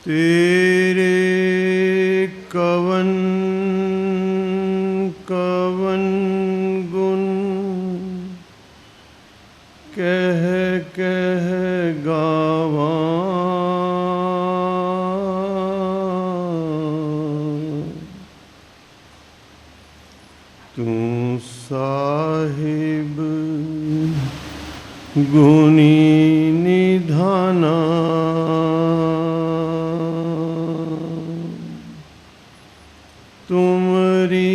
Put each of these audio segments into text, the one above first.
तेरे कवन कवन गुण कह कह गावा, तू साहिब गुणी निधाना, तुमरी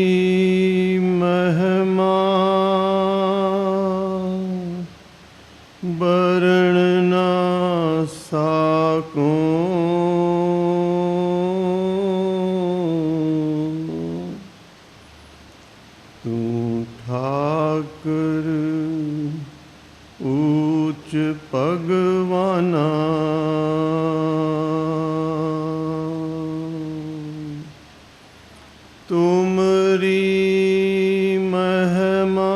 महिमा बरण ना साको, तू ठाकर ऊच भगवाना, तुमरी महिमा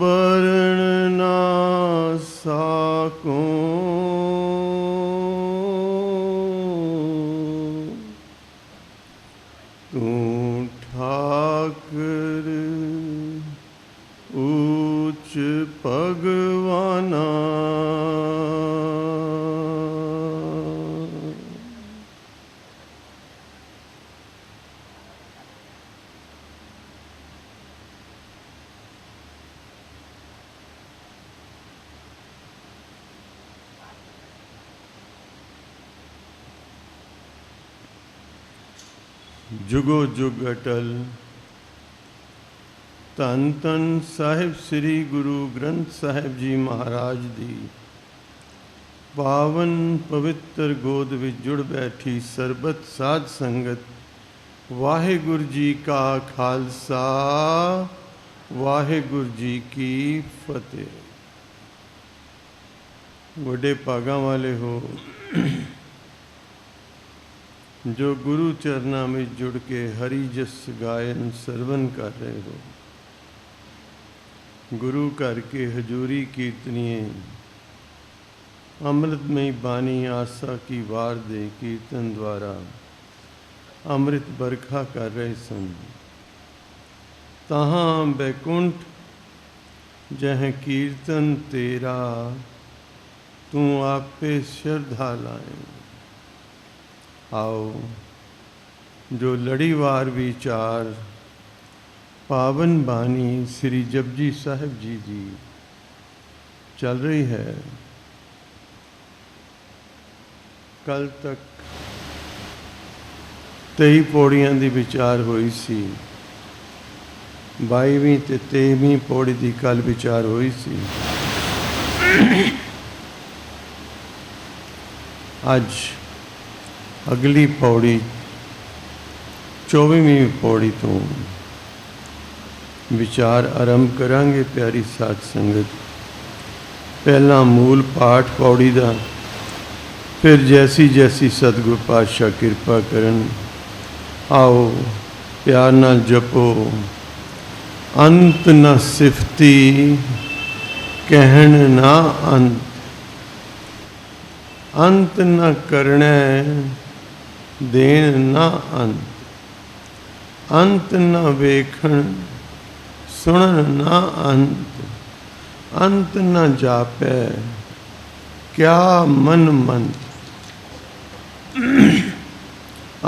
बरण ना साको, तू ठाकर ऊच भगवाना, जुगो जुग अटल। धन धन साहिब श्री गुरु ग्रंथ साहिब जी महाराज दी पावन पवित्र गोद विच जुड़ बैठी सरबत साध संगत, वाहिगुरु जी का खालसा वाहिगुरु जी की फतेह। वड्डे भागां वाले हो जो गुरु चरना में जुड़ के हरि जस गायन सरवन कर रहे हो। गुरु घर के हजूरी कीर्तनिए अमृतमयी बानी आशा की वार दे कीर्तन द्वारा अमृत बरखा कर रहे सन। तहाँ बैकुंठ जह कीर्तन तेरा, तू आपे श्रद्धा लाए। आओ जो लड़ीवार विचार पावन बानी श्री जपजी साहिब जी दी चल रही है। कल तक 23 पौड़ियां दी विचार हुई सी, 22वीं ते 23वीं पौड़ी दी कल विचार हुई सी। अज अगली पौड़ी 24वीं पौड़ी तो विचार आरंभ करांगे। प्यारी साध संगत, पहला मूल पाठ पौड़ी दा, फिर जैसी जैसी सतगुरु पातशाह किरपा करन। आओ प्यार नाल जपो। अंत न सिफती कहन ना अंत, अंत न करने देन ना अंत, अंत न वेखण सुनन ना अंत, अंत न जापै क्या मन मन,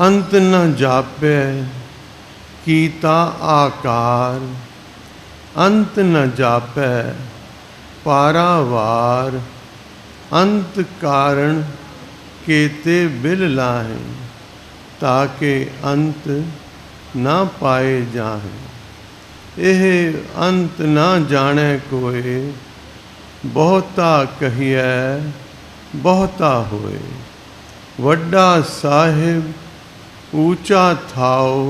अंत न जापै कीता आकार, अंत न जापै पारावार, अंत कारण केते बिल लाए, ताके अंत ना पाए जाए। एह अंत ना जाने कोय, बहुता कहिए बहुता होए। वड्डा साहिब ऊंचा थाओ,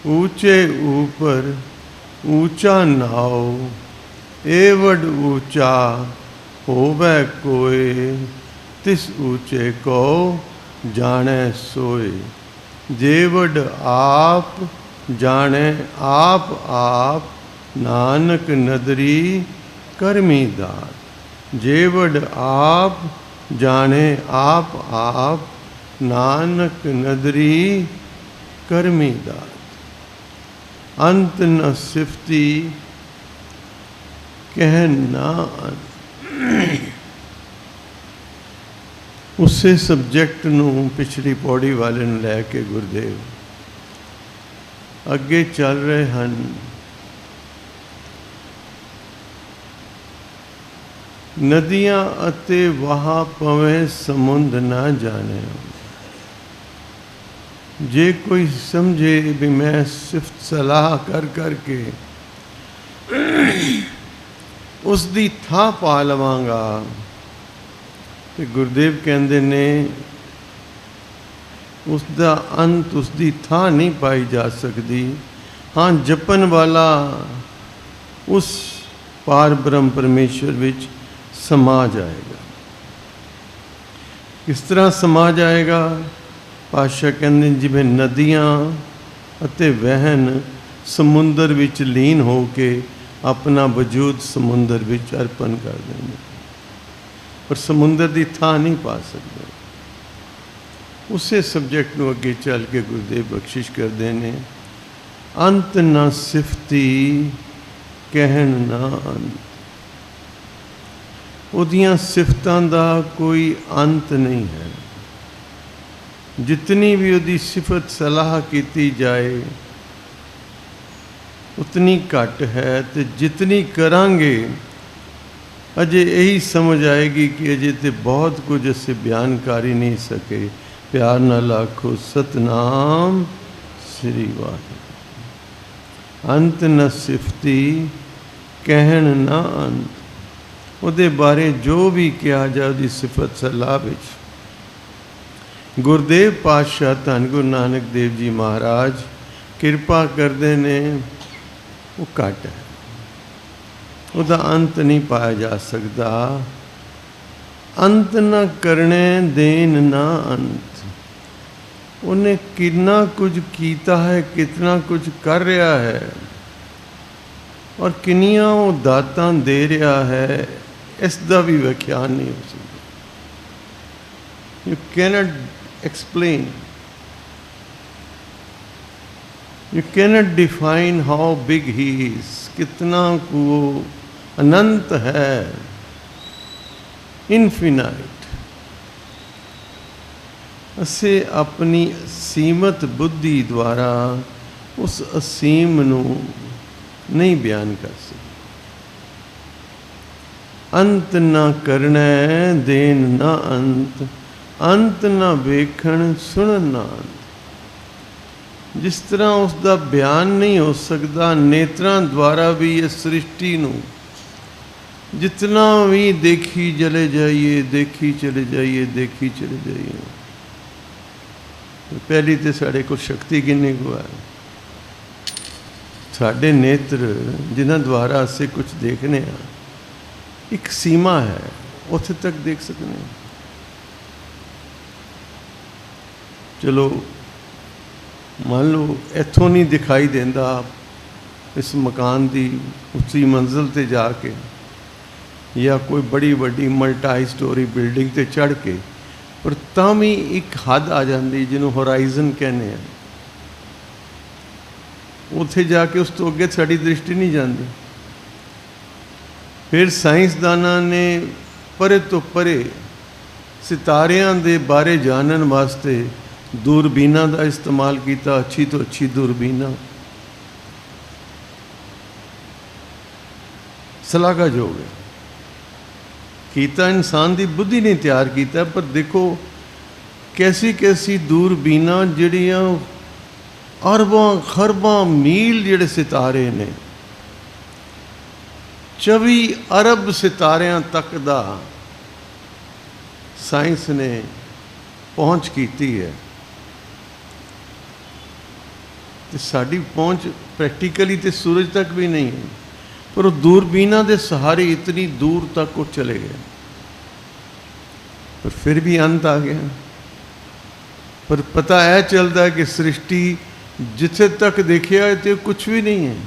ऊंचे ऊपर ऊंचा नाओ। एवड ऊंचा होवे कोय, तिस ऊंचे को जाने सोए। जेवड आप जाने आप आप, नानक नदरी करमी दात। जेवड आप जाने आप आप नानक नदरी करमी दात। अंत न सिफती कह ना अंत। उसे सबजैक्ट नूं पिछली पौड़ी वाले नूं लैके गुरुदेव अगे चल रहे हैं। नदियां अते वहा पवे समुंद ना जाने। जे कोई समझे भी मैं सिर्फ सलाह कर करके उसकी थां पा लवांगा, तो गुरुदेव कहते ने उसका अंत उसकी थां नहीं पाई जा सकती। हाँ, जपन वाला उस पार ब्रह्म परमेश्वर विच समा जाएगा। किस तरह समा जाएगा? पातशाह कहते जिवें नदियां अते वहन समुंदर विच लीन हो के अपना वजूद समुंदर विच अर्पण कर देंगे, पर समुंदर की थां नहीं पा सकते। उसे सबजैक्ट नूं अगे चल के गुरुदेव बख्शिश करते हैं। अंत ना सिफती कहन ना अंत। उहदियां सिफतां दा कोई अंत नहीं है। जितनी भी उहदी सिफत सलाह की जाए उतनी घट है, तो जितनी करांगे अजे यही समझ आएगी कि अजे तो बहुत कुछ असे बयान कर ही नहीं सके। प्यार नाल आखो सतनाम श्री वाहिगुरू। अंत न सिफती कहन ना अंत। उहदे बारे जो भी कहा जाए उहदी सिफत सलाह विच गुरुदेव पातशाह धन गुरु नानक देव जी महाराज किरपा करते ने, वो घट है, उसका अंत नहीं पाया जा सकता। अंत न करने देन ना अंत। उन्हें कितना कुछ कीता है, कितना कुछ कर रहा है और किनिया वो दातां दे रहा है, इसका भी व्याख्यान नहीं हो सकता। You cannot explain, you cannot define how big he is। कितना को अनंत है, इनफिनाइट। असे अपनी सीमित बुद्धि द्वारा उस असीम नू नहीं बयान कर सकते। अंत ना करना देन ना अंत। अंत ना वेखण सुनन ना अंत। जिस तरह उसका बयान नहीं हो सकता, नेत्रां द्वारा भी इस सृष्टि नू जितना भी देखी चले जाइए, देखी चले जाइए, देखी चले जाइए। पहली तो साढ़े को शक्ति किन्नी को है। साढ़े नेत्र जिन्हां द्वारा असे कुछ देखने एक सीमा है, उत्थे तक देख सकते हैं। चलो मान लो इत्थों नहीं दिखाई देंदा, इस मकान की उसी मंजिल ते जाके या कोई बड़ी वड्डी मल्टी स्टोरी बिल्डिंग ते चढ़ के, पर तां भी एक हद आ जाती जिन्हों होराइजन कहने हैं। उत्थे जाके उस तो अगे साड़ी दृष्टि नहीं जाती। फिर साइंसदाना ने परे तो परे सितारियां दे बारे जानन वास्ते दूरबीना का इस्तेमाल किया, अच्छी तो अच्छी दूरबीना। सलाहयोग है किया, इंसान की बुद्धि ने तैयार किया, पर देखो कैसी कैसी दूरबीना जड़ियाँ अरबां खरबां मील जिहड़े सितारे ने, 24 अरब सितारियां तक दा साइंस ने पहुँच की है। तो साड़ी पहुँच प्रैक्टिकली तो सूरज तक भी नहीं है, पर दूरबीना के सहारे इतनी दूर तक वो चले गए। पर फिर भी अंत आ गया। पर पता यह चलता है कि सृष्टि जिथे तक देखिया तो कुछ भी नहीं है।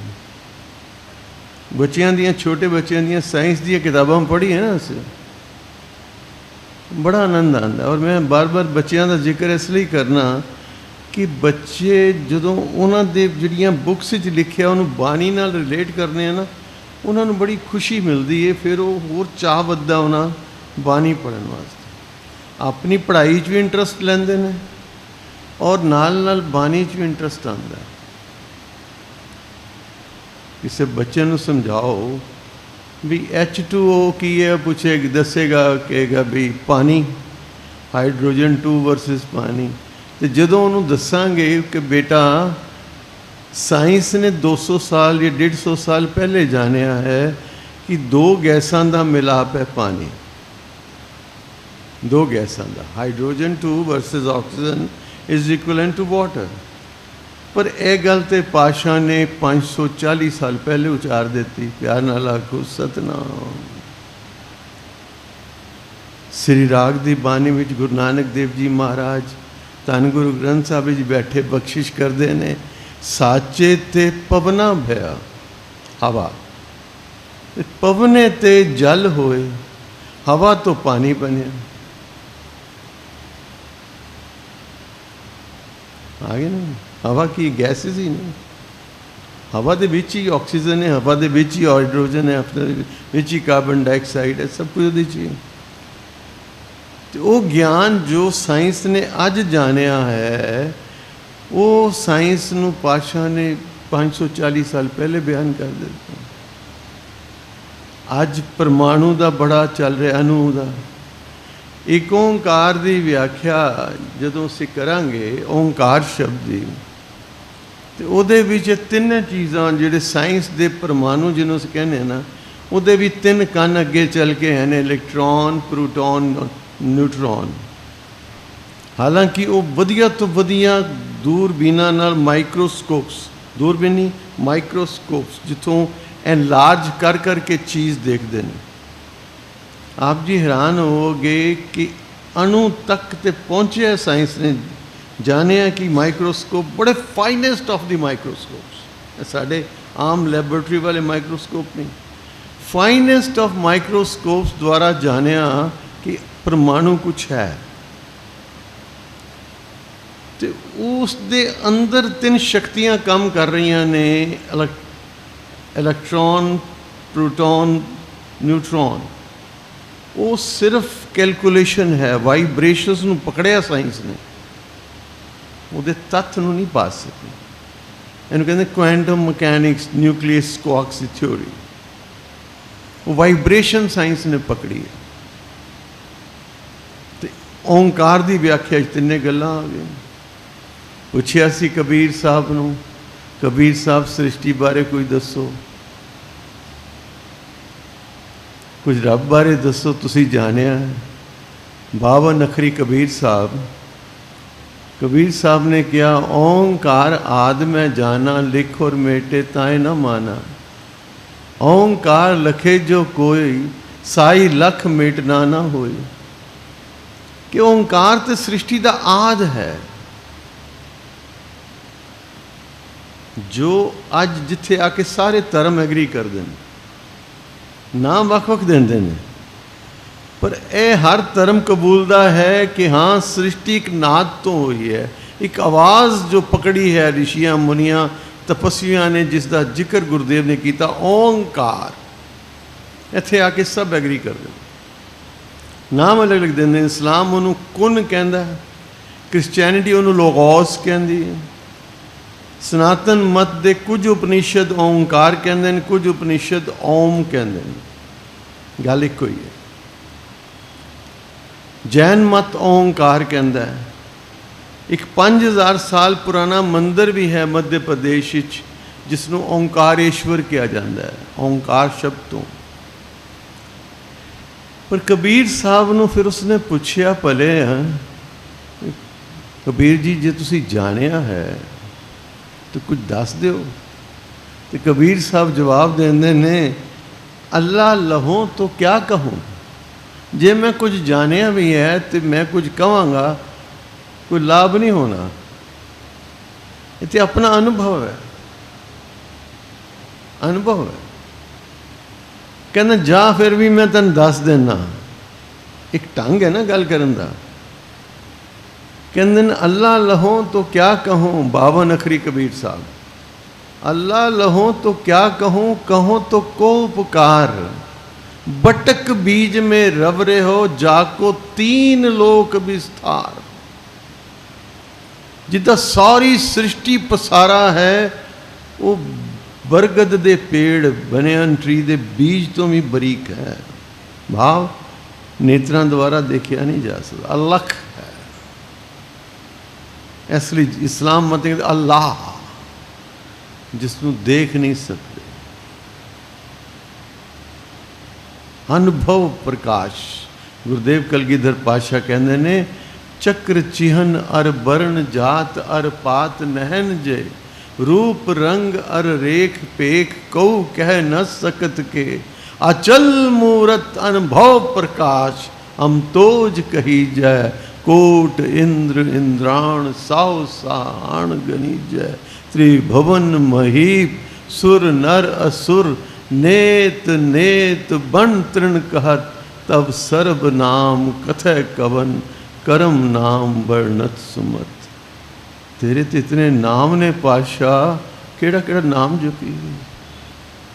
बच्चों दियाँ, छोटे बच्चों दियाँ साइंस दियाँ किताबां पढ़ी है ना, अस बड़ा आनंद आता। और मैं बार बार बच्चों का जिक्र इसलिए करना कि बच्चे जो उन्होंने जड़ियाँ बुक्स लिखिया उन्होंने बाणी नाल रिलेट करने हैं ना, उन्होंने बड़ी खुशी मिलती है। फिर वो होर चाह वधदा उन्होंने बाणी पढ़न वास्ते, अपनी पढ़ाई भी इंटरस्ट लेंदे ने और नाल नाल बाणी भी इंटरस्ट आता है। किसी बच्चे को समझाओ भी H2O की है, पूछे दसेगा कहेगा भी पानी, हाइड्रोजन 2 वर्सिस पानी। तो जो उन्होंने दसांगे कि बेटा साइंस ने 200 साल या 150 साल पहले जानिया है कि दो गैसां का मिलाप है पानी, दो गैसां का, hydrogen 2 versus oxygen is equivalent to water. पर यह गल तो पातशाह ने 540 साल पहले उचार दी। प्यार नाल आखो सतनाम। श्री राग की बाणी में गुरु नानक देव जी महाराज धन गुरु ग्रंथ साहब जी बैठे बख्शिश करते हैं, साचे ते पवना भया हवा, पवने ते जल होए, हवा तो पानी बनिया। आगे ना, हवा की गैसेस ही नहीं, हवा दे विच ही ऑक्सीजन है, हवा दे विच ही हाइड्रोजन है, अपने विच ही कार्बन डाइऑक्साइड है, सब कुछ ਉਹਦੇ 'ਚ ही। तो वो ज्ञान जो साइंस ने अज जानिया है, वो साइंस नू पातशाह ने 540 साल पहले बयान कर दिता। अज परमाणु का बड़ा चल रहा, अणु का। एक ओंकार की व्याख्या जदों असीं करांगे ओंकार शब्द की, तो उहदे विच तीन चीज़ां जिहड़े साइंस दे परमाणु जिन्हों असीं कहने ना, उहदे भी तीन कन अगे चल के हैं, इलैक्ट्रॉन, प्रोटॉन, न्यूट्रॉन। हालांकि वो वधिया तो वधिया दूरबीनां नाल माइक्रोस्कोप्स, दूरबीनी माइक्रोस्कोप्स जिथों एनलार्ज कर करके चीज़ देखते हैं। आप जी हैरान होगे कि अणु तक ते पहुँचे साइंस ने, जाने कि माइक्रोस्कोप बड़े फाइनेस्ट ऑफ द माइक्रोस्कोप्स, साढ़े आम लैबोरेटरी वाले माइक्रोस्कोप नहीं, फाइनेस्ट ऑफ माइक्रोस्कोप्स द्वारा जानिया कि परमाणु कुछ है। तो उस दे अंदर तीन शक्तियां काम कर रही ने, इलैक्ट्रॉन, प्रोटॉन, न्यूट्रॉन। वो सिर्फ कैलकुलेशन है, वाइब्रेशनस नूं पकड़िया साइंस ने, ਉਹਦੇ ਤੱਥ ਨੂੰ ਨਹੀਂ ਪਾ ਸਕੀ। ਇਹਨੂੰ ਕਹਿੰਦੇ ਕੁਆਂਟਮ ਮਕੈਨਿਕਸ, ਨਿਊਕਲੀਅਸ ਕੁਆਰਕਸ ਦੀ ਥਿਊਰੀ। ਉਹ ਵਾਈਬ੍ਰੇਸ਼ਨ ਸਾਇੰਸ ਨੇ ਪਕੜੀ ਹੈ। ਤੇ ਓਂਕਾਰ ਦੀ ਵਿਆਖਿਆ 'ਚ ਤਿੰਨੇ ਗੱਲਾਂ ਆ ਗਈਆਂ। ਪੁੱਛਿਆ ਸੀ ਕਬੀਰ ਸਾਹਿਬ ਨੂੰ, ਕਬੀਰ ਸਾਹਿਬ ਸ੍ਰਿਸ਼ਟੀ ਬਾਰੇ ਕੁਝ ਦੱਸੋ, ਕੁਝ ਰੱਬ ਬਾਰੇ ਦੱਸੋ, ਤੁਸੀਂ ਜਾਣਿਆ। 52 ਅੱਖਰੀ ਕਬੀਰ ਸਾਹਿਬ, कबीर साहब ने किया, ओंकार आद में जाना, लिख और मेटे ताए न माना। ओंकार लखे जो कोई, साई लख मेटना ना होए। कि ओंकार तो सृष्टि का आद है, जो अज जिथे आके सारे धर्म एग्री करते हैं, नाम वख वख देंदे ने, पर यह हर धर्म कबूलता है कि हाँ सृष्टि एक नाद तो हुई है, एक आवाज़ जो पकड़ी है ऋषियाँ मुनियाँ तपस्वियाँ ने, जिसका जिक्र गुरुदेव ने किया, ओंकार। इत्थे आके सब एग्री कर दे, नाम अलग अलग देंगे। इस्लाम उन्होंने कुन कहता है, क्रिश्चियनिटी उन्होंने लोगोस कहती है, सनातन मत दे कुछ उपनिषद ओंकार कहते हैं, कुछ उपनिषद ओम कहते हैं, गल एक ही है। जैन मत ओंकार कहता है। एक 5000 साल पुराना मंदिर भी है मध्य प्रदेश जिसनों ओंकारेश्वर किया जाता है, ओंकार शब्द तो। पर कबीर साहब ने फिर उसने पूछया, भले कबीर जी जे तुसी जानिया है तो कुछ दस दो। तो कबीर साहब जवाब देंदे ने, अल्लाह लहो तो क्या कहूँ, जे मैं कुछ जानिया भी है तो मैं कुछ कहांगा, कोई लाभ नहीं होना। ये अपना अनुभव है, अनुभव है। कहना जा फिर भी मैं तेन दस देना। एक ढंग है ना गल करन दा। कहंदे ने अल्लाह लहो तो क्या कहूँ, 52 अखरी कबीर साहब, अल्लाह लहो तो क्या कहूँ, कहो तो को पुकार, बटक बीज में रवरे हो, जाको 3 लोक विस्तार। जिदा सारी सृष्टि पसारा है, वो बरगद दे पेड़ बनियान ट्री दे बीज तो भी बरीक है। भाव नेत्रां द्वारा देखा नहीं जा सकता, अलख है। इसलिए इस्लाम मत कहते अल्लाह, जिसनों देख नहीं सकते। अनुभव प्रकाश। गुरुदेव कलगीधर पातशाह कहते ने, चक्र चिहन अर बरण जात अर पात नहन जे, रूप रंग अर रेख पेख कऊ कह न सकत के, अचल मूरत अनुभव प्रकाश हम तोज कही जय, कोट इंद्र इंद्राण साव साण गनी जय, त्रिभुवन महीप सुर नर असुर, नेत नेत बन तृण कहत, तब सर्व नाम कथय कवन, करम नाम वर्णत सुमत। तेरे तो इतने नाम ने पातशाह, केड़ा केड़ा नाम जपी,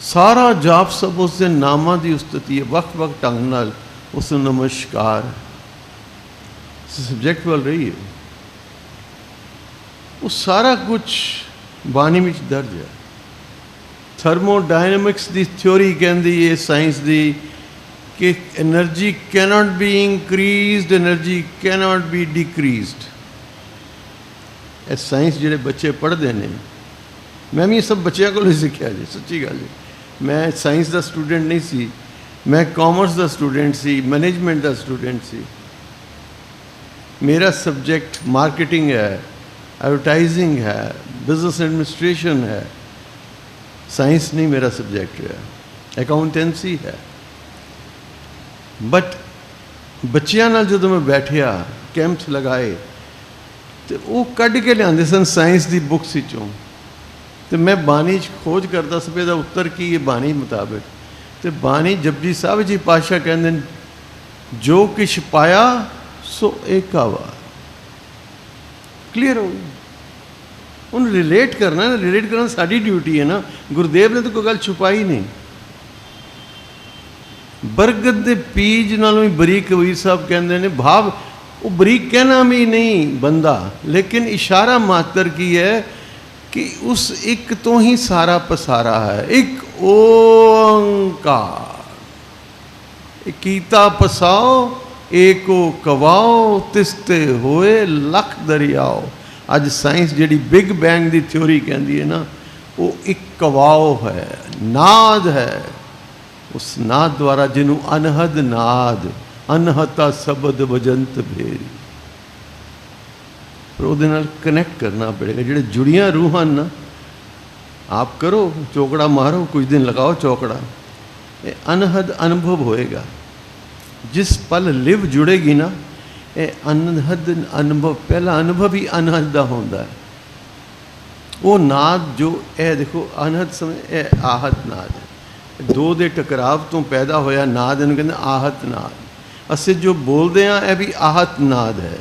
सारा जाप सब उसके नामां की उस्तति है, वक्त वक्त ढंग नाल उस नमस्कार। सब्जैक्ट वाल रही है, वो सारा कुछ बाणी में दर्ज है। थर्मोडायनमिक्स की थ्योरी कहती है साइंस की कि energy cannot be increased, energy cannot be decreased. A science जिहड़े बच्चे पढ़ते हैं, मैं भी सब बच्चों को सीखा जी, सच्ची गल है। मैं साइंस का स्टूडेंट नहीं सी, मैं कॉमर्स का स्टूडेंट सी, मैनेजमेंट का स्टूडेंट सी। मेरा सब्जेक्ट मार्केटिंग है, एडवर्टाइजिंग है, बिजनेस एडमिनिस्ट्रेशन है। साइंस नहीं मेरा सब्जेक्ट है, अकाउंटेंसी है। बट बच्चों नाल जो मैं बैठिया, कैंप्स लगाए, तो वो कढ़ के लिया सन साइंस की बुक्स चों, तो मैं बाणी खोज करता सी इसदा उत्तर की है बाणी मुताबिक। तो बाणी जपजी साहब जी पातशाह कहते हैं, जो किछ पाया सो एकावा। क्लीयर हो गई, उन रिलेट करना, रिलेट करना साड़ी ड्यूटी है ना। गुरुदेव ने तो कोई गल छुपाई नहीं। बरगद दे पीज नालों भी बरीक कबीर साहब कहते हैं, भाव वो बरीक कहना भी नहीं बंदा, लेकिन इशारा मात्र की है कि उस एक तो ही सारा पसारा है। एक ओंकार, कीता पसाओ एको कवाओ, तिस्ते होए लख दरियाओ। अज साइंस जी बिग बैंग की थ्योरी कहती है ना, वो एक कवाओ है, नाद है। उस नाद द्वारा जिन्हों अनहद नाद, अनहता शब्द वजंत भेरी, पर वो कनैक्ट करना पड़ेगा। जो जुड़ियाँ रूहां ना, आप करो चौकड़ा मारो, कुछ दिन लगाओ चौकड़ा, ये अनहद अनुभव होएगा। जिस पल लिव जुड़ेगी ना, ये अनहद अनुभव, पहला अनुभव ही अनहद का होता है। वो नाद जो ए देखो अनहद समय ए आहत नाद है, दो दे टकराव तो पैदा होया नाद, इन्हूं कहते आहत नाद। असीं जो बोलते हैं यह भी आहत नाद है।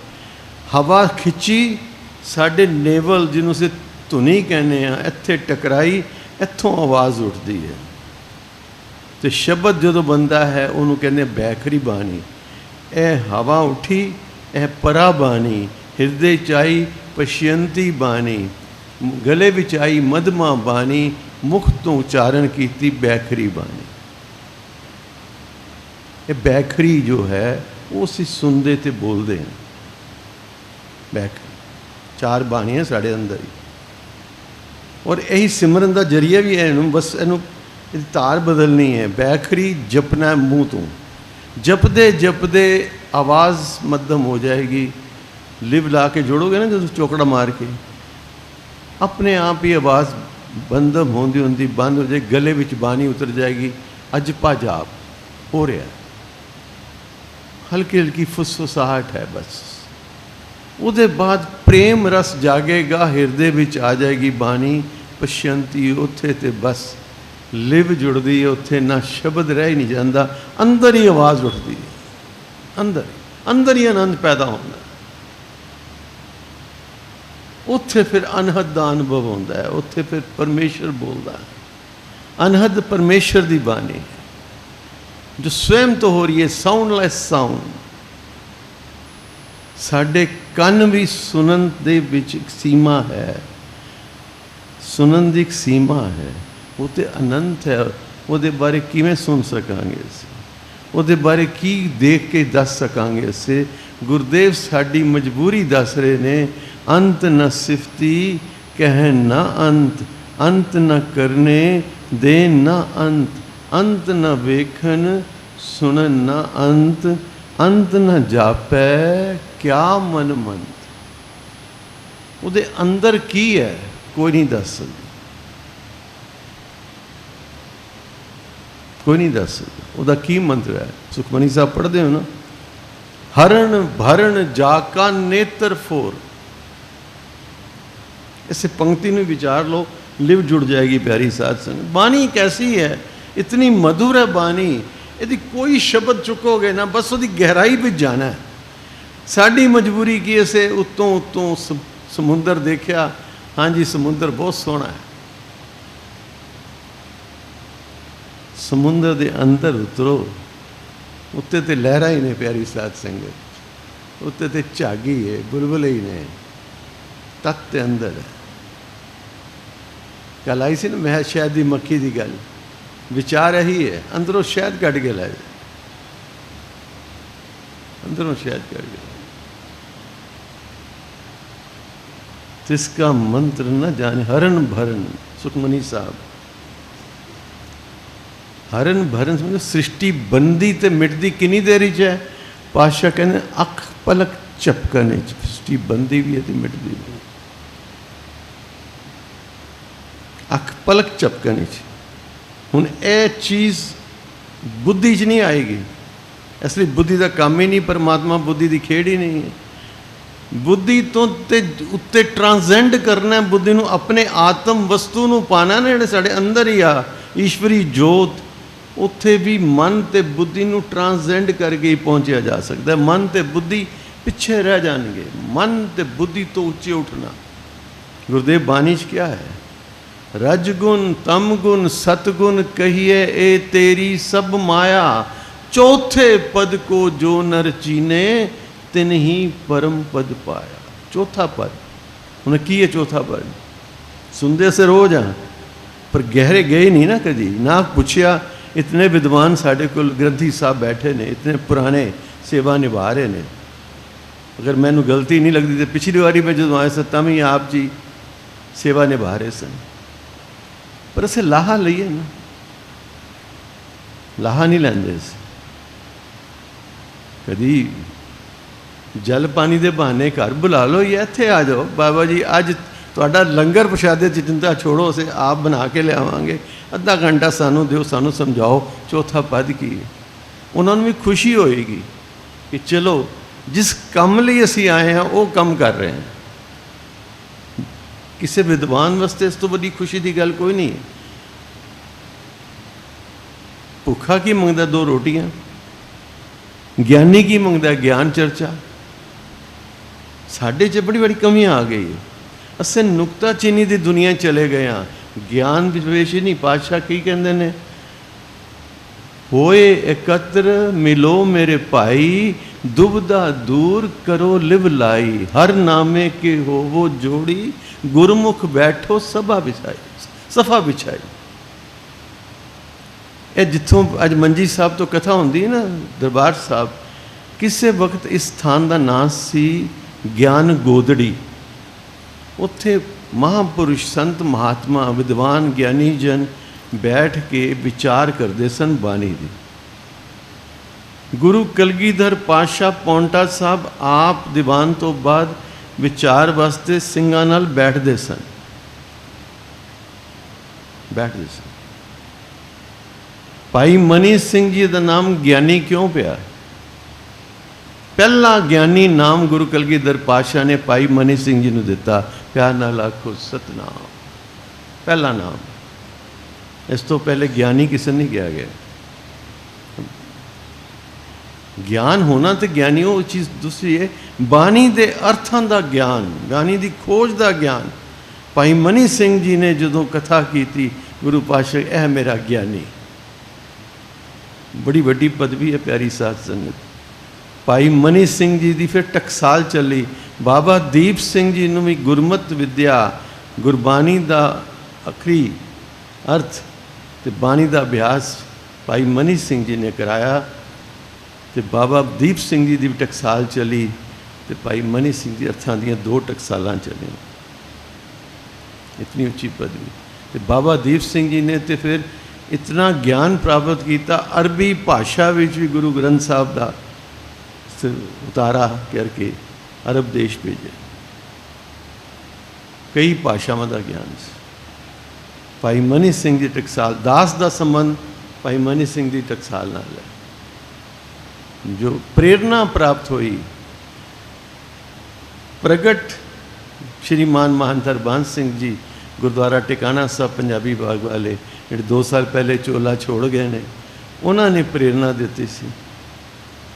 हवा खिंची साढ़े नेवल, जिन्हों से धुनी कहने हैं, इत्थे टकराई, इत्थों आवाज़ उठती है। तो शब्द जो बनता है उन्होंने कहते बैखरी बाणी। ए हवा उठी, ए परा बाणी, हिरदे चाई पश्यंती बाणी, गले विच आई मधमा बाणी, मुख तो उच्चारण की बैखरी बाणी। ये बैखरी जो है वो असीं सुनते तो बोलते हैं। बैखरी 4 बाणियां साढ़े अंदर ही, और यही सिमरन का जरिया भी है। बस इनू धार बदलनी है। बैखरी जपना है मूँह तो, जपदे जपदे आवाज़ मध्यम हो जाएगी। लिव ला के जोड़ोगे ना जो चौकड़ा मार के, अपने आप ही आवाज़ बंदम होंदी होंदी बंद हो जाएगी, गले विच बाणी उतर जाएगी। अजपा जाप हो रहा है, हल्की हल्की फुसफुसाहट है बस। उसके बाद प्रेम रस जागेगा, हिरदे विच आ जाएगी बाणी। पश्यंती उत्थे ते बस लिव जुड़ती है, उत्थे ना शब्द रह ही नहीं जाता, अंदर ही आवाज़ उठती है। अंदर अंदर ही आनंद पैदा होता है। उत्थे फिर अनहद का अनुभव होता है, उत्थे फिर परमेश्वर बोलता है। अनहद परमेश्वर की बाणी है जो स्वयं तो हो रही है, साउंडलैस साउंड। साडे कन भी सुनन दे विच एक सीमा है, सुनन दी एक सीमा है, वो तो अनंत है। ਉਹਦੇ बारे किवें सुन सकांगे असीं, ਉਹਦੇ बारे की देख के दस सकांगे असीं। गुरुदेव साडी मजबूरी दस रहे ने, अंत न सिफती कहन न अंत, अंत न करने दे न अंत, अंत न वेखन सुनन न अंत, अंत न जापै क्या मन मंत। ਉਹਦੇ अंदर की है कोई नहीं दस सकता, कोई नहीं दस सकता। ਉਹਦਾ की मंत्र है? सुखमनी साहब पढ़ते हो ना, हरण भरण जाका नेत्र फोर। इस पंक्ति में विचार लो, लिव जुड़ जाएगी प्यारी साध संगत। बाणी कैसी है, इतनी मधुर है बाणी, यदि कोई शब्द चुकोगे ना बस उसकी गहराई में जाना है। साड़ी मजबूरी की असे उत्तों उत्तों समुंदर देखा, हाँ जी समुंदर बहुत सोहना है, समुंदर के अंदर उतरो, उत्ते ते लहरा ही ने प्यारी साध संगत, उत्ते ते झागी है, बुलबुल ही ने, तत्त अंदर है। कल आई सी ना मैं शहद की मक्खी की गल, विचार यही है, अंदरों शहद कट के लाए, अंदरों शहद कट के, जिसका मंत्र न जाने। हरण भरण, सुखमनी साहब, हरण भरण समझो सृष्टि बनती तो मिटती किन्नी देर च है। पातशाह कहते अख पलक झपकने, सृष्टि बनती भी है तो मिटती भी, अख पलक झपकने। हुण यह चीज़ बुद्धि च नहीं आएगी, इसलिए बुद्धि का काम ही नहीं, परमात्मा बुद्धि की खेड़ ही नहीं है। बुद्धि तो उत्ते ट्रांसेंड करना है, बुद्धि नूं अपने आत्म वस्तु नूं पाना ने, जिहड़े साडे अंदर ही आ ईश्वरी जोत, उत्थे भी मन ते बुद्धि नूं ट्रांसेंड करके ही पहुँचा जा सकता है। मन ते बुद्धि पिछे रह जाएंगे, मन ते बुद्धि तो उच्चे उठना। गुरुदेव बाणी च क्या है, रजगुण तमगुण सतगुण कहिए ए तेरी सब माया, चौथे पद को जो नर चीने तिन ही परम पद पाया। चौथा पद उन्हें की है, चौथा पद सुनते से रोज हाँ, पर गहरे गए नहीं ना कभी, ना पूछया। इतने विद्वान साढ़े को ग्रंथी साहब बैठे ने, इतने पुराने सेवा निभा रहे ने, अगर मैनू गलती नहीं लगती तो पिछली बारी में जो आए थे तब ही आप जी सेवा निभा रहे सन, पर असें लाहा लईए ना, लाहा नहीं लैंदे। कभी जल पानी के बहाने घर बुला लो, या इत्थे आ जाओ बाबा जी अज तुहाडा लंगर प्रशादे की चिंता छोड़ो, असें आप बना के लियावांगे, अद्धा घंटा सानू दिओ, सानू समझाओ चौथा पद की है। उन्होंने भी खुशी होएगी कि चलो जिस काम लई असीं आए हैं वो काम कर रहे हैं। किसी विद्वान वास्ते इस तो बड़ी खुशी की गल कोई नहीं है। भुखा की मंगदा दो रोटियां, ज्ञानी की मंगदा ज्ञान चर्चा। साढ़े च बड़ी बड़ी कमियां आ गई है, असें नुकताचीनी की दुनिया चले गए हाँ, ज्ञान विवेश ही नहीं। पातशाह की कहते ने, होए एकत्र मिलो मेरे भाई, दुबदा दूर करो लिव लाई, हर नामे के हो वो जोड़ी, गुरमुख बैठो सभा बिछाई, सफा बिछाई। ये जिथों अज मंजी साहब तो कथा होंदी है ना दरबार साहब, किसी वक्त इस स्थान का नाम सी ज्ञान गोदड़ी। उत्थे महापुरुष संत महात्मा विद्वान ज्ञानी जन बैठ के विचार करते सन बाणी दी। गुरु कलगीधर पातशाह पौंटा साहब आप दीवान तो बाद विचार वास्ते सिंगां नाल बैठते सन, बैठते सन। भाई मनी सिंह जी का नाम ज्ञानी क्यों पिया? पहला ज्ञानी नाम गुरु कलगीधर पातशाह ने भाई मनी सिंह जी ने दिता, प्यार नाल आखो सतनाम, पहला नाम। इस तो पहले ज्ञानी किसी नहीं किया गया। ਗਿਆਨ ਹੋਣਾ ਤੇ ਗਿਆਨੀ ਉਹ ਚੀਜ਼ ਦੂਸਰੀ ਹੈ, ਬਾਣੀ ਦੇ ਅਰਥਾਂ ਦਾ ਗਿਆਨ, ਬਾਣੀ ਦੀ ਖੋਜ ਦਾ ਗਿਆਨ। ਭਾਈ ਮਨੀ ਸਿੰਘ ਜੀ ਨੇ ਜਦੋਂ ਕਥਾ ਕੀਤੀ, ਗੁਰੂ ਪਾਤਸ਼ਾਹ ਇਹ ਮੇਰਾ ਗਿਆਨੀ, ਬੜੀ ਵੱਡੀ ਪਦਵੀ ਹੈ ਪਿਆਰੀ ਸਾਧ ਸੰਗਤ। ਭਾਈ ਮਨੀ ਸਿੰਘ ਜੀ ਦੀ ਫਿਰ ਟਕਸਾਲ ਚੱਲੀ, ਬਾਬਾ ਦੀਪ ਸਿੰਘ ਜੀ ਨੂੰ ਵੀ ਗੁਰਮਤਿ ਵਿਦਿਆ, ਗੁਰਬਾਣੀ ਦਾ ਅਖਰੀ ਅਰਥ ਤੇ ਬਾਣੀ ਦਾ ਅਭਿਆਸ ਭਾਈ ਮਨੀ ਸਿੰਘ ਜੀ ਨੇ ਕਰਾਇਆ, ਤੇ ਬਾਬਾ ਦੀਪ ਸਿੰਘ ਜੀ ਦੀ ਵੀ ਟਕਸਾਲ ਚੱਲੀ, ਤੇ ਭਾਈ ਮਨੀ ਸਿੰਘ ਜੀ ਅਰਥਾਂ ਦੀਆਂ 2 ਟਕਸਾਲਾਂ ਚੱਲੀਆਂ। इतनी उच्ची पदवी। तो बाबा दीप सिंह जी ने तो फिर इतना ज्ञान प्राप्त किया, अरबी भाषा विच भी गुरु ग्रंथ साहब का उतारा करके अरब देश भेजे, कई भाषावां का ज्ञान से। भाई मनी सिंह जी टकसाल, दास का संबंध भाई मनी सिंह जी टकसाल नाल है। जो प्रेरणा प्राप्त हुई, प्रगट श्रीमान महंत हरबंस सिंह जी गुरुद्वारा टिकाना साहब पंजाबी बाग वाले, जो 2 साल पहले चोला छोड़ गए ने, उन्होंने प्रेरणा दी सी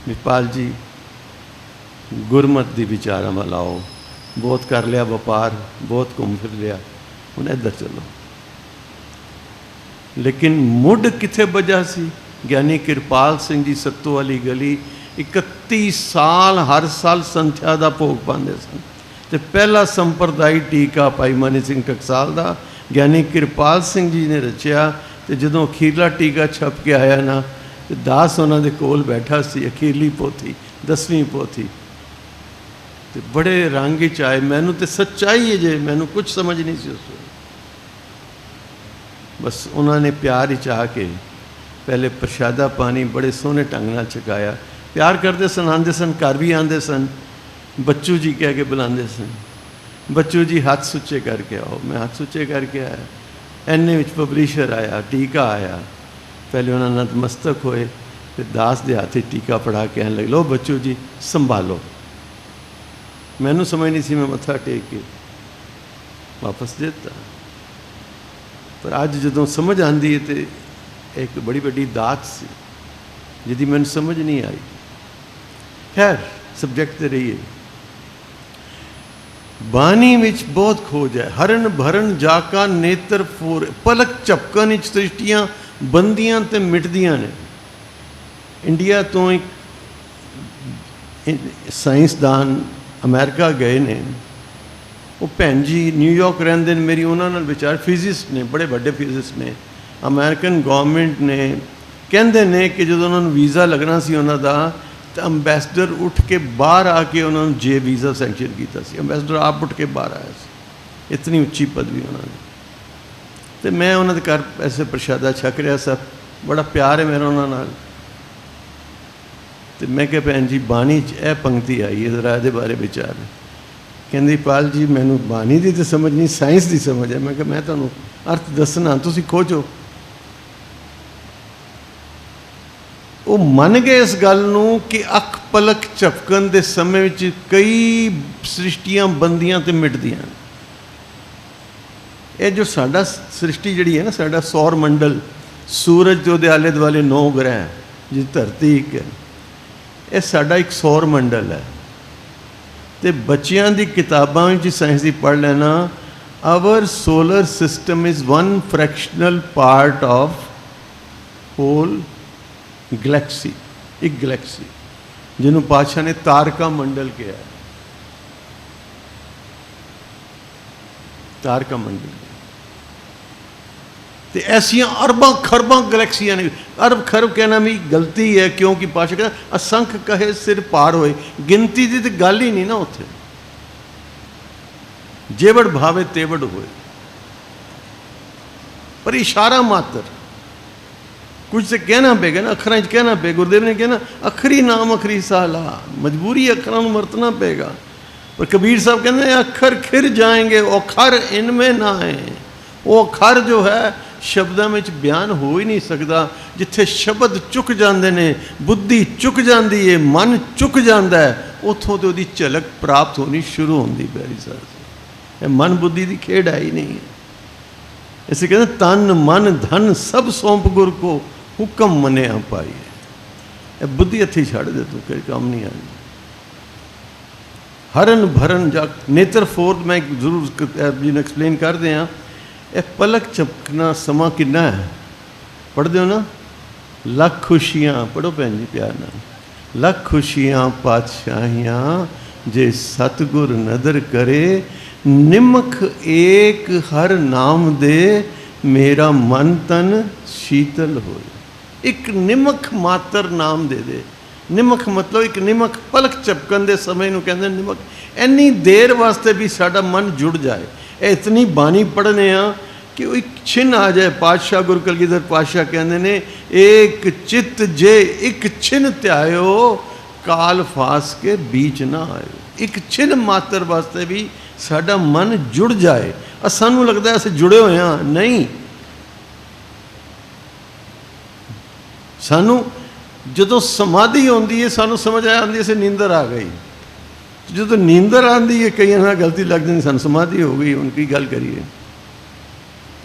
विपाल जी गुरमत की विचारा में लाओ, बहुत कर लिया व्यापार, बहुत घूम फिर लिया, हुण इधर चलो। लेकिन मुढ़ किथे बजा सी? ज्ञानी किरपाल सिंह जी सत्तो वाली गली 31 साल हर साल संध्या का भोग पाते सन, तो पहला संप्रदायी टीका भाई मनी सिंह टकसाल का ज्ञानी किरपाल सिंह जी ने रचिया। तो जो अखीरला टीका छप के आया ना, तो दास उन्होंने कोल बैठा सी, अखीरली पोथी 10वीं पोथी, तो बड़े रंग च आए। मैनू तो सच्चाई है जे, मैनू कुछ समझ नहीं सी उस, बस उन्होंने प्यार ही चाह के पहले प्रशादा पानी बड़े सोहने ढंग नाल छकाया। प्यार करते सन, आते सन, घर भी आते सन, बच्चू जी कह के बुलाते सन, बच्चू जी हाथ सुच्चे करके आओ। मैं हाथ सुच्चे करके आया, एने विच पब्लिशर आया, टीका आया, पहले उन्होंने नतमस्तक होए, फिर दास दे हाथ टीका पढ़ा के कहने लगे, लो बच्चू जी संभालो। मैनू समझ नहीं सी, मैं मत्था टेक के वापस देता। पर अज जो समझ आती है तो एक बड़ी बड़ी दात सी जिहदी मैनू समझ नहीं आई। खैर सबजैक्ट तो रही है। बानी विच बहुत खोज है। हरण भरण जाका नेत्र फोर, पलक झपकन सृष्टियां बनदियां ते मिटदियां ने। इंडिया तो एक साइंसदान अमेरिका गए ने, वो भैन जी न्यूयॉर्क रहंदे ने, मेरी उन्हां नाल विचार, फिजिस्ट ने, बड़े बड़े फिजिस्ट ने। अमेरिकन गवर्नमेंट ने कहंदे ने कि जो उन्होंने वीज़ा लगना सी उन्हां दा, तो अंबैसडर उठ के बाहर आके उन्होंने जे वीज़ा सैंक्शन किया। अंबैसडर आप उठ के बाहर आया सी, इतनी उच्ची पदवी उन्होंने। तो मैं उन्होंने घर ऐसे प्रशादा छक रहा सा, बड़ा प्यार है मेरा उन्होंने नाल। तो मैं क्या भैन जी बाणी च यह पंक्ति आई है, जरा ये बारे विचार। कहती पाल जी मैनू बाणी की तो समझ नहीं, साइंस की समझ है। मैं क्या मैं तुहानू अर्थ दसना, तुसीं खोजो। वो मन गए इस गल नूं कि अख पलक झपकन के समय विच कई सृष्टियां बनदियां ते मिटदियां। ये जो साडा सृष्टि जिहड़ी है ना, साडा सौर मंडल, सूरज जो दे आले दुआले 9 ग्रह, जी धरती एक है, ये साडा एक सौर मंडल है। तो बच्चों की किताबां विच साइंस की पढ़ लेना, our solar system is 1 fractional part of whole galaxy, एक गैलेक्सी जिन्हों पातशाह ने तारका मंडल कहा है। तारका मंडल तो ऐसिया अरबा खरबा गैलेक्सियां ने। अरब खरब कहना भी गलती है, क्योंकि पातशाह कहता असंख कहे सिर पार होए। गिनती की तो गल ही नहीं ना उत्थे, जेवड़ भावे तेवड़ होए, पर इशारा मात्र। कुछ तो कहना पेगा ना, अखरां च कहना पे। गुरुदेव ने कहना अखरी नाम अखरी साला, मजबूरी अखरां नूं वरतना पेगा। पर कबीर साहब कहते अखर खिर जाएंगे, अखर इनमें ना है। वो अखर जो है शब्दों में बयान हो ही नहीं सकता। जिथे शब्द चुक जाते हैं, बुद्धि चुक जाती है, मन चुक जाता है, उतों तो उसकी झलक प्राप्त होनी शुरू होती। प्यारी साहब मन बुद्धि की खेड है ही नहीं है। इसे कहते तन मन धन सब सौंप गुर को, हुक्म मने पाइए। ਇਹ ਬੁੱਧੀ ਹੱਥੀ ਛੱਡ ਦੇ ਤੂੰ, ਕੋਈ ਕੰਮ ਨਹੀਂ ਆਣੀ। ਹਰਨ ਭਰਨ ਜਾ ਨੇਤਰ ਫੋਰ, ਮੈਂ ਜ਼ਰੂਰ ਜੀ ਨੂੰ ਐਕਸਪਲੇਨ ਕਰਦੇ ਹਾਂ। ਇਹ ਪਲਕ ਝਪਕਣਾ ਸਮਾਂ ਕਿੰਨਾ ਹੈ, ਪੜ੍ਹਦੇ ਹੋ ਨਾ? ਲੱਖ ਖੁਸ਼ੀਆਂ, ਪੜ੍ਹੋ ਭੈਣ ਜੀ ਪਿਆਰ ਨਾਲ। ਲੱਖ ਖੁਸ਼ੀਆਂ ਪਾਤਸ਼ਾਹੀਆਂ ਜੇ ਸਤਿਗੁਰ ਨਦਰ ਕਰੇ, ਨਿਮਖ ਏਕ ਹਰ ਨਾਮ ਦੇ, ਮੇਰਾ ਮਨ ਤਨ ਸ਼ੀਤਲ ਹੋਏ। ਇੱਕ ਨਿਮਖ ਮਾਤਰ ਨਾਮ ਦੇ ਦੇ। ਨਿਮਖ ਮਤਲਬ ਇੱਕ ਨਿਮਖ, ਪਲਕ ਝਪਕਣ ਦੇ ਸਮੇਂ ਨੂੰ ਕਹਿੰਦੇ ਨਿਮਖ। ਇੰਨੀ ਦੇਰ ਵਾਸਤੇ ਵੀ ਸਾਡਾ ਮਨ ਜੁੜ ਜਾਏ। ਇਹ ਇਤਨੀ ਬਾਣੀ ਪੜ੍ਹਨੇ ਆ ਕਿ ਉਹ ਇੱਕ ਛਿਨ ਆ ਜਾਏ। ਪਾਤਸ਼ਾਹ ਗੁਰੂ ਕਲਗੀਧਰ ਪਾਤਸ਼ਾਹ ਕਹਿੰਦੇ ਨੇ, ਏਕ ਚਿੱਤ ਜੇ ਇੱਕ ਛਿਨ ਧਿਆਇਓ, ਕਾਲ ਫਾਸ ਕੇ ਬੀਚ ਨਾ ਆਇਓ। ਇੱਕ ਛਿਨ ਮਾਤਰ ਵਾਸਤੇ ਵੀ ਸਾਡਾ ਮਨ ਜੁੜ ਜਾਏ। ਸਾਨੂੰ ਲੱਗਦਾ ਅਸੀਂ ਜੁੜੇ ਹੋਏ ਹਾਂ, ਨਹੀਂ। ਸਾਨੂੰ ਜਦੋਂ ਸਮਾਧੀ ਆਉਂਦੀ ਹੈ, ਸਾਨੂੰ ਸਮਝ ਆ ਜਾਂਦੀ ਅਸੀਂ ਨੀਂਦਰ ਆ ਗਈ। ਜਦੋਂ ਨੀਂਦਰ ਆਉਂਦੀ ਹੈ, ਕਈਆਂ ਨਾਲ ਗਲਤੀ ਲੱਗ ਜਾਂਦੀ, ਸਾਨੂੰ ਸਮਾਧੀ ਹੋ ਗਈ, ਹੁਣ ਕੀ ਗੱਲ ਕਰੀਏ।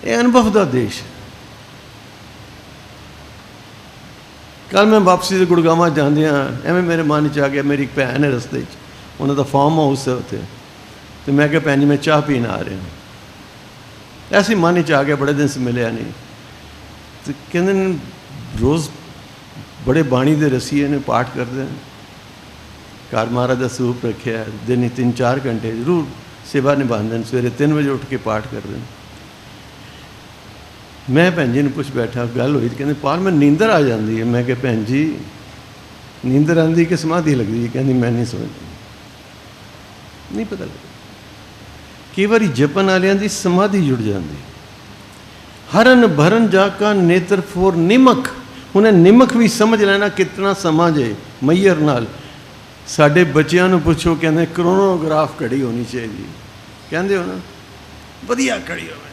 ਇਹ ਅਨੁਭਵ ਦਾ ਦੇਸ਼। ਕੱਲ੍ਹ ਮੈਂ ਵਾਪਸੀ ਦੇ ਗੁੜਗਾਵਾਂ ਜਾਂਦਿਆਂ ਐਵੇਂ ਮੇਰੇ ਮਨ 'ਚ ਆ ਗਿਆ, ਮੇਰੀ ਇੱਕ ਭੈਣ ਹੈ ਰਸਤੇ 'ਚ, ਉਹਨਾਂ ਦਾ ਫਾਰਮ ਹਾਊਸ ਹੈ ਉੱਥੇ, ਅਤੇ ਮੈਂ ਕਿਹਾ ਭੈਣ ਜੀ ਮੈਂ ਚਾਹ ਪੀਣ ਆ ਰਿਹਾ। ਐਸੀ ਮਨ 'ਚ ਆ ਗਿਆ, ਬੜੇ ਦਿਨ ਸੇ ਮਿਲਿਆ ਨਹੀਂ। ਅਤੇ ਕਹਿੰਦੇ ਨੇ ਰੋਜ਼ ਬੜੇ ਬਾਣੀ ਦੇ ਰਸੀਏ ਨੇ ਪਾਠ ਕਰਦੇ ਨੇ, ਘਰ ਮਹਾਰਾਜ ਦਾ ਸਰੂਪ ਰੱਖਿਆ, ਦਿਨ 3-4 ਘੰਟੇ ਜ਼ਰੂਰ ਸੇਵਾ ਨਿਭਾਉਂਦੇ ਨੇ। ਸਵੇਰੇ 3 ਵਜੇ ਉੱਠ ਕੇ ਪਾਠ ਕਰਦੇ ਨੇ। ਮੈਂ ਭੈਣ ਜੀ ਨੂੰ ਪੁੱਛ ਬੈਠਾ, ਗੱਲ ਹੋਈ, ਕਹਿੰਦੇ ਪਾਲ ਮੈਂ ਨੀਂਦਰ ਆ ਜਾਂਦੀ ਹੈ। ਮੈਂ ਕਿਹਾ ਭੈਣ ਜੀ ਨੀਂਦਰ ਆਉਂਦੀ ਕਿ ਸਮਾਧੀ ਲੱਗਦੀ ਹੈ? ਕਹਿੰਦੀ ਮੈਂ ਨਹੀਂ ਸਮਝਦੀ, ਨਹੀਂ ਪਤਾ ਲੱਗਦਾ। ਕਈ ਵਾਰੀ ਜਪਨ ਵਾਲਿਆਂ ਦੀ ਸਮਾਧੀ ਜੁੜ ਜਾਂਦੀ। ਹਰਨ ਭਰਨ ਜਾ ਕਾ ਨੇਤਰ ਫੋਰ ਨਿਮਖ। ਹੁਣ ਇਹ ਨਿਮਖ ਵੀ ਸਮਝ ਲੈਣਾ ਕਿਤਨਾ ਸਮਾਂ ਜੇ ਮਈਅਰ ਨਾਲ। ਸਾਡੇ ਬੱਚਿਆਂ ਨੂੰ ਪੁੱਛੋ, ਕਹਿੰਦੇ ਕਰੋਨੋਗ੍ਰਾਫ ਘੜੀ ਹੋਣੀ ਚਾਹੀਦੀ, ਕਹਿੰਦੇ ਹੋ ਨਾ, ਵਧੀਆ ਘੜੀ ਹੋਵੇ।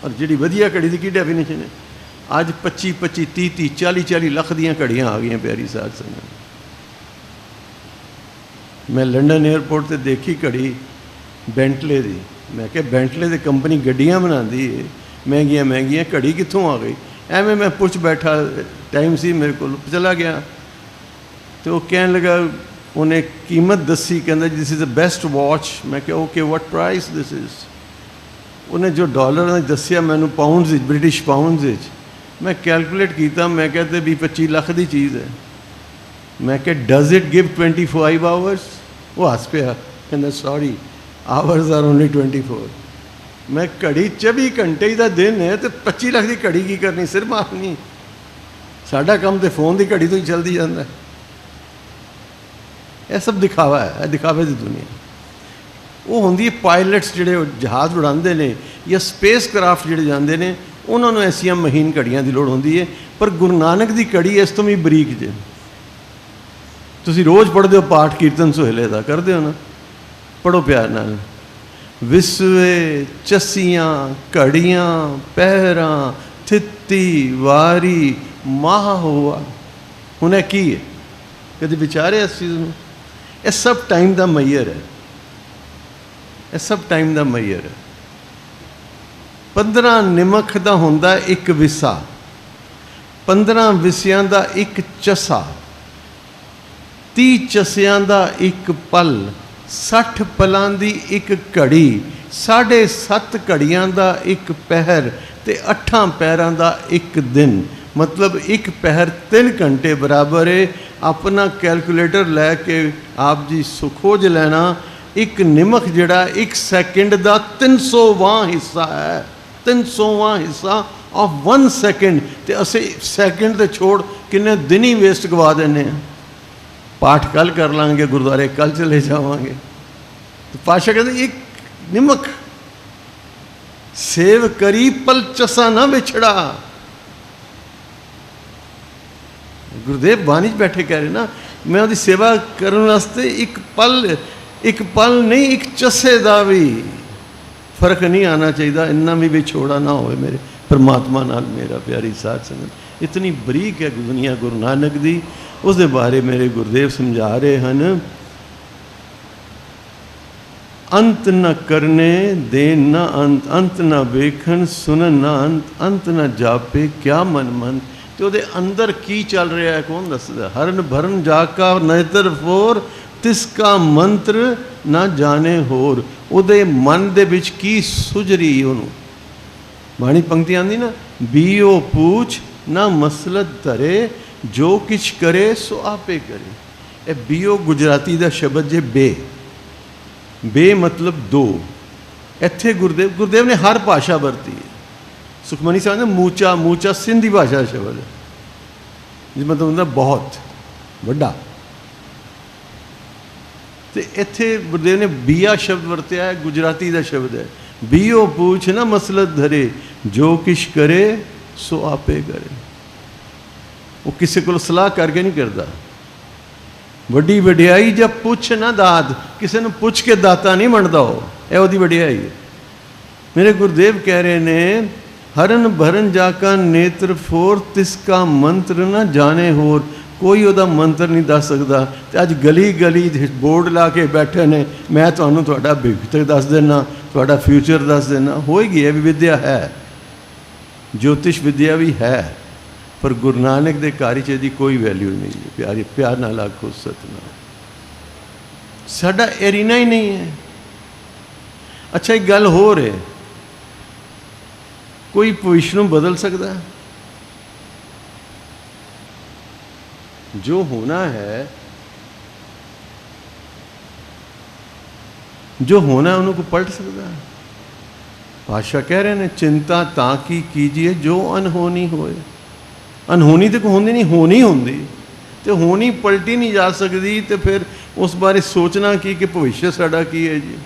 ਔਰ ਜਿਹੜੀ ਵਧੀਆ ਘੜੀ ਦੀ ਕੀ ਡੈਫੀਨੇਸ਼ਨ ਹੈ? ਅੱਜ 25-25, 30-30, 40-40 ਲੱਖ ਦੀਆਂ ਘੜੀਆਂ ਆ ਗਈਆਂ ਪਿਆਰੀ ਸਾਧ ਸੰਗਤ। ਮੈਂ ਲੰਡਨ ਏਅਰਪੋਰਟ 'ਤੇ ਦੇਖੀ ਘੜੀ ਬੈਂਟਲੇ ਦੀ। ਮੈਂ ਕਿਹਾ ਬੈਂਟਲੇ ਦੀ ਕੰਪਨੀ ਗੱਡੀਆਂ ਬਣਾਉਂਦੀ ਹੈ, ਮਹਿੰਗੀਆਂ ਮਹਿੰਗੀਆਂ, ਘੜੀ ਕਿੱਥੋਂ ਆ ਗਈ? ਐਵੇਂ ਮੈਂ ਪੁੱਛ ਬੈਠਾ, ਟਾਈਮ ਸੀ ਮੇਰੇ ਕੋਲ, ਚਲਾ ਗਿਆ। ਅਤੇ ਉਹ ਕਹਿਣ ਲੱਗਾ, ਉਹਨੇ ਕੀਮਤ ਦੱਸੀ, ਕਹਿੰਦਾ this is the best watch. ਮੈਂ ਕਿਹਾ okay, what price this is? ਉਹਨੇ ਜੋ ਡਾਲਰ ਨੇ ਦੱਸਿਆ ਮੈਨੂੰ ਪਾਊਂਡਸ ਵਿੱਚ, ਬ੍ਰਿਟਿਸ਼ ਪਾਊਂਡਸ ਵਿੱਚ। ਮੈਂ ਕੈਲਕੂਲੇਟ ਕੀਤਾ, ਮੈਂ ਕਿਹਾ ਤੇ 20-25 ਲੱਖ ਦੀ ਚੀਜ਼ ਹੈ। ਮੈਂ ਕਿਹਾ ਡਜ਼ ਇਟ ਗਿਵ 25 ਆਵਰਸ? ਉਹ ਹੱਸ ਪਿਆ, ਕਹਿੰਦਾ ਸੌਰੀ, ਆਵਰਸ ਆਰ ਓਨਲੀ 24। ਮੈਂ ਘੜੀ 24 ਘੰਟੇ ਹੀ ਦਾ ਦਿਨ ਹੈ, ਅਤੇ 25 ਲੱਖ ਦੀ ਘੜੀ ਕੀ ਕਰਨੀ? ਸਿਰ ਮਾਰਨੀ। ਸਾਡਾ ਕੰਮ ਤਾਂ ਫੋਨ ਦੀ ਘੜੀ ਤੋਂ ਹੀ ਚੱਲਦੀ ਜਾਂਦਾ। ਇਹ ਸਭ ਦਿਖਾਵਾ ਹੈ, ਇਹ ਦਿਖਾਵੇ ਦੀ ਦੁਨੀਆ। ਉਹ ਹੁੰਦੀ ਹੈ ਪਾਇਲਟਸ ਜਿਹੜੇ ਜਹਾਜ਼ ਉਡਾਉਂਦੇ ਨੇ, ਜਾਂ ਸਪੇਸ ਕਰਾਫਟ ਜਿਹੜੇ ਜਾਂਦੇ ਨੇ, ਉਹਨਾਂ ਨੂੰ ਐਸੀਆਂ ਮਹੀਨ ਘੜੀਆਂ ਦੀ ਲੋੜ ਹੁੰਦੀ ਹੈ। ਪਰ ਗੁਰੂ ਨਾਨਕ ਦੀ ਘੜੀ ਇਸ ਤੋਂ ਵੀ ਬਰੀਕ ਜੇ। ਤੁਸੀਂ ਰੋਜ਼ ਪੜ੍ਹਦੇ ਹੋ ਪਾਠ ਕੀਰਤਨ ਸੁਹੇਲੇ ਦਾ, ਕਰਦੇ ਹੋ ਨਾ? ਪੜ੍ਹੋ ਪਿਆਰ ਨਾਲ। ਵਿਸਵੇ ਚਸੀਆਂ ਘੜੀਆਂ ਪਹਿਰਾਂ, ਥਿੱਤੀ ਵਾਰੀ ਮਾਹ ਹੋਆ। ਹੁਣ ਇਹ ਕੀ ਹੈ? ਕਦੇ ਵਿਚਾਰਿਆ ਇਸ ਚੀਜ਼ ਨੂੰ? ਇਹ ਸਭ ਟਾਈਮ ਦਾ ਮਈਅਰ ਹੈ। ਇਹ ਸਭ ਟਾਈਮ ਦਾ ਮਈਅਰ ਹੈ। 15 ਨਿਮਖ ਦਾ ਹੁੰਦਾ ਇੱਕ ਵਿਸਾ, 15 ਵਿਸਿਆਂ ਦਾ ਇੱਕ ਚਸਾ, 30 ਚਸਿਆਂ ਦਾ ਇੱਕ ਪਲ, 60 ਪਲਾਂ ਦੀ ਇੱਕ ਘੜੀ, 7.5 ਘੜੀਆਂ ਦਾ ਇੱਕ ਪਹਿਰ, ਅਤੇ 8 ਪਹਿਰਾਂ ਦਾ ਇੱਕ ਦਿਨ। ਮਤਲਬ ਇੱਕ ਪਹਿਰ 3 ਘੰਟੇ ਬਰਾਬਰ ਹੈ। ਆਪਣਾ ਕੈਲਕੂਲੇਟਰ ਲੈ ਕੇ ਆਪ ਜੀ ਖੋਜ ਲੈਣਾ, ਇੱਕ ਨਿਮਖ ਜਿਹੜਾ 1 ਸੈਕਿੰਡ ਦਾ 300ਵਾਂ ਹਿੱਸਾ ਹੈ। 300ਵਾਂ ਹਿੱਸਾ ਆਫ 1 ਸੈਕਿੰਡ। ਅਤੇ ਅਸੀਂ ਸੈਕਿੰਡ 'ਤੇ ਛੋੜ ਕਿੰਨੇ ਦਿਨ ਹੀ ਵੇਸਟ ਗਵਾ ਦਿੰਦੇ ਹਾਂ। ਪਾਠ ਕੱਲ੍ਹ ਕਰ ਲਾਂਗੇ, ਗੁਰਦੁਆਰੇ ਕੱਲ੍ਹ ਚਲੇ ਜਾਵਾਂਗੇ। ਪਾਤਸ਼ਾਹ ਕਹਿੰਦੇ ਇੱਕ ਨਿਮਖ ਸੇਵ ਕਰੀ ਪਲ ਚਸਾ ਨਾ ਵਿਛੜਾ। ਗੁਰਦੇਵ ਬਾਣੀ 'ਚ ਬੈਠੇ ਕਹਿ ਰਹੇ ਨਾ, ਮੈਂ ਉਹਦੀ ਸੇਵਾ ਕਰਨ ਵਾਸਤੇ ਇੱਕ ਪਲ ਨਹੀਂ, ਇੱਕ ਚਸੇ ਦਾ ਵੀ ਫਰਕ ਨਹੀਂ ਆਉਣਾ ਚਾਹੀਦਾ। ਇੰਨਾ ਵੀ ਵਿਛੋੜਾ ਨਾ ਹੋਵੇ ਮੇਰੇ ਪਰਮਾਤਮਾ ਨਾਲ। ਮੇਰਾ ਪਿਆਰੀ ਸਾਧ ਸੰਗਤ, ਇਤਨੀ ਬਰੀਕ ਹੈ ਦੁਨੀਆ ਗੁਰੂ ਨਾਨਕ ਦੀ। ਉਸ ਦੇ ਬਾਰੇ ਮੇਰੇ ਗੁਰਦੇਵ ਸਮਝਾ ਰਹੇ ਹਨ, ਅੰਤ ਨ ਕਰਨੇ ਦੇਨ ਨ ਅੰਤ, ਅੰਤ ਨ ਵੇਖਣ ਸੁਨਨ ਨ ਅੰਤ, ਅੰਤ ਨ ਜਾਪੇ ਕਿਆ ਮਨ ਮਨ। तो ਉਹਦੇ ਅੰਦਰ ਕੀ ਚੱਲ ਰਿਹਾ ਹੈ ਕੌਣ ਦੱਸਦਾ? ਹਰਨ ਭਰਨ ਜਾ ਕਾ ਨੇਤਰ ਫੋਰ ਤਿਸ ਕਾ ਮੰਤਰ ਨਾ ਜਾਣੇ ਹੋਰ। ਉਹਦੇ ਮਨ ਦੇ ਵਿੱਚ ਕੀ ਸੁਝ ਰਹੀ ਉਹਨੂੰ। ਬਾਣੀ ਪੰਕਤੀ ਆਂਦੀ ਨਾ, ਬੀਓ ਪੂਛ ਨਾ ਮਸਲਤ ਧਰੇ ਜੋ ਕਿਛ ਕਰੇ ਸੋ ਆਪੇ ਕਰੇ। ਇਹ ਬੀਓ ਗੁਜਰਾਤੀ ਦਾ ਸ਼ਬਦ ਜੇ ਬੇ, ਬੇ ਮਤਲਬ ਦੋ। ਇੱਥੇ ਗੁਰਦੇਵ ਨੇ ਹਰ ਭਾਸ਼ਾ ਵਰਤੀ ਹੈ। ਸੁਖਮਨੀ ਸਾਹਿਬ ਨੇ ਮੂਚਾ, ਮੂਚਾ ਸਿੰਧੀ ਭਾਸ਼ਾ ਦਾ ਸ਼ਬਦ ਹੈ, ਜਿਸ ਮਤਲਬ ਹੁੰਦਾ ਬਹੁਤ ਵੱਡਾ। ਤੇ ਇੱਥੇ ਗੁਰਦੇਵ ਨੇ ਬੀਆ ਸ਼ਬਦ ਵਰਤਿਆ ਹੈ, ਗੁਜਰਾਤੀ ਦਾ ਸ਼ਬਦ ਹੈ। ਬੀਓ ਪੂਛ ਨਾ ਮਸਲਤ ਧਰੇ ਜੋ ਕਿਛ ਕਰੇ ਸੋ ਆਪੇ ਕਰੇ। ਉਹ ਕਿਸੇ ਕੋਲ ਸਲਾਹ ਕਰਕੇ ਨਹੀਂ ਕਰਦਾ। ਵੱਡੀ ਵਡਿਆਈ ਜਦ ਪੁੱਛ ਨਾ ਦਾਤ, ਕਿਸੇ ਨੂੰ ਪੁੱਛ ਕੇ ਦਾਤਾ ਨਹੀਂ ਬਣਦਾ ਉਹ, ਇਹ ਉਹਦੀ ਵਡਿਆਈ ਹੈ। ਮੇਰੇ ਗੁਰਦੇਵ ਕਹਿ ਰਹੇ ਨੇ, ਹਰਨ ਭਰਨ ਜਾ ਕਾ ਨੇਤਰ ਫੋਰ ਤਿਸ ਕਾ ਮੰਤਰ ਨਾ ਜਾਣੇ ਹੋਰ। ਕੋਈ ਉਹਦਾ ਮੰਤਰ ਨਹੀਂ ਦੱਸ ਸਕਦਾ। ਤੇ ਅੱਜ ਗਲੀ ਗਲੀ ਬੋਰਡ ਲਾ ਕੇ ਬੈਠੇ ਨੇ, ਮੈਂ ਤੁਹਾਨੂੰ ਤੁਹਾਡਾ ਭਵਿੱਖ ਦੱਸ ਦੇਣਾ, ਤੁਹਾਡਾ ਫਿਊਚਰ ਦੱਸ ਦੇਣਾ। ਹੋਏਗੀ, ਇਹ ਵੀ ਵਿਦਿਆ ਹੈ, ਜੋਤਿਸ਼ ਵਿਦਿਆ ਵੀ ਹੈ, ਪਰ ਗੁਰੂ ਨਾਨਕ ਦੇ ਘਰ 'ਚ ਇਹਦੀ ਕੋਈ ਵੈਲਿਊ ਨਹੀਂ ਹੈ। ਪਿਆਰੀ, ਪਿਆਰ ਨਾਲ ਆਖੋ ਸਤਿਨਾਮ। ਸਾਡਾ ਐਰੀਨਾ ਹੀ ਨਹੀਂ ਹੈ। ਅੱਛਾ, ਇੱਕ ਗੱਲ ਹੋਰ ਹੈ, ਕੋਈ ਭਵਿੱਖ ਨੂੰ ਬਦਲ ਸਕਦਾ? ਜੋ ਹੋਣਾ ਹੈ, ਜੋ ਹੋਣਾ ਉਹਨੂੰ ਕੋਈ ਪਲਟ ਸਕਦਾ? ਪਾਤਸ਼ਾਹ ਕਹਿ ਰਹੇ ਨੇ, ਚਿੰਤਾ ਤਾਂ ਕੀ ਕੀਜੀਏ ਜੋ ਅਨਹੋਣੀ ਹੋਏ। ਅਨਹੋਣੀ ਤੇ ਕੋਈ ਹੁੰਦੀ ਨਹੀਂ, ਹੋਣੀ ਹੁੰਦੀ, ਤੇ ਹੋਣੀ ਪਲਟੀ ਨਹੀਂ ਜਾ ਸਕਦੀ। ਤੇ ਫਿਰ ਉਸ ਬਾਰੇ ਸੋਚਣਾ ਕੀ ਕਿ ਭਵਿੱਖ ਸਾਡਾ ਕੀ ਹੈ ਜੀ।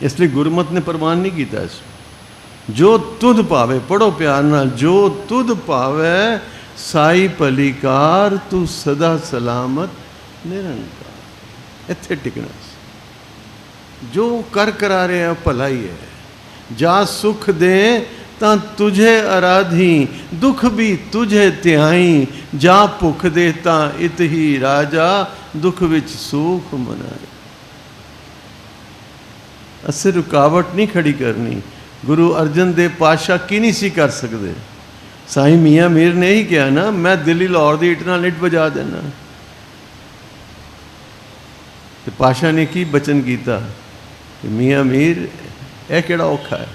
ਇਸ ਲਈ ਗੁਰਮਤਿ ਨੇ ਪ੍ਰਮਾਣ ਨਹੀਂ ਕੀਤਾ ਇਸ। ਜੋ ਤੁਧ ਭਾਵੇ, ਪੜੋ ਪਿਆਰ ਨਾਲ, ਜੋ ਤੁਧ ਭਾਵੇ ਸਾਈ ਭਲੀਕਾਰ ਤੂੰ ਸਦਾ ਸਲਾਮਤ ਨਿਰੰਕਾਰ। ਇੱਥੇ ਟਿਕਣਾ। ਜੋ ਕਰ ਕਰਾ ਰਿਹਾ ਭਲਾ ਹੀ ਹੈ। ਜਾ ਸੁਖ ਦੇ ਤਾਂ ਤੁਝੇ ਅਰਾਧੀ, ਦੁੱਖ ਵੀ ਤੁਝੇ ਧਿਆਈ। ਜਾ ਭੁੱਖ ਦੇ ਤਾਂ ਇਤ ਹੀ ਰਾਜਾ, ਦੁੱਖ ਵਿੱਚ ਸੁਖ ਮਨਾਏ। ਅਸੀਂ ਰੁਕਾਵਟ ਨਹੀਂ ਖੜੀ ਕਰਨੀ। ਗੁਰੂ ਅਰਜਨ ਦੇਵ ਪਾਤਸ਼ਾਹ ਕੀ ਨਹੀਂ ਸੀ ਕਰ ਸਕਦੇ? ਸਾਈਂ ਮੀਆਂ ਮੀਰ ਨੇ ਹੀ ਕਿਹਾ ਨਾ, ਮੈਂ ਦਿੱਲੀ ਲਾਹੌਰ ਦੀ ਇੱਟ ਨਾਲ ਇੱਟ ਵਜਾ ਦੇਣਾ। ਤੇ ਪਾਤਸ਼ਾਹ ਨੇ ਕੀ ਬਚਨ ਕੀਤਾ? ਮੀਆਂ ਮੀਰ, ਇਹ ਕਿਹੜਾ ਔਖਾ ਹੈ?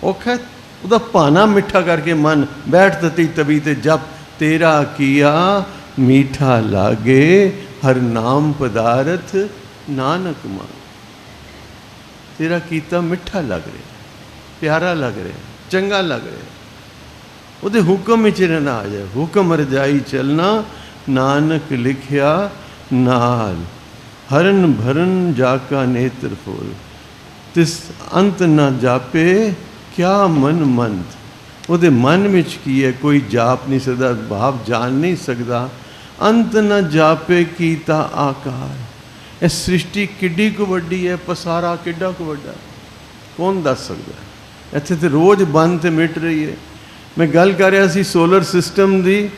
ਔਖਾ ਉਹਦਾ ਭਾਣਾ ਮਿੱਠਾ ਕਰਕੇ ਮਨ ਬੈਠ ਤਤੀ ਤਬੀ ਤੇ ਜਪ, ਤੇਰਾ ਕੀਆ ਮੀਠਾ ਲਾਗੇ ਹਰ ਨਾਮ ਪਦਾਰਥ ਨਾਨਕ ਮਾਨ। ਤੇਰਾ ਕੀਤਾ ਮਿੱਠਾ ਲੱਗ ਰਿਹਾ, ਪਿਆਰਾ ਲੱਗ ਰਿਹਾ, ਚੰਗਾ ਲੱਗ ਰਿਹਾ। ਉਹਦੇ ਹੁਕਮ ਵਿੱਚ ਰਹਿਣਾ ਆ ਜਾਏ। ਹੁਕਮ ਰਜਾਈ ਚੱਲਣਾ, ਨਾਨਕ ਲਿਖਿਆ ਨਾਲ। ਹਰਨ ਭਰਨ ਜਾ ਕਾ ਨੇਤਰ ਫੋਲ, ਤਿਸ ਅੰਤ ਨਾ ਜਾਪੇ ਕਿਆ ਮਨ ਮੰਤ। ਉਹਦੇ ਮਨ ਵਿੱਚ ਕੀ ਹੈ ਕੋਈ ਜਾਪ ਨਹੀਂ ਸਕਦਾ, ਭਾਵ ਜਾਣ ਨਹੀਂ ਸਕਦਾ। ਅੰਤ ਨਾ ਜਾਪੇ ਕੀਤਾ ਆਕਾਰ। ਇਹ ਸ੍ਰਿਸ਼ਟੀ ਕਿੱਡੀ ਕੁ ਵੱਡੀ ਹੈ, ਪਸਾਰਾ ਕਿੱਡਾ ਕੁ ਵੱਡਾ, ਕੌਣ ਦੱਸ ਸਕਦਾ? ਇੱਥੇ ਤੇ ਰੋਜ਼ ਬੰਦ ਤੇ ਮਿਟ ਰਹੀ ਹੈ। ਮੈਂ ਗੱਲ ਕਰ ਰਿਹਾ ਸੀ ਸੋਲਰ ਸਿਸਟਮ ਦੀ।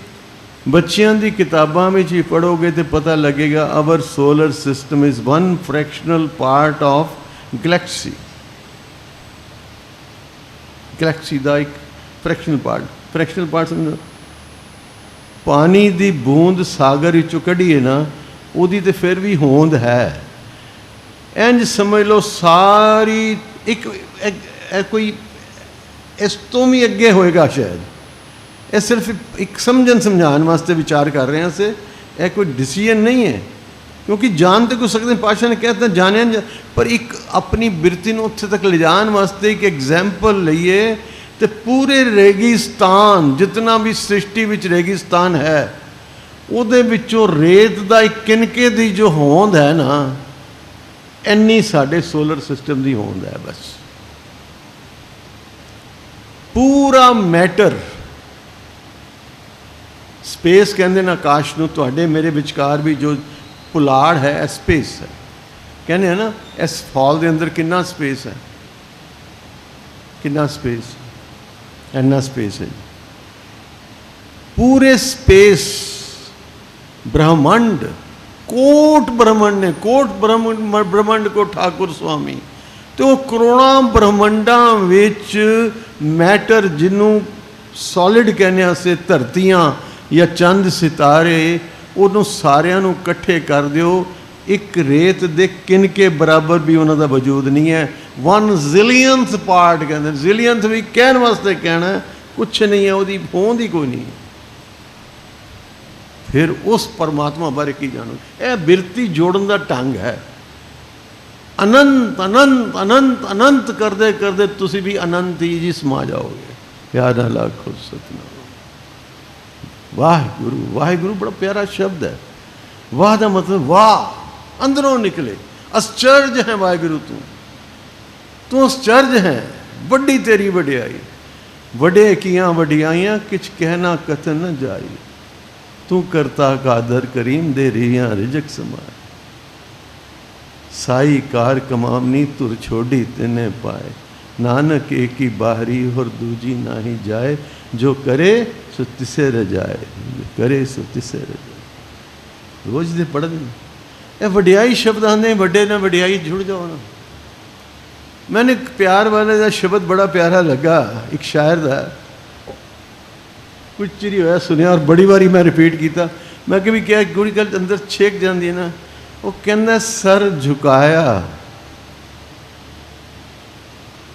ਬੱਚਿਆਂ ਦੀ ਕਿਤਾਬਾਂ ਵਿੱਚ ਹੀ ਪੜ੍ਹੋਗੇ ਤੇ ਪਤਾ ਲੱਗੇਗਾ, our solar system is 1 fractional part of galaxy. Galaxy ਦਾ ਇੱਕ ਫ੍ਰੈਕਸ਼ਨਲ ਪਾਰਟ ਸਮਝੋ। ਪਾਣੀ ਦੀ ਬੂੰਦ ਸਾਗਰ ਵਿੱਚੋਂ ਕੱਢੀਏ ਨਾ, ਉਹਦੀ ਤੇ ਫਿਰ ਵੀ ਹੋਂਦ ਹੈ। ਇੰਝ ਸਮਝ ਲਓ ਸਾਰੀ ਇੱਕ ਕੋਈ ਇਸ ਤੋਂ ਵੀ ਅੱਗੇ ਹੋਏਗਾ ਸ਼ਾਇਦ। ਇਹ ਸਿਰਫ ਇੱਕ ਸਮਝਾਉਣ ਵਾਸਤੇ ਵਿਚਾਰ ਕਰ ਰਹੇ ਹਾਂ ਅਸੀਂ। ਇਹ ਕੋਈ ਡਿਸੀਜਨ ਨਹੀਂ ਹੈ, ਕਿਉਂਕਿ ਜਾਣ ਤੇ ਕੁਝ ਸਕਦੇ। ਪਾਤਸ਼ਾਹ ਨੇ ਕਹਿ ਦਿੱਤਾ ਜਾਣਿਆ, ਪਰ ਇੱਕ ਆਪਣੀ ਬਿਰਤੀ ਨੂੰ ਉੱਥੇ ਤੱਕ ਲਿਜਾਣ ਵਾਸਤੇ ਇੱਕ ਐਗਜ਼ੈਂਪਲ ਲਈਏ। ਤੇ ਪੂਰੇ ਰੇਗਿਸਤਾਨ, ਜਿਤਨਾ ਵੀ ਸ੍ਰਿਸ਼ਟੀ ਵਿੱਚ ਰੇਗਿਸਤਾਨ ਹੈ, ਉਹਦੇ ਵਿੱਚੋਂ ਰੇਤ ਦਾ ਇੱਕ ਕਿਨਕੇ ਦੀ ਜੋ ਹੋਂਦ ਹੈ ਨਾ, ਇੰਨੀ ਸਾਡੇ ਸੋਲਰ ਸਿਸਟਮ ਦੀ ਹੋਂਦ ਹੈ। ਬਸ ਪੂਰਾ ਮੈਟਰ, ਸਪੇਸ ਕਹਿੰਦੇ ਨੇ ਆਕਾਸ਼ ਨੂੰ। ਤੁਹਾਡੇ ਮੇਰੇ ਵਿਚਕਾਰ ਵੀ ਜੋ ਪੁਲਾੜ ਹੈ, ਇਹ ਸਪੇਸ ਹੈ। ਕਹਿੰਦੇ ਹੈ ਨਾ, ਇਸ ਹਾਲ ਦੇ ਅੰਦਰ ਕਿੰਨਾ ਸਪੇਸ ਹੈ, ਕਿੰਨਾ ਸਪੇਸ, ਇੰਨਾ ਸਪੇਸ ਹੈ। ਪੂਰੇ ਸਪੇਸ ब्रह्मांड, कोट ब्रह्मांड ने, कोट ब्रह्मांड को ठाकुर स्वामी ਤੇ ਉਹ ਕਰੋੜਾਂ ਬ੍ਰਹਮੰਡਾਂ ਵਿੱਚ ਮੈਟਰ ਜਿਹਨੂੰ ਸੋਲਿਡ ਕਹਿੰਦੇ ਹਾਂ ਅਸੀਂ, ਧਰਤੀਆਂ ਜਾਂ ਚੰਦ ਸਿਤਾਰੇ, ਉਹਨੂੰ ਸਾਰਿਆਂ ਨੂੰ ਇਕੱਠੇ ਕਰ ਦਿਓ, ਇੱਕ ਰੇਤ ਦੇ ਕਿਨਕੇ ਬਰਾਬਰ ਵੀ ਉਹਨਾਂ ਦਾ ਵਜੂਦ ਨਹੀਂ ਹੈ। 1 zillionth ਪਾਰਟ ਕਹਿੰਦੇ, ਜ਼ਿਲੀਅਨਥ ਵੀ ਕਹਿਣ ਵਾਸਤੇ ਕਹਿਣਾ, ਕੁਛ ਨਹੀਂ ਹੈ, ਉਹਦੀ ਹੋਂਦ ਹੀ ਕੋਈ ਨਹੀਂ। ਫਿਰ ਉਸ ਪਰਮਾਤਮਾ ਬਾਰੇ ਕੀ ਜਾਣੋ? ਇਹ ਬਿਰਤੀ ਜੋੜਨ ਦਾ ਢੰਗ ਹੈ। ਅਨੰਤ ਅਨੰਤ ਅਨੰਤ ਅਨੰਤ ਕਰਦੇ ਕਰਦੇ ਤੁਸੀਂ ਵੀ ਅਨੰਤ ਹੀ ਜੀ ਸਮਾ ਜਾਓਗੇ। ਪਿਆਰ ਨਾਲ ਆਖੋ ਸਤਿਨਾਮ। ਵਾਹਿਗੁਰੂ, ਵਾਹਿਗੁਰੂ ਬੜਾ ਪਿਆਰਾ ਸ਼ਬਦ ਹੈ। ਵਾਹ ਦਾ ਮਤਲਬ ਵਾਹ, ਅੰਦਰੋਂ ਨਿਕਲੇ। ਅਸਚਰਜ ਹੈ ਵਾਹਿਗੁਰੂ, ਤੂੰ ਅਸਚਰਜ ਹੈ। ਵੱਡੀ ਤੇਰੀ ਵਡਿਆਈ, ਵਡੇ ਕੀਆਂ ਵਡਿਆਈਆਂ, ਕਿਛ ਕਹਿਣਾ ਕਥਨ ਨ ਜਾਈ। ਤੂੰ ਕਰਤਾ ਕਾਦਰ ਕਰੀਮ ਦੇ ਰਹੀਆਂ ਰਿਜਕ ਸਮਾਏ। ਸਾਈ ਕਾਰ ਕਮਾਮਨੀ ਤੁਰ ਛੋੜੀ ਤਿਨੇ ਪਾਏ। ਨਾਨਕ ਏਕ ਹੀ ਬਾਹਰੀ ਹੋਰ ਦੂਜੀ ਨਾਹੀ ਜਾਏ। ਜੋ ਕਰੇ ਸੋ ਤਿਸੇ ਰਜਾਏ, ਕਰੇ ਸੋ ਤਿਸੇ ਰਜਾਏ। ਰੋਜ਼ ਦੇ ਪੜ੍ਹਦੇ ਇਹ ਵਡਿਆਈ ਸ਼ਬਦ ਆਉਂਦੇ, ਵੱਡੇ ਨਾਲ ਵਡਿਆਈ ਜੁੜ ਜਾਓ ਨਾ। ਮੈਨੂੰ ਇੱਕ ਪਿਆਰ ਵਾਲੇ ਦਾ ਸ਼ਬਦ ਬੜਾ ਪਿਆਰਾ ਲੱਗਾ, ਇੱਕ ਸ਼ਾਇਰ ਦਾ, ਕੁਝ ਚਿਰ ਹੋਇਆ ਸੁਣਿਆ ਔਰ ਬੜੀ ਵਾਰੀ ਮੈਂ ਰਿਪੀਟ ਕੀਤਾ। ਮੈਂ ਕਿ ਵੀ ਕਿਹਾ ਗੁੜੀ ਗੱਲ ਅੰਦਰ ਛੇਕ ਜਾਂਦੀ ਹੈ ਨਾ। ਉਹ ਕਹਿੰਦਾ, ਸਰ ਝੁਕਾਇਆ,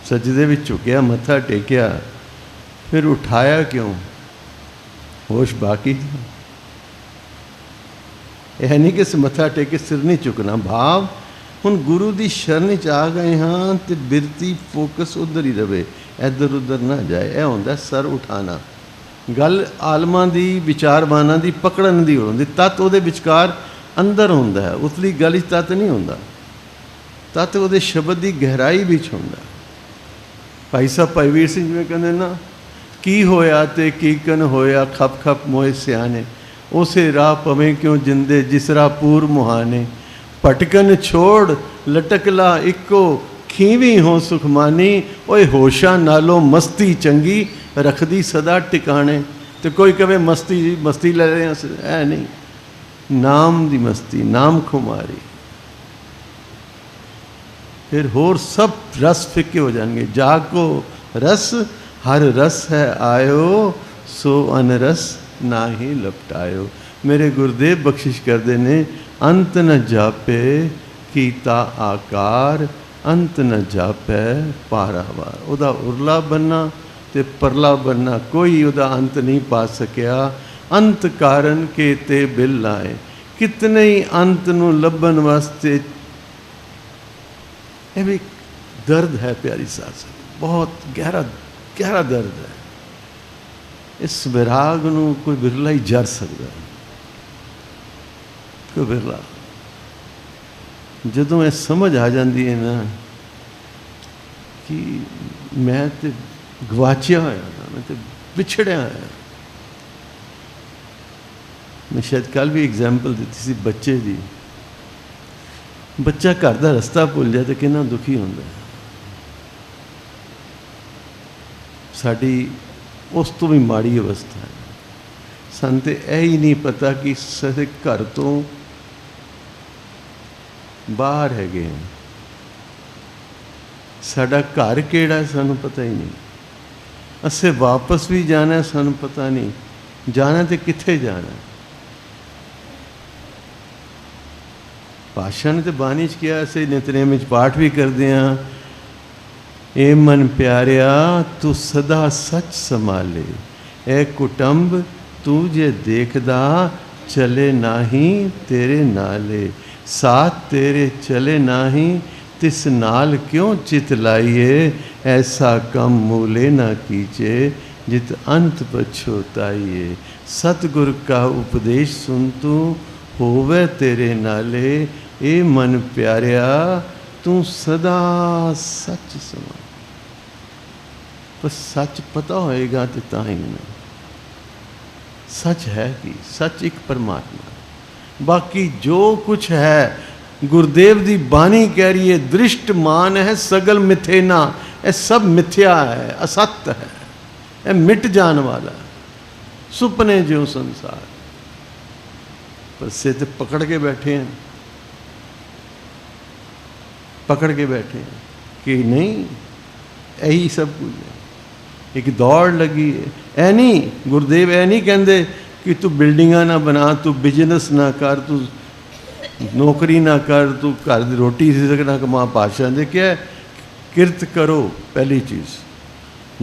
ਸਜਦੇ ਵਿੱਚ ਝੁਕਿਆ, ਮੱਥਾ ਟੇਕਿਆ, ਫਿਰ ਉਠਾਇਆ ਕਿਉਂ? ਹੋਸ਼ ਬਾਕੀ। ਇਹ ਨਹੀਂ ਕਿ ਮੱਥਾ ਟੇਕ ਕੇ ਸਿਰ ਨਹੀਂ ਝੁਕਣਾ। ਭਾਵ ਹੁਣ ਗੁਰੂ ਦੀ ਸ਼ਰਨ 'ਚ ਆ ਗਏ ਹਾਂ ਤੇ ਬਿਰਤੀ ਫੋਕਸ ਉੱਧਰ ਹੀ ਰਵੇ, ਇੱਧਰ ਉੱਧਰ ਨਾ ਜਾਏ। ਇਹ ਹੁੰਦਾ ਸਰ ਉਠਾਣਾ। ਗੱਲ ਆਲਮਾਂ ਦੀ, ਵਿਚਾਰਵਾਨਾਂ ਦੀ ਪਕੜਨ ਦੀ ਹੁੰਦੀ। ਤੱਤ ਉਹਦੇ ਵਿਚਕਾਰ ਅੰਦਰ ਹੁੰਦਾ ਹੈ, ਉਤਲੀ ਗੱਲ 'ਚ ਤੱਤ ਨਹੀਂ ਹੁੰਦਾ। ਤੱਤ ਉਹਦੇ ਸ਼ਬਦ ਦੀ ਗਹਿਰਾਈ ਵਿੱਚ ਹੁੰਦਾ। ਭਾਈ ਸਾਹਿਬ ਭਾਈ ਵੀਰ ਸਿੰਘ ਜਿਵੇਂ ਕਹਿੰਦੇ ਨਾ, ਕੀ ਹੋਇਆ ਤੇ ਕੀਕਨ ਹੋਇਆ, ਖਪ ਖਪ ਮੋਏ ਸਿਆਣੇ। ਉਸੇ ਰਾਹ ਪਵੇਂ ਕਿਉਂ ਜਿੰਦੇ, ਜਿਸ ਰਾਹ ਪੂਰ ਮੁਹਾਨੇ। ਭਟਕਨ ਛੋੜ ਲਟਕ ਲਾ ਇੱਕੋ, ਖੀਵੀ ਹੋ ਸੁਖਮਾਨੀ। ਓਏ ਹੋਸ਼ਾਂ ਨਾਲੋਂ ਮਸਤੀ ਚੰਗੀ, ਰੱਖਦੀ ਸਦਾ ਟਿਕਾਣੇ। ਤੇ ਕੋਈ ਕਵੇ ਮਸਤੀ ਲੈ ਰਹੇ ਹਾਂ, ਇਹ ਨਹੀਂ, ਨਾਮ ਦੀ ਮਸਤੀ, ਨਾਮ ਖੁਮਾਰੀ। ਫਿਰ ਹੋਰ ਸਭ ਰਸ ਫਿੱਕੇ ਹੋ ਜਾਣਗੇ। ਜਾਗੋ ਰਸ ਹਰ ਰਸ ਹੈ ਆਇਓ, ਸੋ ਅਨਰਸ ਨਾ ਹੀ ਲਪਟਾਇਓ। ਮੇਰੇ ਗੁਰਦੇਵ ਬਖਸ਼ਿਸ਼ ਕਰਦੇ ਨੇ, ਅੰਤ ਨ ਜਾਪੇ ਕੀਤਾ ਆਕਾਰ, ਅੰਤ ਨ ਜਾਪੈ ਪਾਰਾਵਾਰ। ਉਹਦਾ ਉਰਲਾ ਬੰਨਾ ਤੇ ਪਰਲਾ ਬੰਨਾ, ਕੋਈ ਉਹਦਾ ਅੰਤ ਨਹੀਂ ਪਾ ਸਕਿਆ। ਅੰਤ ਕਾਰਨ ਕੇ ਤੇ ਬਿਲ ਲਾਏ। ਕਿਤਨੇ ਹੀ ਅੰਤ ਨੂੰ ਲੱਭਣ ਵਾਸਤੇ। ਇਹ ਵੀ ਦਰਦ ਹੈ ਪਿਆਰੀ ਸਾਧ, ਬਹੁਤ ਗਹਿਰਾ ਗਹਿਰਾ ਦਰਦ ਹੈ। ਇਸ ਵਿਰਾਗ ਨੂੰ ਕੋਈ ਬਿਰਲਾ ਹੀ ਜਰ ਸਕਦਾ, ਕੋਈ ਬਿਰਲਾ। ਜਦੋਂ ਇਹ ਸਮਝ ਆ ਜਾਂਦੀ ਹੈ ਨਾ ਕਿ ਮੈਂ ਤੇ ਗਵਾਚਿਆ ਹੋਇਆ, ਮੈਂ ਤੇ ਵਿਛੜਿਆ ਹੋਇਆ। ਮੈਂ ਸ਼ਾਇਦ ਕੱਲ੍ਹ ਵੀ ਐਗਜ਼ਾਮਪਲ ਦਿੱਤੀ ਸੀ ਬੱਚੇ ਦੀ। ਬੱਚਾ ਘਰ ਦਾ ਰਸਤਾ ਭੁੱਲ ਜਾਏ ਤਾਂ ਕਿੰਨਾ ਦੁਖੀ ਹੁੰਦਾ। ਸਾਡੀ ਉਸ ਤੋਂ ਵੀ ਮਾੜੀ ਅਵਸਥਾ ਹੈ। ਸਾਨੂੰ ਤਾਂ ਇਹ ਹੀ ਨਹੀਂ ਪਤਾ ਕਿ ਸਾਡੇ ਘਰ ਤੋਂ ਬਾਹਰ ਹੈਗੇ ਹਾਂ। ਸਾਡਾ ਘਰ ਕਿਹੜਾ ਸਾਨੂੰ ਪਤਾ ਹੀ ਨਹੀਂ। ਅਸੀਂ ਵਾਪਸ ਵੀ ਜਾਣਾ ਸਾਨੂੰ ਪਤਾ ਨਹੀਂ। ਜਾਣਾ ਤੇ ਕਿੱਥੇ ਜਾਣਾ। ਭਾਸ਼ਣ ਤੇ ਬਾਣੀ 'ਚ ਕਿਹਾ, ਅਸੀਂ ਨਿਤਨੇਮ ਵਿੱਚ ਪਾਠ ਵੀ ਕਰਦੇ ਹਾਂ। ਏ ਮਨ ਪਿਆਰਿਆ ਤੂੰ ਸਦਾ ਸੱਚ ਸੰਭਾਲੇ, ਏ ਕੁਟੰਬ ਤੂੰ ਜੇ ਦੇਖਦਾ ਚਲੇ ਨਾਹੀਂ ਤੇਰੇ ਨਾਲੇ। ਸਾਥ ਤੇਰੇ ਚਲੇ ਨਾਹੀਂ ਤਿਸ ਨਾਲ ਕਿਉਂ ਚਿਤ ਲਾਈਏ। ਐਸਾ ਕਮ ਮੂਲੇ ਨਾ ਕੀਚੇ ਜਿਤ ਅੰਤ ਪਛੋਤਾਈਏ। ਸਤਿਗੁਰ ਕਾ ਉਪਦੇਸ਼ ਸੁਨ ਤੂੰ ਹੋਵੇ ਤੇਰੇ ਨਾਲੇ। ਏ ਮਨ ਪਿਆਰਿਆ ਤੂੰ ਸਦਾ ਸੱਚ ਸਮਾ। ਪਰ ਸੱਚ ਪਤਾ ਹੋਏਗਾ ਤੇ ਤਾਂ ਹੀ ਨਾ। ਸੱਚ ਹੈ ਕਿ ਸੱਚ ਇੱਕ ਪਰਮਾਤਮਾ। ਬਾਕੀ ਜੋ ਕੁਛ ਹੈ ਗੁਰਦੇਵ ਦੀ ਬਾਣੀ ਕਹਿ ਰਹੀ ਹੈ, ਦ੍ਰਿਸ਼ਟਮਾਨ ਹੈ ਸਗਲ ਮਿੱਥੇ ਨਾ। ਇਹ ਸਭ ਮਿਥਿਆ ਹੈ, ਅਸਤ ਹੈ, ਇਹ ਮਿਟ ਜਾਣ ਵਾਲਾ ਸੁਪਨੇ ਜਿਉ ਸੰਸਾਰ। ਪਰ ਸੇ ਤੇ ਪਕੜ ਕੇ ਬੈਠੇ हैं, पकड़ के बैठे हैं। कि नहीं यही सब कुछ है, एक दौड़ लगी है। ऐ नहीं गुरुदेव ऐ नहीं कहते कि तू बिल्डिंगा ना बना, तू बिजनेस ना कर, तू नौकरी ना कर, तू घर की रोटी ना कमा। पातशाह ने क्या किरत करो पहली चीज़,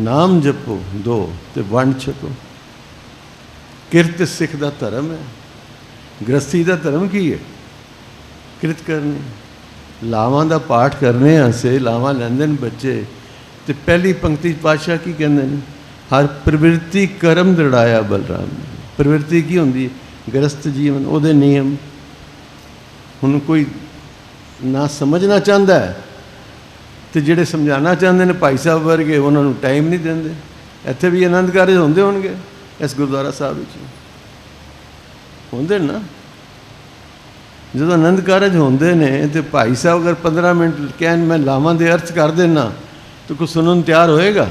नाम जपो दो, तो वंड छको। किरत सिख का धर्म है, गृहस्थी का धर्म की है किरत करनी। लावां का पाठ करने से लावां लैंदे बच्चे, तो पहली पंक्ति पातशाह की कहते हैं, हर प्रवृत्ति कर्म दृढ़ाया बलराम। प्रवृत्ति की होंगी गृहस्थ जीवन, वो नियम। हुण कोई ना समझना चाहता है तो जिहड़े समझाना चाहते हैं भाई साहब वर्गे उन्होंने टाइम नहीं देंगे। इत्थे भी आनंद कारज होंदे होणगे इस गुरुद्वारा साहब विच होंदे ना। जो आनंद कारज होंदे ने तो भाई साहब अगर 15 मिनट कहन मैं लावां दे अर्थ कर देना तो कुछ सुनने तैयार होएगा?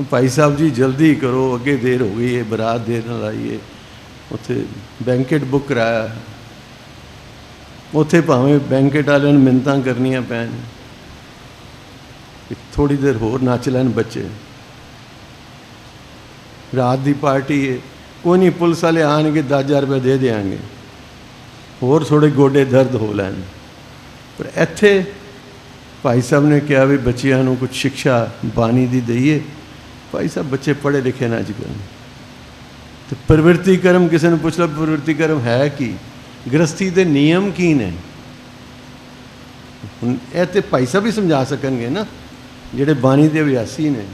भाई साहब जी जल्दी करो, अगे देर हो गई है, बरात देर नाल आई है। उत्थे बैंकेट बुक कराया, उत्थे भावें बैंकेट वाले ने मिन्नतां करनियां पैन, थोड़ी देर होर नच लैन बच्चे। रात की पार्टी है, कोई नहीं पुलिस वाले आएंगे 10,000 रुपये दे देंगे, होर थोड़े गोडे दर्द हो लैन। पर इत्थे भाई साहब ने कहा भी बच्चियां नूं कुछ शिक्षा बानी दी दईए। भाई साहब बच्चे पढ़े लिखे ना अजकल। तो प्रवृत्ति कर्म किसी ने पूछ लो प्रवृत्ति कर्म है कि गृहस्थी के नियम की ने? हुण ये तो भाई साहब भी समझा सकणगे ना, जिहड़े बानी के अभ्यासी ने।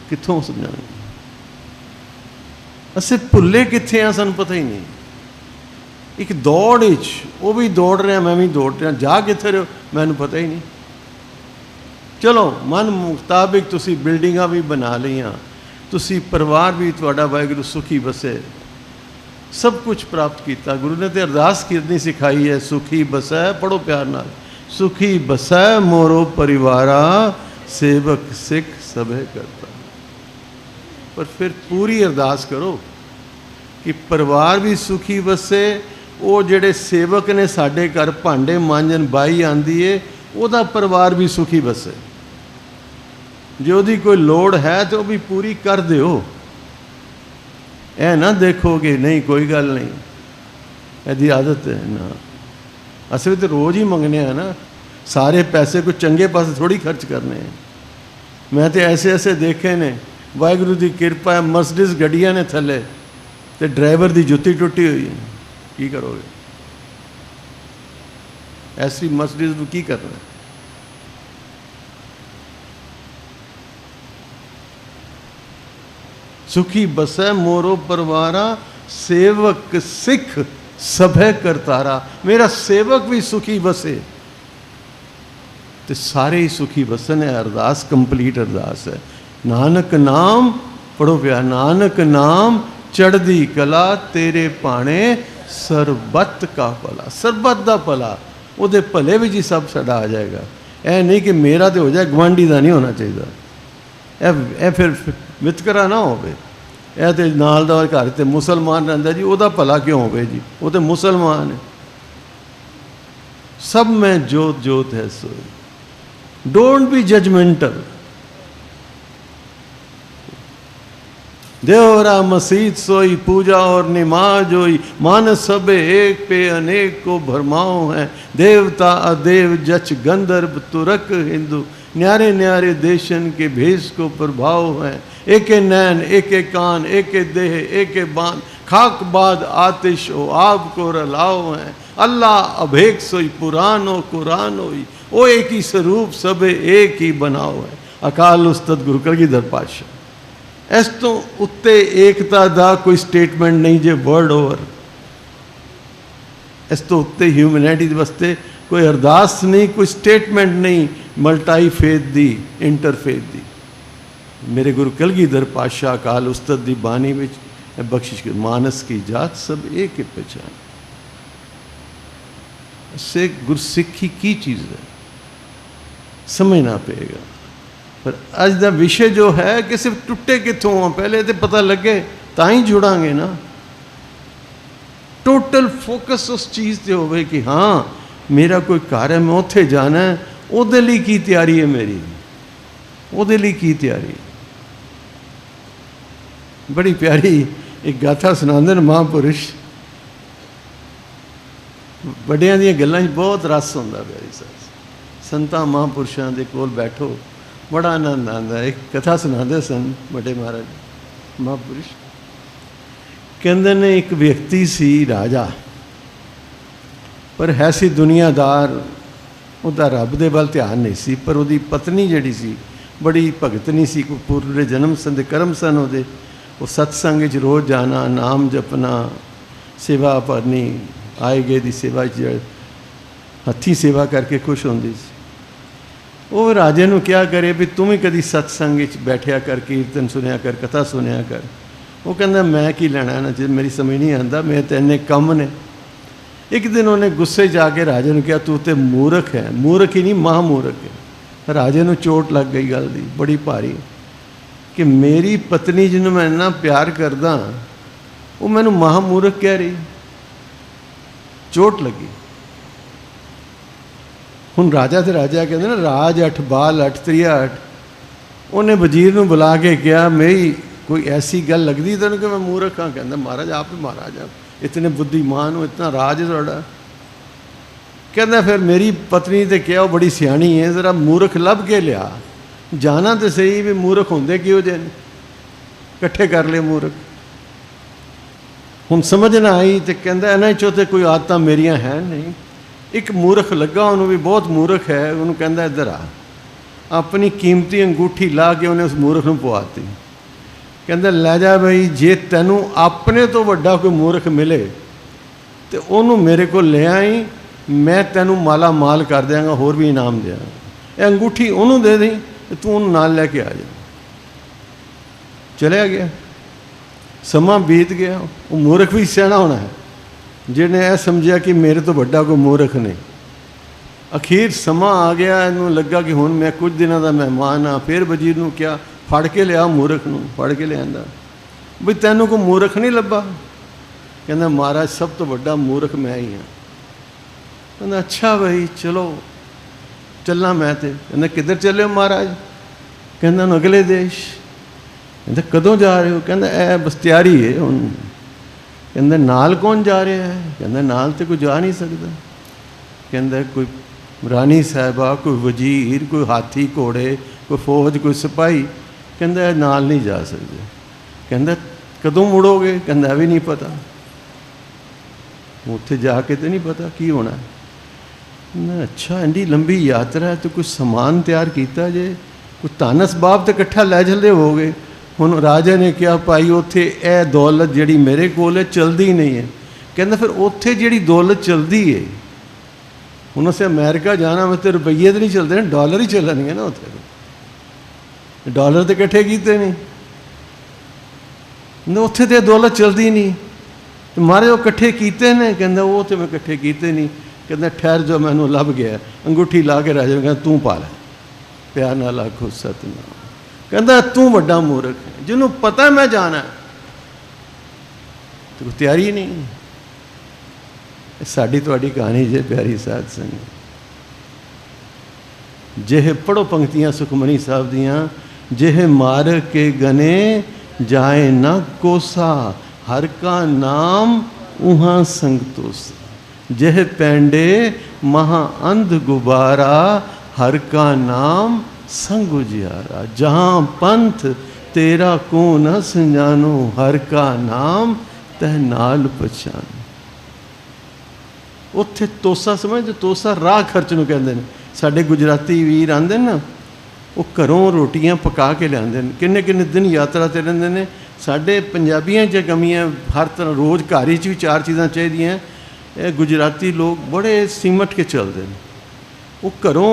कित्थों समझाएंगे? असीं भुल्ले कित्थे आ, सानूं पता ही नहीं। एक दौड़ वो भी दौड़ रहा, मैं भी दौड़ रहा, जा कित्थे रहो मैनूं पता ही नहीं। चलो मन मुताबिक तुसी बिल्डिंगां भी बना लियां, तुसी परिवार भी तुहाडा वाहिगुरू सुखी बसे, सब कुछ प्राप्त किया। गुरु ने तो अरदास करनी सिखाई है, सुखी बसै, पढ़ो प्यार नाल, सुखी बसै मोरो परिवारा, सेवक सिख सभे करता। पर फिर पूरी अरदास करो कि परिवार भी सुखी बसे, वो जिहड़े सेवक ने साडे घर भांडे मांजन बाई आंदी है, ਉਹਦਾ परिवार भी सुखी बसे। जो ਉਹਦੀ कोई लोड़ है तो वो भी पूरी कर दिओ। ऐ ना देखोगे नहीं कोई गल नहीं, ਇਹਦੀ आदत है ना। असीं तो रोज़ ही मंगने हैं ना, सारे पैसे कोई चंगे पासे थोड़ी खर्च करने हैं। मैं तो ऐसे ऐसे देखे ने, वाहिगुरू की किरपा है, मर्सिडीज गड्डियां ने थले तो ड्राइवर की जुत्ती टुटी हुई है, की करोगे? ऐसी मर्सिडीज को की करना? सुखी बसै मोरो परवारा, सेवक सिख सभे करतारा। मेरा सेवक भी सुखी बसे तो सारे ही सुखी बसन है। अरदास कंप्लीट अरदास है। नानक नाम पढ़ो प्यार, नानक नाम चढ़दी कला, तेरे पाने सरबत का भला। सरबत का भला, ਉਹਦੇ ਭਲੇ ਵਿੱਚ ਹੀ सब ਸਾਡਾ आ जाएगा। ਇਹ नहीं कि मेरा तो हो जाए, ਗਵਾਂਢੀ ਦਾ नहीं होना चाहिए। ਇਹ फिर ਵਿਤਕਰਾ ना ਹੋਵੇ। ਇਹ ਤੇ ਨਾਲ ਦਾ ਘਰ ਤੇ ਮੁਸਲਮਾਨ ਰਹਿੰਦਾ जी, ਉਹਦਾ ਭਲਾ क्यों ਹੋਵੇ जी, वो तो मुसलमान है। सब में जोत जोत है सोई। Don't be judgmental. देवरा मसीत सोई, पूजा और निमाज होई, मान सबे एक पे अनेक को भरमाओ है। देवता अदेव जच गंधर्व तुरक हिंदू, न्यारे न्यारे देशन के भेष को प्रभाव है। एक नैन एक कान, एक देह एक बान, खाक बाद आतिश हो आपको रलाओ है। अल्लाह अभेक सोई, पुराण हो कुरान होई, ओ एक ही स्वरूप सबे एक ही बनाओ है। अकाल उस्ताद गुरु कलगीधर पातशाह। इस तो उत्ते एकता का कोई स्टेटमेंट नहीं जे वर्ल्ड ओवर। इस तो उत्ते ह्यूमैनिटी वास्ते कोई अरदास नहीं, कोई स्टेटमेंट नहीं मल्टाई फेथ दी, इंटरफेथ दी। मेरे गुरु कलगीधर पातशाह अकाल उस्ताद दी बानी विच बख्शिश की, मानस की जात सब एक ही पहचान। से गुरसिखी की चीज़ है, समझना पड़ेगा। पर अज का विषय जो है कि सिर्फ टुटे कितों आ, पहले तो पता लगे तो ही जुड़ांगे ना। टोटल फोकस उस चीज़ से हो कि हाँ मेरा कोई घर है, मैं उत्थे जाना है, ਉਹਦੇ ਲਈ ਕੀ ਤਿਆਰੀ है मेरी, ਉਹਦੇ ਲਈ ਕੀ ਤਿਆਰੀ। बड़ी प्यारी एक गाथा सुनाते हैं महापुरुष। ਵੱਡਿਆਂ ਦੀਆਂ ਗੱਲਾਂ 'ਚ ਬਹੁਤ ਰਸ ਹੁੰਦਾ ਪਿਆਰੀ ਸਾਹਿਬ। ਸੰਤਾਂ ਮਹਾਂਪੁਰਸ਼ਾਂ ਦੇ ਕੋਲ ਬੈਠੋ, बड़ा आनंद आता है। एक कथा सुनाते सन बड़े महाराज महापुरुष। कहते ने एक व्यक्ति सी राजा, पर है सी दुनियादार, ਉਹਦਾ ਰੱਬ ਦੇ ਵੱਲ ਧਿਆਨ ਨਹੀਂ ਸੀ। ਪਰ ਉਹਦੀ ਪਤਨੀ ਜਿਹੜੀ ਸੀ ਬੜੀ ਭਗਤਨੀ ਸੀ, ਕੋਈ ਪੂਰੇ ਜਨਮ ਸੰਦੇ ਕਰਮ ਸਨ ਉਹਦੇ। ਉਹ ਸਤਸੰਗ 'ਚ ਰੋਜ਼ ਜਾਣਾ, ਨਾਮ ਜਪਣਾ, ਸੇਵਾ ਭਰਨੀ, ਆਏ ਗਏ ਦੀ ਸੇਵਾ 'ਚ ਹੱਥੀਂ ਸੇਵਾ ਕਰਕੇ ਖੁਸ਼ ਹੁੰਦੀ ਸੀ। ਉਹ ਰਾਜੇ ਨੂੰ ਕਿਹਾ ਕਰੇ ਵੀ ਤੂੰ ਵੀ ਕਦੀ ਸਤਸੰਗ 'ਚ ਬੈਠਿਆ ਕਰ, ਕੀਰਤਨ ਸੁਣਿਆ ਕਰ, ਕਥਾ ਸੁਣਿਆ ਕਰ। ਉਹ ਕਹਿੰਦਾ ਮੈਂ ਕੀ ਲੈਣਾ ਨਾ, ਜੇ ਮੇਰੀ ਸਮਝ ਨਹੀਂ ਆਉਂਦਾ, ਮੇਰੇ ਤਾਂ ਇੰਨੇ ਕੰਮ ਨੇ। ਇੱਕ ਦਿਨ ਉਹਨੇ ਗੁੱਸੇ 'ਚ ਆ ਕੇ ਰਾਜੇ ਨੂੰ ਕਿਹਾ ਤੂੰ ਤੇ ਮੂਰਖ ਹੈ। ਮੂਰਖ ਹੀ ਨਹੀਂ, ਮਹਾਮੂਰਖ ਹੈ। ਰਾਜੇ ਨੂੰ ਚੋਟ ਲੱਗ ਗਈ ਗੱਲ ਦੀ ਬੜੀ ਭਾਰੀ, ਕਿ ਮੇਰੀ ਪਤਨੀ ਜਿਹਨੂੰ ਮੈਂ ਇੰਨਾ ਪਿਆਰ ਕਰਦਾ ਉਹ ਮੈਨੂੰ ਮਹਾਮੂਰਖ ਕਹਿ ਰਹੀ। ਚੋਟ ਲੱਗੀ। ਹੁਣ ਰਾਜਾ ਤੇ ਰਾਜਾ ਕਹਿੰਦੇ ਨਾ, ਰਾਜ ਅੱਠ ਬਾਲ ਅੱਠ ਤ੍ਰਿਆ ਅੱਠ। ਉਹਨੇ ਵਜ਼ੀਰ ਨੂੰ ਬੁਲਾ ਕੇ ਕਿਹਾ ਮੇਰੀ ਕੋਈ ਐਸੀ ਗੱਲ ਲੱਗਦੀ ਤੈਨੂੰ ਕਿ ਮੈਂ ਮੂਰਖ ਹਾਂ? ਕਹਿੰਦਾ ਮਹਾਰਾਜ ਆਪ ਹੀ ਮਹਾਰਾਜ ਆ, इतने बुद्धिमान हो, इतना राज है थोड़ा। कहना फिर मेरी पत्नी तो क्या वो बड़ी सियाणी है, ज़रा मूर्ख लभ के लिया। जाना तो सही भी मूर्ख होंगे कि जे कट्ठे कर ले मूर्ख। हुण समझ ना आई तो कहता इन्हां चों ते कोई आदतां मेरियां है नहीं। एक मूर्ख लगा, उन्होंने भी बहुत मूर्ख है, उन्होंने कहता इधर आ। अपनी कीमती अंगूठी ला के उन्हें उस मूर्ख नूं पवाती। कहता लै जा बई, जे तैनूं अपने तो वड्डा कोई मूर्ख मिले तो उन्होंने मेरे को ले आई, मैं तैनूं माला माल कर देंगा, होर भी इनाम देंगा। ये अंगूठी उन्होंने दे दी, तू उन्होंने नाल लैके आ जा। चलिया गया। समा बीत गया। वो मूर्ख भी सियाणा होना है जिन्हें यह समझा कि मेरे तो वड्डा कोई मूर्ख नहीं। अखीर समा आ गया, इनू लगा कि हुण मैं कुछ दिनों का मेहमान हाँ। फिर वजीर नूं क्या फड़ के लिया, मूर्ख नूं फड़ के लिया बई तैनूं कोई मूर्ख नहीं लभा? कहना महाराज सब तो वड्डा मूर्ख मैं ही हाँ। कहना अच्छा बई चलो चलना मैं तो। कहना किधर चले हो महाराज? कहना अगले देश। कहते कदों जा रहे हो? कहना ए बस तैयारी है हुण। कहते नाल कौन जा रहा है? कहना नाल तो कोई जा नहीं सकता। कहता कोई रानी साहिबा, कोई वजीर, कोई हाथी घोड़े, कोई फौज, कोई सिपाही। कहता नाल नहीं जा सकते। कहता कदों मुड़ोगे? कहता भी नहीं पता, उत्थे जाके तो नहीं पता की होना है। अच्छा एडी लंबी यात्रा है तो कुछ समान तैयार किया जे, कोई धन असबाब तो इकट्ठा लै चले हो गए। हुण राजा ने कहा भाई उत्थे ए दौलत जिहड़ी मेरे कोल है चलदी ही नहीं है। कहता फिर उत्थे जिहड़ी दौलत चलदी है, हुण असीं अमेरिका जाना मैं तो रुपये तो नहीं चलते ना, डॉलर ही चलणगे ना। उत्थे डॉलर तो इकट्ठे कीते नहीं, उत्थे तो दौलत चलती नहीं। तो महाराज वो इकट्ठे कीते ने? कहता वो तो मैं इकट्ठे कीते नहीं। कहता ठहर जो मैनू लभ गया। अंगूठी ला के राजा ने कहता तू पा लै, प्यार नाल आखो सतनाम। कहता तू वड्डा मूर्ख है, जिन्हों पता मैं जाना तो कोई तैयारी नहीं। साडी तुहाडी कहानी जे प्यारी साध संगत। जेह पढ़ो पंक्तियां सुखमनी साहब दियाँ, जेह मार के गने जाए न कोसा, हर का नाम उहाँ संगतोसा। जेह पैंडे महा अंध गुबारा, हर का नाम संग उजियारा। जहाँ पंथ तेरा को न संजानो, हर का नाम तह नाल पछानो। उत्थे तोसा समझ, तोसा राह खर्च नूं कहंदे ने। साडे गुजराती वीर आंदे ना, वो घरों रोटियां पका के लियाते हैं, किन्ने किन्ने दिन यात्रा ते रहिंदे ने। साडे पंजाबियां च कमियां, हर तरह रोज़ घर ही भी चार चीज़ां चाहिदियां। ये गुजराती लोग बड़े सिमट के चलते हैं। वो घरों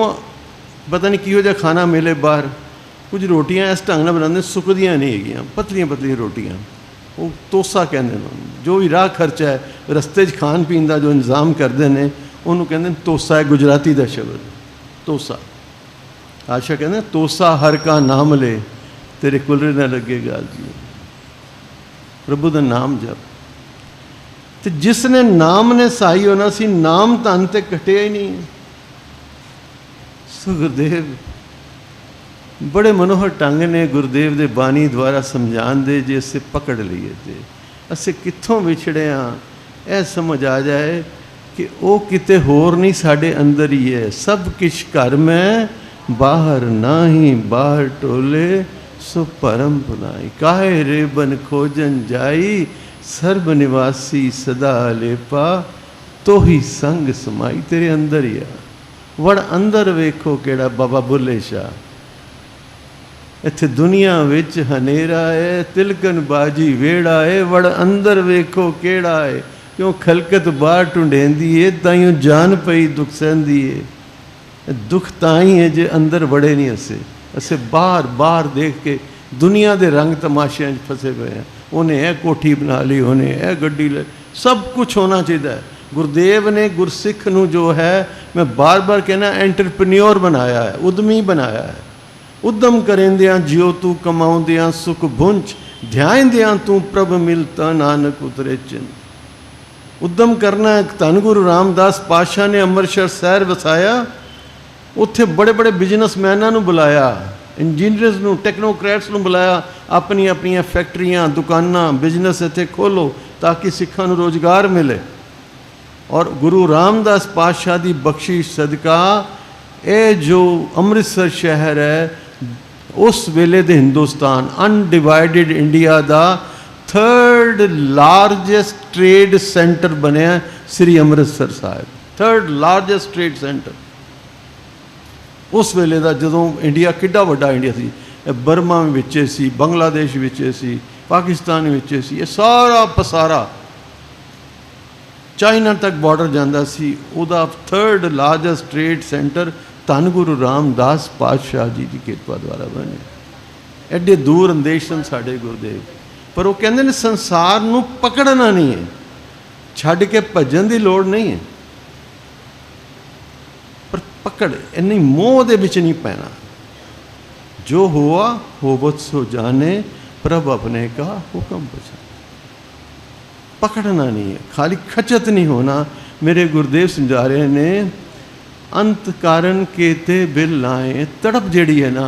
पता नहीं किहो जिहा खाना मिले बाहर, कुछ रोटियां इस ढंग नाल बनाते सुकदियां नहीं हैगियां, पतलियां पतलियां रोटियां। वो तोसा कहते हैं। जो भी राह खर्चा है, रस्ते खान पीन का जो इंतजाम करते हैं, उन्होंने कहते हैं तोसा है गुजराती का शब्द तोसा। आशा कहते तोसा हर का नाम ले, तेरे कुलरे न लगेगा जी। प्रभु का नाम जप। ਤੇ ਜਿਸ ਨੇ ਨਾਮ ਨੇ ਸਹਾਈ ਹੋਣਾ ਸੀ, ਨਾਮ ਧਨ ਤੇ ਘਟਿਆ ਹੀ ਨਹੀਂ। ਸੋ ਗੁਰਦੇਵ ਬੜੇ ਮਨੋਹਰ ਢੰਗ ਨੇ ਗੁਰਦੇਵ ਦੇ ਬਾਣੀ ਦੁਆਰਾ ਸਮਝਾਉਣ ਦੇ, ਜੇ ਅਸੀਂ ਪਕੜ ਲਈਏ ਤੇ ਅਸੀਂ ਕਿੱਥੋਂ ਵਿਛੜੇ ਹਾਂ ਇਹ ਸਮਝ ਆ ਜਾਏ ਕਿ ਉਹ ਕਿਤੇ ਹੋਰ ਨਹੀਂ, ਸਾਡੇ ਅੰਦਰ ਹੀ ਹੈ। ਸਭ ਕਿਛ ਘਰ ਮੈਂ ਬਾਹਰ ਨਾਹੀ, ਬਾਹਰ ਟੋਲੇ ਸੋ ਭਰਮ ਭੁਲਾਈ। ਕਾਹੇ ਰੇ ਬਨ ਖੋਜਨ ਜਾਈ, ਸਰਬ ਨਿਵਾਸੀ ਸਦਾ ਲੇਪਾ, ਤੋਹੀ ਸੰਗ ਸਮਾਈ। ਤੇਰੇ ਅੰਦਰ ਹੀ ਆ, ਵੜ ਅੰਦਰ ਵੇਖੋ ਕਿਹੜਾ ਬਾਬਾ ਬੁੱਲੇ ਸ਼ਾਹ। ਇੱਥੇ ਦੁਨੀਆ ਵਿੱਚ ਹਨੇਰਾ ਹੈ, ਤਿਲਕਨ ਬਾਜੀ ਵੇੜਾ ਹੈ, ਵੜ ਅੰਦਰ ਵੇਖੋ ਕਿਹੜਾ ਹੈ। ਕਿਉਂ ਖਲਕਤ ਬਾਹਰ ਢੂੰਡੇਂਦੀ ਏ, ਤਾਈਓ ਜਾਨ ਪਈ ਦੁੱਖ ਸਹਿੰਦੀ ਏ। ਦੁੱਖ ਤਾਂ ਹੀ ਹੈ ਜੇ ਅੰਦਰ ਵੜੇ ਨਹੀਂ ਅਸੀਂ ਬਾਹਰ ਬਾਹਰ ਦੇਖ ਕੇ ਦੁਨੀਆ ਦੇ ਰੰਗ ਤਮਾਸ਼ਿਆਂ 'ਚ ਫਸੇ ਪਏ ਹਾਂ। ਉਹਨੇ ਇਹ ਕੋਠੀ ਬਣਾ ਲਈ, ਉਹਨੇ ਇਹ ਗੱਡੀ ਲੈ, ਸਭ ਕੁਛ ਹੋਣਾ ਚਾਹੀਦਾ ਹੈ। ਗੁਰਦੇਵ ਨੇ ਗੁਰਸਿੱਖ ਨੂੰ ਜੋ ਹੈ, ਮੈਂ ਬਾਰ-ਬਾਰ ਕਹਿਣਾ, ਐਂਟਰਪ੍ਰੀਨਿਓਰ ਬਣਾਇਆ ਹੈ, ਉਦਮੀ ਬਣਾਇਆ ਹੈ। ਉਦਮ ਕਰੇਂਦਿਆਂ ਜਿਉ ਤੂੰ, ਕਮਾਉਂਦਿਆਂ ਸੁਖ ਭੁੰਚ, ਧਿਆਇਂਦਿਆਂ ਤੂੰ ਪ੍ਰਭ ਮਿਲਤਾ, ਨਾਨਕ ਉਤਰੇ ਚਿੰਤ। ਉਦਮ ਕਰਨਾ ਹੈ। ਧੰਨ ਗੁਰੂ ਰਾਮਦਾਸ ਪਾਤਸ਼ਾਹ ਨੇ ਅੰਮ੍ਰਿਤਸਰ ਸ਼ਹਿਰ ਵਸਾਇਆ, ਉੱਥੇ ਬੜੇ ਬੜੇ ਬਿਜ਼ਨਸਮੈਨਾਂ ਨੂੰ ਬੁਲਾਇਆ, ਇੰਜੀਨੀਅਰਸ ਨੂੰ, ਟੈਕਨੋਕ੍ਰੈਟਸ ਨੂੰ ਬੁਲਾਇਆ, ਆਪਣੀਆਂ ਆਪਣੀਆਂ ਫੈਕਟਰੀਆਂ, ਦੁਕਾਨਾਂ, ਬਿਜ਼ਨਸ ਇੱਥੇ ਖੋਲ੍ਹੋ ਤਾਂ ਕਿ ਸਿੱਖਾਂ ਨੂੰ ਰੋਜ਼ਗਾਰ ਮਿਲੇ। ਔਰ ਗੁਰੂ ਰਾਮਦਾਸ ਪਾਤਸ਼ਾਹ ਦੀ ਬਖਸ਼ਿਸ਼ ਸਦਕਾ ਇਹ ਜੋ ਅੰਮ੍ਰਿਤਸਰ ਸ਼ਹਿਰ ਹੈ, ਉਸ ਵੇਲੇ ਦੇ ਹਿੰਦੁਸਤਾਨ, ਅਨਡਿਵਾਈਡਡ ਇੰਡੀਆ ਦਾ 3rd ਲਾਰਜੈਸਟ ਟ੍ਰੇਡ ਸੈਂਟਰ ਬਣਿਆ ਸ੍ਰੀ Amritsar Sahib. 3rd largest trade centre ਉਸ ਵੇਲੇ ਦਾ, ਜਦੋਂ ਇੰਡੀਆ ਕਿੱਡਾ ਵੱਡਾ ਇੰਡੀਆ ਸੀ। ਇਹ ਬਰਮਾ ਵਿੱਚ ਸੀ, ਬੰਗਲਾਦੇਸ਼ ਵਿੱਚ ਸੀ, ਪਾਕਿਸਤਾਨ ਵਿੱਚ ਸੀ, ਇਹ ਸਾਰਾ ਪਸਾਰਾ ਚਾਈਨਾ ਤੱਕ ਬਾਰਡਰ ਜਾਂਦਾ ਸੀ। ਉਹਦਾ 3rd ਲਾਰਜੈਸਟ ਟ੍ਰੇਡ ਸੈਂਟਰ ਧੰਨ ਗੁਰੂ ਰਾਮਦਾਸ ਪਾਤਸ਼ਾਹ ਜੀ ਦੀ ਕਿਰਪਾ ਦੁਆਰਾ ਬਣਿਆ। ਐਡੇ ਦੂਰ ਅੰਦੇਸ਼ ਸਨ ਸਾਡੇ ਗੁਰਦੇਵ, ਪਰ ਉਹ ਕਹਿੰਦੇ ਨੇ ਸੰਸਾਰ ਨੂੰ ਪਕੜਨਾ ਨਹੀਂ ਹੈ, ਛੱਡ ਕੇ ਭੱਜਣ ਦੀ ਲੋੜ ਨਹੀਂ ਹੈ, ਪਰ ਪਕੜ, ਇੰਨੀ ਮੋਹ ਦੇ ਵਿੱਚ ਨਹੀਂ ਪੈਣਾ। ਜੋ ਹੁਆ ਹੋਵਤ ਸੋ ਜਾਣੇ, ਪ੍ਰਭ ਆਪਣੇ ਕਾ ਹੁਕਮ ਬਚਾ। पकड़ना नहीं है, खाली खचत नहीं होना। मेरे गुरुदेव समझा रहे ने, अंत कारण केते बिल लाए। तड़प जड़ी है ना,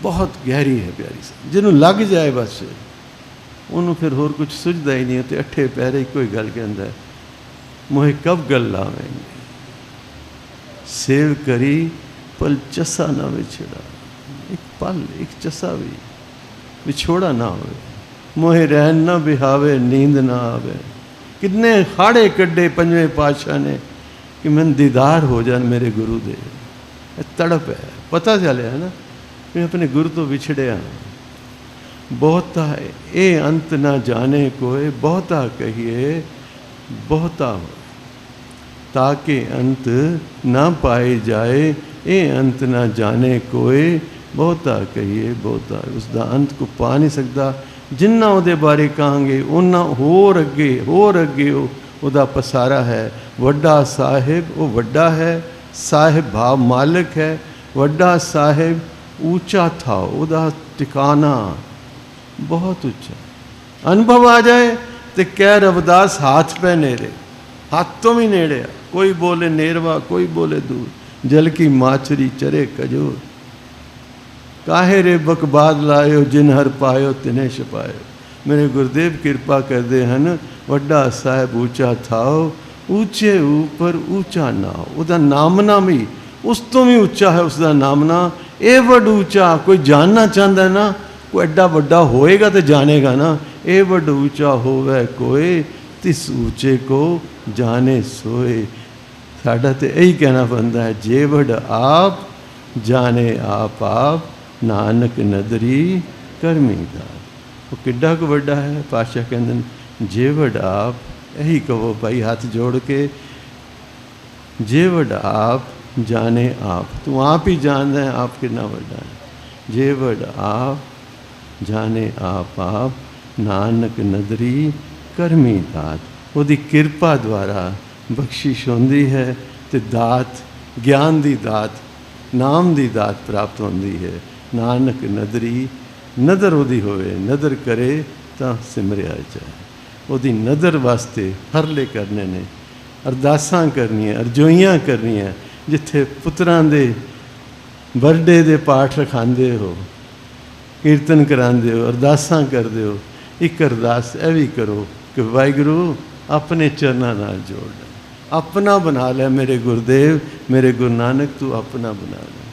बहुत गहरी है प्यारी सी, जिन्हों लग जाए बस उन्होंने फिर होर कुछ सुझदा ही नहीं है। तो अठे पैरे कोई गल कहंदा है, मोहे कब गल लावेंगे, सेव करी पल चसा ना विछड़ा। एक पल, एक चसा भी विछोड़ा ना होवे, मोहे रहन ना बिहावे, नींद ना आवे। कितने खाड़े कड्डे पंजवें पातशाह ने कि मैं दीदार हो जान मेरे गुरु दे। तड़प है, पता चलिया है ना, मैं अपने गुरु तो विछड़े हाँ। बहुता ए अंत ना जाने कोई, बहुता कहिए बहुता हो, ताकि अंत ना पाए जाए। ए अंत ना जाने कोई, बहुता कहिए बहुता। उसका अंत को पा नहीं सकता। जिन्ना उहदे बारे कहांगे उन्ना होर अगे उहदा पसारा है। वड्डा साहिब वो वड्डा है, साहिब भाव मालिक है। वड्डा साहिब ऊंचा था, उहदा ठिकाना बहुत ऊंचा। अनुभव आ जाए तो कह रविदास हाथ पे नेड़े, हाथ तो भी नेड़े। कोई बोले नेरवा, कोई बोले दूर, जल की माछरी चरे खजूर। काहे रे बकबाद लायो, जिन हर पायो तिने छपायो। मेरे गुरुदेव कृपा करते हैं, वड्डा साहिब ऊंचा थाओ, ऊंचे ऊपर ऊंचा नाओ। उसका नामना भी उस तो भी ऊंचा है, उसका नामना ए वड ऊंचा। कोई जानना चाहता है ना, कोई एड्डा वड्डा होएगा तो जानेगा ना। ए वड ऊंचा होवे कोई, तिस ऊंचे को जाने सोए। साडा तो यही कहना बनता है, जे वड आप जाने आप नानक नदरी करमी दा। वो किड्डा को वड्डा है। पातशाह कहते जे वड आप, यही कहो भाई हाथ जोड़ के, जे वड आप जाने आप। तू आप ही जानदा है आप कितना वड्डा है। जे वड आप जाने आप नानक नदरी करमी दात। ਉਹਦੀ ਕਿਰਪਾ ਦੁਆਰਾ ਬਖਸ਼ਿਸ਼ ਹੁੰਦੀ ਹੈ ਤੇ ਦਾਤ, ਗਿਆਨ ਦੀ ਦਾਤ, ਨਾਮ ਦੀ ਦਾਤ ਪ੍ਰਾਪਤ ਹੁੰਦੀ ਹੈ। ਨਾਨਕ ਨਦਰੀ, ਨਦਰ ਉਹਦੀ ਹੋਵੇ, ਨਦਰ ਕਰੇ ਤਾਂ ਸਿਮਰਿਆ ਜਾਏ। ਉਹਦੀ ਨਦਰ ਵਾਸਤੇ ਹਰਲੇ ਕਰਨੇ ਨੇ, ਅਰਦਾਸਾਂ ਕਰਨੀਆਂ, ਅਰਜ਼ੋਈਆਂ ਕਰਨੀਆਂ। ਜਿੱਥੇ ਪੁੱਤਰਾਂ ਦੇ ਬਰਥਡੇ ਦੇ ਪਾਠ ਰਖਾਉਂਦੇ ਹੋ, ਕੀਰਤਨ ਕਰਾਉਂਦੇ ਹੋ, ਅਰਦਾਸਾਂ ਕਰਦੇ ਹੋ, ਇੱਕ ਅਰਦਾਸ ਇਹ ਵੀ ਕਰੋ ਕਿ ਵਾਹਿਗੁਰੂ ਆਪਣੇ ਚਰਨਾਂ ਨਾਲ ਜੋੜ ਲੈ, ਆਪਣਾ ਬਣਾ ਲੈ ਮੇਰੇ ਗੁਰਦੇਵ, ਮੇਰੇ ਗੁਰੂ ਨਾਨਕ ਤੂੰ ਆਪਣਾ ਬਣਾ ਲੈ।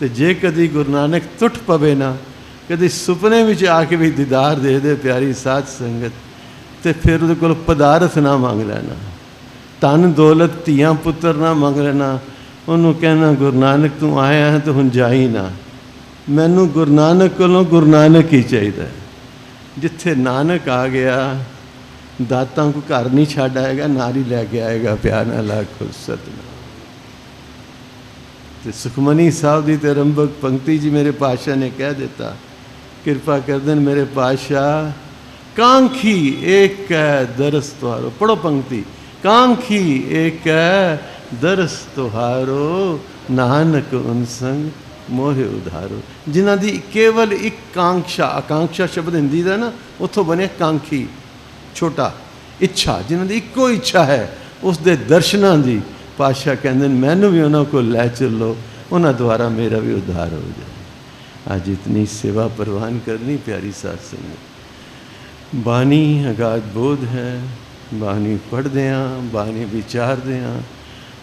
ਤੇ ਜੇ ਕਦੀ ਗੁਰੂ ਨਾਨਕ ਟੁੱਟ ਪਵੇ ਨਾ, ਕਦੀ ਸੁਪਨੇ ਵਿੱਚ ਆ ਕੇ ਵੀ ਦੀਦਾਰ ਦੇ ਦੇ ਪਿਆਰੀ ਸਾਧ ਸੰਗਤ, ਤੇ ਫਿਰ ਉਹਦੇ ਕੋਲ ਪਦਾਰਥ ਨਾ ਮੰਗ ਲੈਣਾ, ਧਨ ਦੌਲਤ ਧੀਆਂ ਪੁੱਤਰ ਨਾ ਮੰਗ ਲੈਣਾ। ਉਹਨੂੰ ਕਹਿਣਾ ਗੁਰੂ ਨਾਨਕ ਤੂੰ ਆਇਆ ਹੈ ਤੇ ਹੁਣ ਜਾਈ ਨਾ, ਮੈਨੂੰ ਗੁਰੂ ਨਾਨਕ ਕੋਲੋਂ ਗੁਰੂ ਨਾਨਕ ਹੀ ਚਾਹੀਦਾ। ਜਿੱਥੇ ਨਾਨਕ ਆ ਗਿਆ, ਦਾਤਾਂ ਕੋ ਘਰ ਨਹੀਂ ਛੱਡ ਆਏਗਾ, ਨਾਰੀ ਲੈ ਕੇ ਆਏਗਾ, ਪਿਆਰ ਨਾਲ ਆਖੋ ਸਤਿਨਾਮ। ਤੇ ਸੁਖਮਨੀ ਸਾਹਿਬ ਦੀ ਤੇ ਰੰਭਕ ਪੰਕਤੀ ਜੀ ਮੇਰੇ ਪਾਤਸ਼ਾਹ ਨੇ ਕਹਿ ਦਿੱਤਾ, ਕਿਰਪਾ ਕਰ ਦੇਣ ਮੇਰੇ ਪਾਤਸ਼ਾਹ। ਕਾਂਖੀ ਏਕ ਹੈ ਦਰਸ ਤੁਹਾਰੋ, ਪੜੋ ਪੰਕਤੀ, ਕਾਂਖੀ ਏਕ ਹੈ ਦਰਸ ਤੁਹਾਰੋ, ਨਾਨਕ ਉਨ ਸੰਗ ਮੋਹਿ ਉਧਾਰੋ। ਜਿਨ੍ਹਾਂ ਦੀ ਕੇਵਲ ਇੱਕ ਕਾਂਖਸ਼ਾ, ਆਕਾਂਖਸ਼ਾ ਸ਼ਬਦ ਹਿੰਦੀ ਦਾ ਨਾ, ਉੱਥੋਂ ਬਣਿਆ ਕਾਂਖੀ, ਛੋਟਾ, ਇੱਛਾ, ਜਿਨ੍ਹਾਂ ਦੀ ਇੱਕੋ ਇੱਛਾ ਹੈ ਉਸ ਦੇ ਦਰਸ਼ਨਾਂ ਦੀ। ਪਾਤਸ਼ਾਹ ਕਹਿੰਦੇ ਨੇ ਮੈਨੂੰ ਵੀ ਉਹਨਾਂ ਕੋਲ ਲੈ ਚੱਲੋ, ਉਹਨਾਂ ਦੁਆਰਾ ਮੇਰਾ ਵੀ ਉद्धार ਹੋ ਜਾਏ। ਅੱਜ ਇਤਨੀ ਸੇਵਾ ਪ੍ਰਵਾਨ ਕਰਨੀ ਪਿਆਰੀ ਸਾਧ ਸੰਗਤ। ਬਾਣੀ ਅਗਾਧ ਬੋਧ ਹੈ, ਬਾਣੀ ਪੜ੍ਹਦੇ ਹਾਂ, ਬਾਣੀ ਵਿਚਾਰਦੇ ਹਾਂ,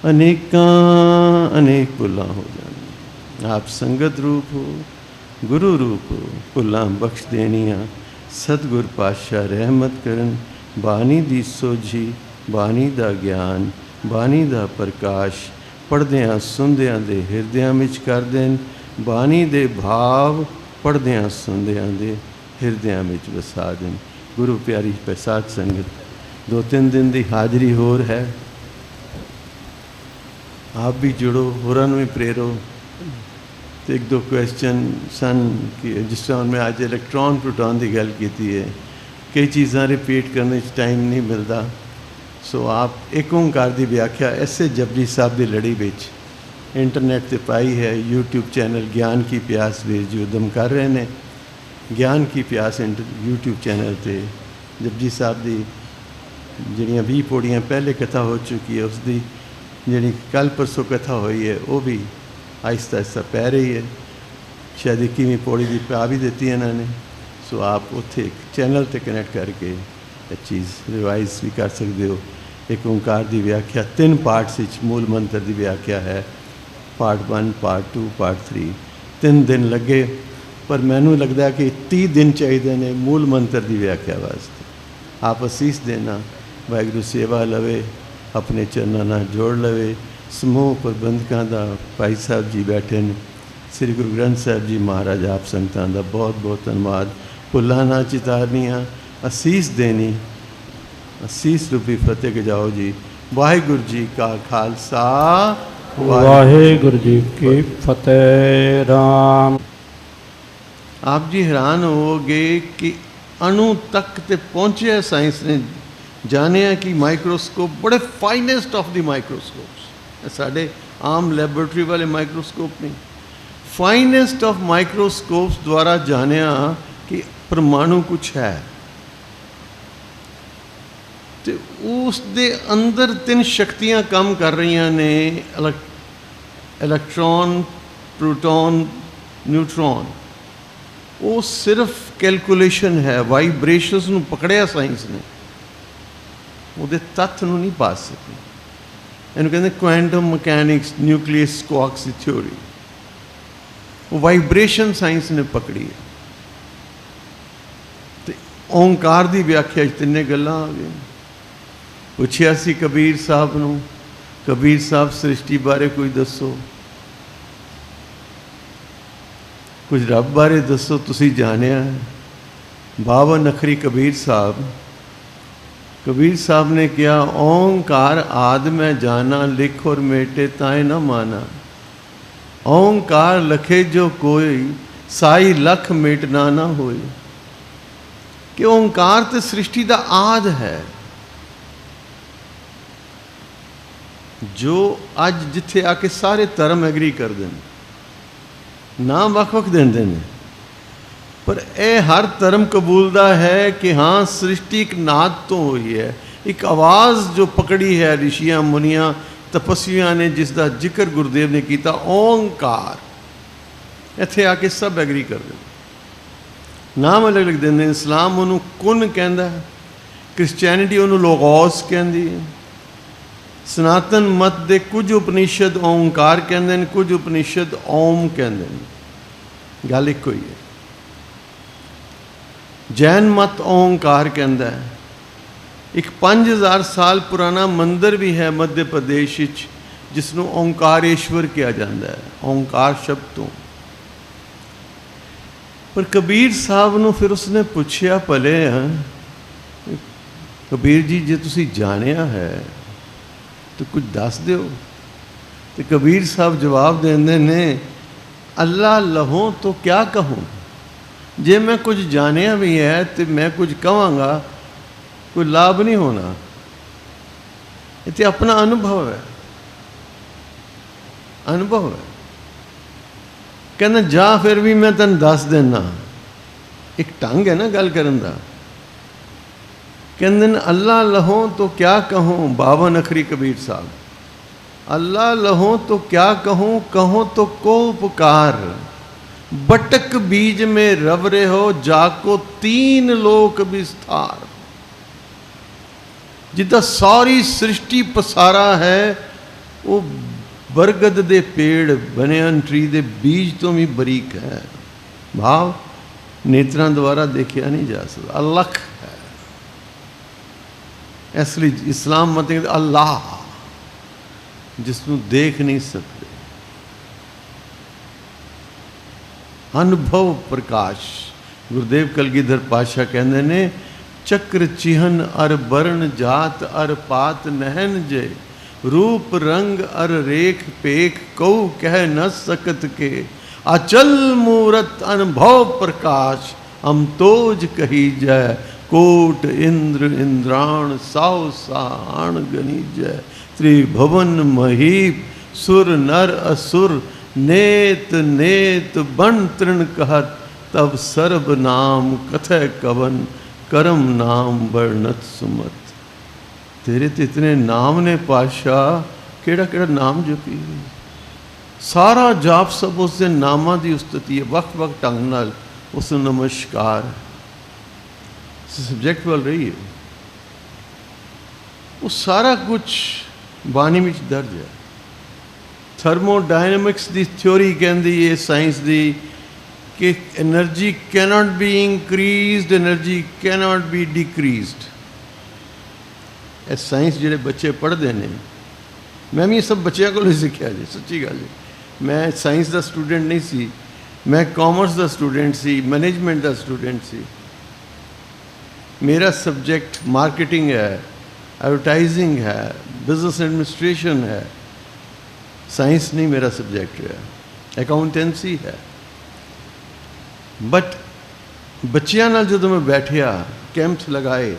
ਅਨੇਕਾਂ ਅਨੇਕ ਭੁੱਲਾਂ ਹੋ ਜਾਂਦੀਆਂ। ਆਪ ਸੰਗਤ ਰੂਪ ਹੋ, ਗੁਰੂ ਰੂਪ ਹੋ, ਭੁੱਲਾਂ ਬਖਸ਼ ਦੇਣੀਆਂ। ਸਤਿਗੁਰ ਪਾਤਸ਼ਾਹ ਰਹਿਮਤ ਕਰਨ, ਬਾਣੀ ਦੀ ਸੋਝੀ, ਬਾਣੀ ਦਾ ਗਿਆਨ, ਬਾਣੀ ਦਾ ਪ੍ਰਕਾਸ਼ ਪੜ੍ਹਦਿਆਂ ਸੁਣਦਿਆਂ ਦੇ ਹਿਰਦਿਆਂ ਵਿੱਚ ਕਰ ਦੇਣ। ਬਾਣੀ ਦੇ ਭਾਵ ਪੜ੍ਹਦਿਆਂ ਸੁਣਦਿਆਂ ਦੇ ਹਿਰਦਿਆਂ ਵਿੱਚ ਵਸਾ ਦੇਣ। ਗੁਰੂ ਪਿਆਰੀ ਸਾਧ ਸੰਗਤ, 2-3 ਦਿਨ ਦੀ ਹਾਜ਼ਰੀ ਹੋਰ ਹੈ, ਆਪ ਵੀ ਜੁੜੋ, ਹੋਰਾਂ ਨੂੰ ਵੀ ਪ੍ਰੇਰੋ। ਤੇ 1-2 ਕੁਐਸਚਨ ਸਨ ਕਿ ਜਿਸ ਤਰ੍ਹਾਂ ਮੈਂ ਅੱਜ ਇਲੈਕਟ੍ਰੋਨ ਪ੍ਰੋਟੋਨ ਦੀ ਗੱਲ ਕੀਤੀ ਹੈ, ਕਈ ਚੀਜ਼ਾਂ ਰਿਪੀਟ ਕਰਨ 'ਚ ਟਾਈਮ ਨਹੀਂ ਮਿਲਦਾ। ਸੋ ਆਪ ਇੱਕ ਓਂਕਾਰ ਦੀ ਵਿਆਖਿਆ ਐਸੇ ਜਪਜੀ ਸਾਹਿਬ ਦੀ ਲੜੀ ਵਿੱਚ ਇੰਟਰਨੈਟ 'ਤੇ ਪਾਈ ਹੈ। YouTube ਚੈਨਲ ਗਿਆਨ ਕੀ ਪਿਆਸ ਵੀਰ ਜੀ ਉਦਮ ਕਰ ਰਹੇ ਨੇ। ਗਿਆਨ ਕੀ ਪਿਆਸ YouTube ਚੈਨਲ 'ਤੇ ਜਪਜੀ ਸਾਹਿਬ ਦੀ ਜਿਹੜੀਆਂ 20 ਪੌੜੀਆਂ ਪਹਿਲੇ ਕਥਾ ਹੋ ਚੁੱਕੀ ਹੈ, ਉਸ ਦੀ ਜਿਹੜੀ ਕੱਲ੍ਹ ਪਰਸੋਂ ਕਥਾ ਹੋਈ ਹੈ ਉਹ ਵੀ ਆਹਿਸਤਾ ਆਹਿਸਤਾ ਪੈ ਰਹੀ ਹੈ। ਸ਼ਾਇਦ 21ਵੀਂ ਪੌੜੀ ਦੀ ਪਾ ਵੀ ਦਿੱਤੀ ਇਹਨਾਂ ਨੇ। ਸੋ ਆਪ ਉੱਥੇ ਚੈਨਲ 'ਤੇ ਕਨੈਕਟ ਕਰਕੇ ਇਹ ਚੀਜ਼ ਰਿਵਾਈਜ਼ ਵੀ ਕਰ ਸਕਦੇ ਹੋ। ਇੱਕ ਓਂਕਾਰ ਦੀ ਵਿਆਖਿਆ 3 ਪਾਰਟਸ ਵਿੱਚ ਮੂਲ ਮੰਤਰ ਦੀ ਵਿਆਖਿਆ ਹੈ, ਪਾਰਟ 1, ਪਾਰਟ 2, ਪਾਰਟ 3। 3 ਦਿਨ ਲੱਗੇ, ਪਰ ਮੈਨੂੰ ਲੱਗਦਾ ਕਿ 30 ਦਿਨ ਚਾਹੀਦੇ ਨੇ ਮੂਲ ਮੰਤਰ ਦੀ ਵਿਆਖਿਆ ਵਾਸਤੇ। ਆਪ ਅਸੀਸ ਦੇਣਾ, ਵਾਹਿਗੁਰੂ ਸੇਵਾ ਲਵੇ, ਆਪਣੇ ਚਰਨਾਂ ਨਾਲ ਜੋੜ ਲਵੇ। ਸਮੂਹ ਪ੍ਰਬੰਧਕਾਂ ਦਾ ਭਾਈ ਸਾਹਿਬ ਜੀ ਬੈਠੇ ਨੇ, ਸ੍ਰੀ ਗੁਰੂ ਗ੍ਰੰਥ ਸਾਹਿਬ ਜੀ ਮਹਾਰਾਜ, ਆਪ ਸੰਗਤਾਂ ਦਾ ਬਹੁਤ ਬਹੁਤ ਧੰਨਵਾਦ। ਭੁੱਲਾਂ ਨਾ ਚਿਤਾਰਨੀਆਂ, ਅਸੀਸ ਦੇਣੀ, ਅਸੀਸ ਰੂਪੀ ਫਤਿਹ ਗਜਾਓ ਜੀ। ਵਾਹਿਗੁਰੂ ਜੀ ਕਾ ਖਾਲਸਾ, ਵਾਹਿਗੁਰੂ ਜੀ ਕੀ ਫਤਿਹ। ਰਾਮ। ਆਪ ਜੀ ਹੈਰਾਨ ਹੋਵੋਗੇ ਕਿ ਅਣੂ ਤੱਕ ਤੇ ਪਹੁੰਚਿਆ ਸਾਇੰਸ ਨੇ, ਜਾਣਿਆ ਕਿ ਮਾਈਕਰੋਸਕੋਪ ਬੜੇ ਫਾਈਨੈਸਟ ਆਫ ਦੀ ਮਾਈਕਰੋਸਕੋਪਸ, ਸਾਡੇ ਆਮ ਲੈਬੋਰੇਟਰੀ ਵਾਲੇ ਮਾਈਕਰੋਸਕੋਪ ਨਹੀਂ, ਫਾਈਨੈਸਟ ਆਫ ਮਾਈਕਰੋਸਕੋਪਸ ਦੁਆਰਾ ਜਾਣਿਆ ਕਿ ਪਰਮਾਣੂ ਕੁਛ ਹੈ। ਤੇ ਉਸ ਦੇ ਅੰਦਰ 3 ਸ਼ਕਤੀਆਂ ਕੰਮ ਕਰ ਰਹੀਆਂ ਨੇ, ਇਲੈਕਟ੍ਰੋਨ, ਪ੍ਰੋਟੋਨ, ਨਿਊਟਰੋਨ। ਉਹ ਸਿਰਫ ਕੈਲਕੂਲੇਸ਼ਨ ਹੈ, ਵਾਈਬ੍ਰੇਸ਼ਨਸ ਨੂੰ ਪਕੜਿਆ ਸਾਇੰਸ ਨੇ, ਉਹਦੇ ਤੱਥ ਨੂੰ ਨਹੀਂ ਪਾ ਸਕੀ। ਇਹਨੂੰ ਕਹਿੰਦੇ ਕੁਆਂਟਮ ਮਕੈਨਿਕਸ, ਨਿਊਕਲੀਅਸ ਕੁਆਰਕਸ ਦੀ ਥਿਊਰੀ। ਉਹ ਵਾਈਬ੍ਰੇਸ਼ਨ ਸਾਇੰਸ ਨੇ ਪਕੜੀ ਹੈ। ਤੇ ਓਂਕਾਰ ਦੀ ਵਿਆਖਿਆ 'ਚ 3 ਗੱਲਾਂ ਆ ਗਈਆਂ। ਪੁੱਛਿਆ ਸੀ ਕਬੀਰ ਸਾਹਿਬ ਨੂੰ, ਕਬੀਰ ਸਾਹਿਬ ਸ੍ਰਿਸ਼ਟੀ ਬਾਰੇ ਕੁਝ ਦੱਸੋ, ਕੁਝ ਰੱਬ ਬਾਰੇ ਦੱਸੋ, ਤੁਸੀਂ ਜਾਣਿਆ ਹੈ। 52 ਅੱਖਰੀ ਕਬੀਰ ਸਾਹਿਬ, कबीर साहब ने किया, ओंकार आद मैं जाना, लिख और मेटे ताए न माना। ओंकार लखे जो कोई, साई लख मेटना ना होए। कि ओंकार तो सृष्टि का आद है, जो अज जिथे आके सारे धर्म एग्री कर दें, ना वख वख देंदे ने, पर यह हर धर्म कबूलदा है कि हाँ सृष्टि एक नाद तो हुई है, एक आवाज़ जो पकड़ी है ऋषियाँ मुनियाँ तपस्वियाँ ने, जिसका जिक्र गुरुदेव ने किया ओंकार। इत्थे आके सब एग्री कर दे, नाम अलग अलग देंगे। इस्लाम उन्होंने कुन कहता है, क्रिश्चियनिटी उन्होंने लोगोस कहती है, सनातन मत दे कुछ उपनिषद ओंकार कहते हैं, कुछ उपनिषद ओम कहते हैं, गल एक ही है। जैन मत ओंकार कहता है। एक 5000 साल पुराना मंदिर भी है मध्य प्रदेश जिसनों ओंकारेश्वर कहा जाता है, ओंकार शब्द तो। पर कबीर साहब ने फिर उसने पूछया, भले कबीर जी जे तुसी जानिया है तो कुछ दस दो। तो कबीर साहब जवाब देंदे ने, अल्लाह लहो तो क्या कहूँ, जे मैं कुछ जानिया भी है तो मैं कुछ कहांगा कोई लाभ नहीं होना। ये अपना अनुभव है, अनुभव है। कहना जा फिर भी मैं तेन दस देना। एक ढंग है ना गल करन दा। कहते अल्लाह लहो तो क्या कहूँ, 52 अखरी कबीर साहब। अल्लाह लहो तो क्या कहूँ, कहो तो को पुकार, बटक बीज में रवरे हो जाको 3 लोक विस्तार। जिदा सारी सृष्टि पसारा है वो बरगद दे पेड़ बनियान ट्री दे बीज तो भी बरीक है, भाव नेत्रां द्वारा देखा नहीं जा सकता, अलख है। इसलिए इस्लाम मत अल्लाह जिसनों देख नहीं सकते, अनुभव प्रकाश। गुरुदेव कलगीधर पातशाह कहते ने, चक्र चिहन अर बरण जात अर पात नहन जे, रूप रंग अर रेख पेख कऊ कह न सकत के, अचल मूरत अनुभव प्रकाश हम तोज कही जय, कोट इंद्र इंद्राण साव साण गनी जय, त्रिभुवन महीप सुर नर असुर, नेत नेत बन तृण कहत, तब सर्व नाम कथय कवन, करम नाम वर्णत सुमत। तेरे तो इतने नाम ने पातशाह, केड़ा केड़ा नाम जपी, सारा जाप सब उस दिन नामां दी उस्तति है, वक्त वक्त ढंग नाल उस नमस्कार। सब्जैक्ट वाल रही है, वो सारा कुछ बाणी में दर्ज है। थर्मोडायनमिक्स की थ्योरी कहती है साइंस की कि energy cannot be increased, energy cannot be decreased. Science जिहड़े बच्चे पढ़ते हैं, मैं भी सब बच्चों को सीखा जी, सच्ची गल है। मैं साइंस का स्टूडेंट नहीं सी, मैं कॉमर्स का स्टूडेंट सी, मैनेजमेंट का स्टूडेंट सी। मेरा सब्जेक्ट मार्केटिंग है, एडवर्टाइजिंग है, बिजनेस एडमिनिस्ट्रेशन है। साइंस नहीं मेरा सब्जेक्ट है, अकाउंटेंसी है। बट बच्चों नाल जो मैं बैठिया, कैंप्स लगाए,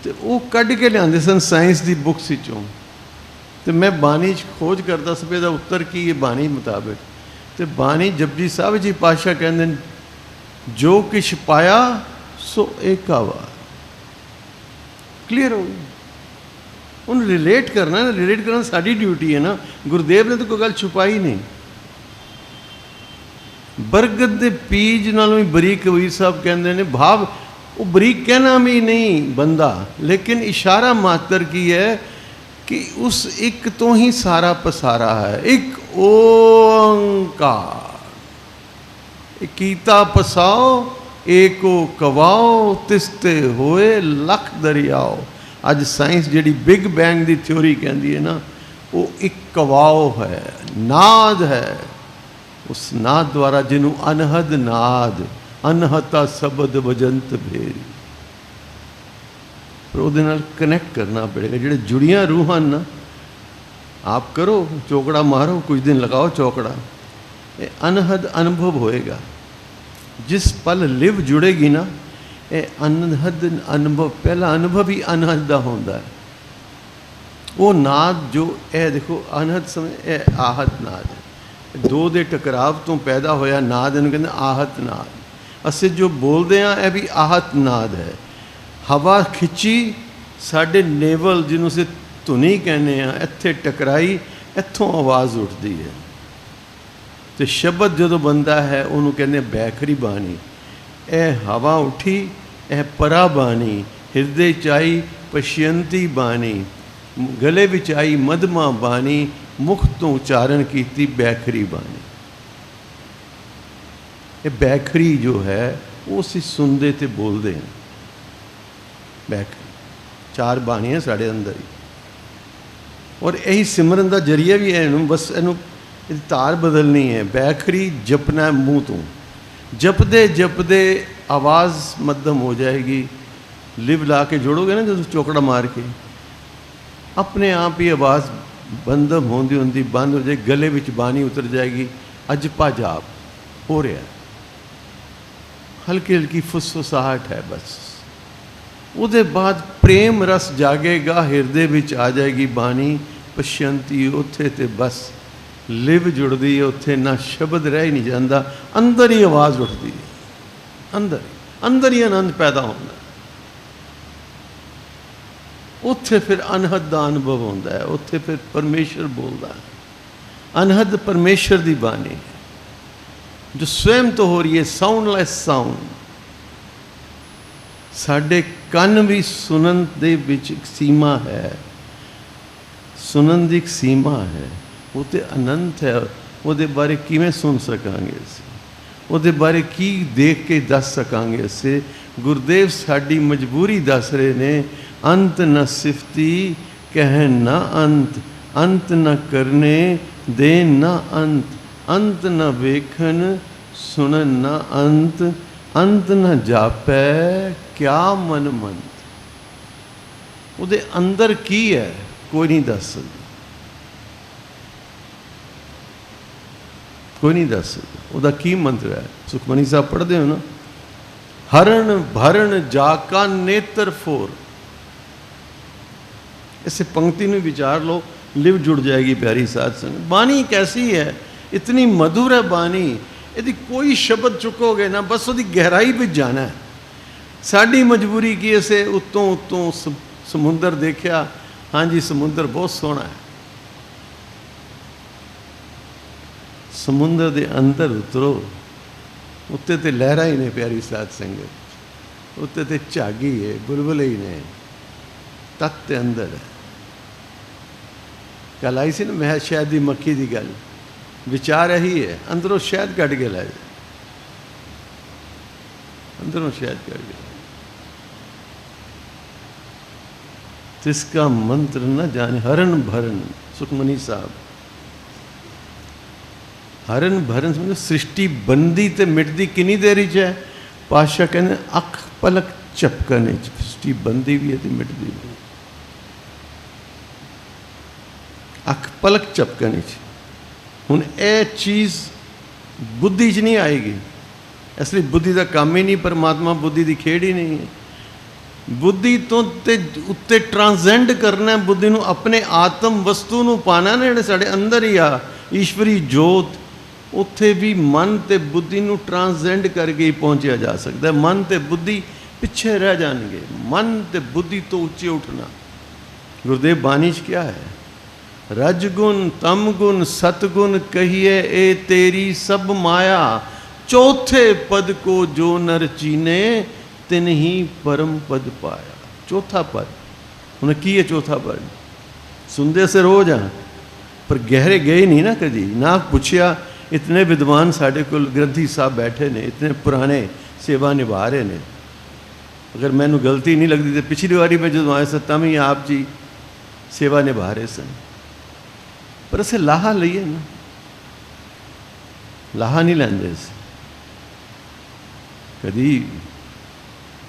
तो वो कढ़ के लिया सन साइंस की बुक्स चों, तो मैं बाणी खोज करता सब इसका उत्तर की है बाणी मुताबिक। तो बाणी जपजी साहब जी पातशाह कहते जो किछ पाया सो एक आवा, क्लियर हो गई। उन रिलेट करना, रिलेट करना साड़ी ड्यूटी है ना। गुरुदेव ने तो कोई गल छुपाई नहीं। बरगद के पीज नालों भी बरीक कबीर साहब कहते हैं, भाव वो बरीक कहना भी नहीं बंदा, लेकिन इशारा मात्र की है कि उस एक तो ही सारा पसारा है। एक ओंकार, कीता पसाओ एको कवाओ, तिस्ते होए लख दरियाओ। अज साइंस जी बिग बैंग की थ्योरी कहती है ना, वो एक कवाओ है, नाद है। उस नाद द्वारा जिन्हों अनहद नाद, अनहता शब्द वजंत भेरी, पर वो कनैक्ट करना पड़ेगा। जो जुड़ियाँ रूह ना, आप करो चौकड़ा मारो, कुछ दिन लगाओ चौकड़ा, ये अनहद अनुभव होएगा। जिस पल लिव जुड़ेगी ना, ये अनहद अनुभव, पहला अनुभव ही अनहद का होता है। वो नाद जो ए देखो अनहद समय ए आहत नाद है, दो दे टकराव तो पैदा होया नाद, इन्हूं कहते आहत नाद। ਅਸੀਂ ਜੋ ਬੋਲਦੇ ਹਾਂ ਇਹ ਵੀ ਆਹਤ ਨਾਦ ਹੈ। ਹਵਾ ਖਿੱਚੀ ਸਾਡੇ ਨੇਵਲ ਜਿਹਨੂੰ ਅਸੀਂ ਧੁਨੀ ਕਹਿੰਦੇ ਹਾਂ ਇੱਥੇ ਟਕਰਾਈ, ਇੱਥੋਂ ਆਵਾਜ਼ ਉੱਠਦੀ ਹੈ। ਤੇ ਸ਼ਬਦ ਜਦੋਂ ਬੰਦਾ ਹੈ ਉਹਨੂੰ ਕਹਿੰਦੇ ਬੈਖਰੀ ਬਾਣੀ। ਇਹ ਹਵਾ ਉੱਠੀ, ਇਹ ਪਰਾ ਬਾਣੀ, ਹਿਰਦੇ 'ਚ ਆਈ ਪਸ਼ਯੰਤੀ ਬਾਣੀ, ਗਲੇ ਵਿੱਚ ਆਈ ਮਧਮਾ ਬਾਣੀ, ਮੁਖ ਤੋਂ ਉਚਾਰਨ ਕੀਤੀ ਬੈਖਰੀ ਬਾਣੀ। ਇਹ ਬੈਖਰੀ ਜੋ ਹੈ ਉਹ ਅਸੀਂ ਸੁਣਦੇ ਤੇ ਬੋਲਦੇ ਹਾਂ। ਬੈਖਰੀ 4 ਬਾਣੀਆਂ ਸਾਡੇ ਅੰਦਰ ਹੀ, ਔਰ ਇਹੀ ਸਿਮਰਨ ਦਾ ਜਰੀਆ ਵੀ ਹੈ। ਇਹਨੂੰ ਬਸ ਇਹਨੂੰ ਇਹਦੀ ਤਾਰ ਬਦਲਣੀ ਹੈ। ਬੈਖਰੀ ਜਪਣਾ ਮੂੰਹ ਤੋਂ, ਜਪਦੇ ਜਪਦੇ ਆਵਾਜ਼ ਮੱਧਮ ਹੋ ਜਾਏਗੀ। ਲਿਵ ਲਾ ਕੇ ਜੋੜੋਗੇ ਨਾ ਜਦੋਂ ਚੌਕੜਾ ਮਾਰ ਕੇ, ਆਪਣੇ ਆਪ ਹੀ ਆਵਾਜ਼ ਬੰਦਮ ਹੁੰਦੀ ਹੁੰਦੀ ਬੰਦ ਹੋ ਜਾਏ, ਗਲੇ ਵਿੱਚ ਬਾਣੀ ਉਤਰ ਜਾਏਗੀ। ਅਜਪਾ ਜਾਪ ਹੋ ਰਿਹਾ, ਹਲਕੀ ਹਲਕੀ ਫੁਸਫੁਸਾਹਟ ਹੈ ਬਸ। ਉਹਦੇ ਬਾਅਦ ਪ੍ਰੇਮ ਰਸ ਜਾਗੇਗਾ, ਹਿਰਦੇ ਵਿੱਚ ਆ ਜਾਏਗੀ ਬਾਣੀ ਪਸ਼ਯੰਤੀ। ਉੱਥੇ ਤੇ ਬਸ ਲਿਵ ਜੁੜਦੀ ਹੈ, ਉੱਥੇ ਨਾ ਸ਼ਬਦ ਰਹਿ ਹੀ ਨਹੀਂ ਜਾਂਦਾ, ਅੰਦਰ ਹੀ ਆਵਾਜ਼ ਉੱਠਦੀ ਹੈ, ਅੰਦਰ ਹੀ ਆਨੰਦ ਪੈਦਾ ਹੁੰਦਾ। ਉੱਥੇ ਫਿਰ ਅਨਹਦ ਦਾ ਅਨੁਭਵ ਹੁੰਦਾ ਹੈ, ਉੱਥੇ ਫਿਰ ਪਰਮੇਸ਼ਰ ਬੋਲਦਾ ਹੈ। ਅਨਹਦ ਪਰਮੇਸ਼ਰ ਦੀ ਬਾਣੀ ਜੋ ਸਵੈਮ ਤੋਂ ਹੋ ਰਹੀ ਹੈ, ਸਾਊਂਡਲੈਸ ਸਾਊਂਡ। ਸਾਡੇ ਕੰਨ ਵੀ ਸੁਣਨ ਦੇ ਵਿੱਚ ਇੱਕ ਸੀਮਾ ਹੈ, ਸੁਣਨ ਦੀ ਇੱਕ ਸੀਮਾ ਹੈ। ਉਹ ਤੇ ਅਨੰਤ ਹੈ। ਉਹਦੇ ਬਾਰੇ ਕਿਵੇਂ ਸੁਣ ਸਕਾਂਗੇ ਅਸੀਂ, ਉਹਦੇ ਬਾਰੇ ਕੀ ਦੇਖ ਕੇ ਦੱਸ ਸਕਾਂਗੇ ਅਸੀਂ। ਗੁਰਦੇਵ ਸਾਡੀ ਮਜਬੂਰੀ ਦੱਸ ਰਹੇ ਨੇ, ਅੰਤ ਨ ਸਿਫਤੀ ਕਹਿਣ ਨਾ ਅੰਤ, ਅੰਤ ਨ ਕਰਨੇ ਦੇ ਨਾ ਅੰਤ, ਅੰਤ ਨ ਵੇਖਣ ਸੁਣਨ ਨਾ ਅੰਤ, ਅੰਤ ਨ ਜਾਪੈ ਕਿਆ ਮਨ ਮੰਤ। ਉਹਦੇ ਅੰਦਰ ਕੀ ਹੈ ਕੋਈ ਨਹੀਂ ਦੱਸ ਸਕਦਾ, ਕੋਈ ਨਹੀਂ ਦੱਸ ਸਕਦਾ ਉਹਦਾ ਕੀ ਮੰਤਰ ਹੈ। ਸੁਖਮਨੀ ਸਾਹਿਬ ਪੜ੍ਹਦੇ ਹੋ ਨਾ, ਹਰਨ ਭਰਨ ਜਾਕਾ ਨੇਤਰ ਫੋਰ। ਇਸੇ पंक्ति में विचार लो, लिव जुड़ जाएगी प्यारी साध संगत। बानी कैसी है, इतनी मधुर है बानी। यदि कोई शब्द चुकोगे ना बस उसकी गहराई में जाना है। साड़ी मजबूरी की ऐसे उत्तों उत्तों समुंदर देखा, हाँ जी समुंदर बहुत सोहना है। समुंदर के अंदर उतरो, उत्ते ते लहरा ही ने प्यारी साध संगत, उत्ते ते झागी है, बुलबुल ही ने, तत्त अंदर है। कल आई सी ना मैं शहद की मक्खी की गल, विचार यही है, अंदरों शहद कट के ला जाए, अंदरों शहद कट के। तिसका मंत्र न जाने, हरण भरण। सुखमनी साहब हरण भरण समझो, सृष्टि बनती तो मिटती किन्नी देरी च है। पातशाह कहते अख पलक झपकने, सृष्टि बनती भी है तो मिटती भी है। अख पलक झपकने हुण यह चीज़ बुद्धि च नहीं आएगी, इसलिए बुद्धि का काम ही नहीं, परमात्मा बुद्धि की खेड़ ही नहीं है। बुद्धि तो ते उत्ते ट्रांसेंड करना, बुद्धि नूं अपने आत्म वस्तु नूं पाना ने, जिहड़े साडे अंदर ही आ ईश्वरी जोत, उत्थे भी मन ते बुद्धि नूं ट्रांसेंड करके ही पहुँचा जा सकता है। मन ते बुद्धि पिछे रह जाएंगे, मन ते बुद्धि तो उच्चे उठना। गुरुदेव बानी च क्या है, रजगुण तमगुण सतगुण कहिए ए तेरी सब माया, चौथे पद को जो नर चीने तिन ही परम पद पाया। चौथा पद उन्हें की है, चौथा पद सुनते से रोज हाँ, पर गहरे गए नहीं ना कभी, ना पूछया। इतने विद्वान साढ़े को ग्रंथी साहब बैठे ने, इतने पुराने सेवा निभा रहे ने। अगर मैनू गलती नहीं लगती तो पिछली बारी मैं जो आया तब ही आप जी सेवा निभा रहे सन, पर असें लाहा लईए ना, लाहा नहीं लैंदे। कभी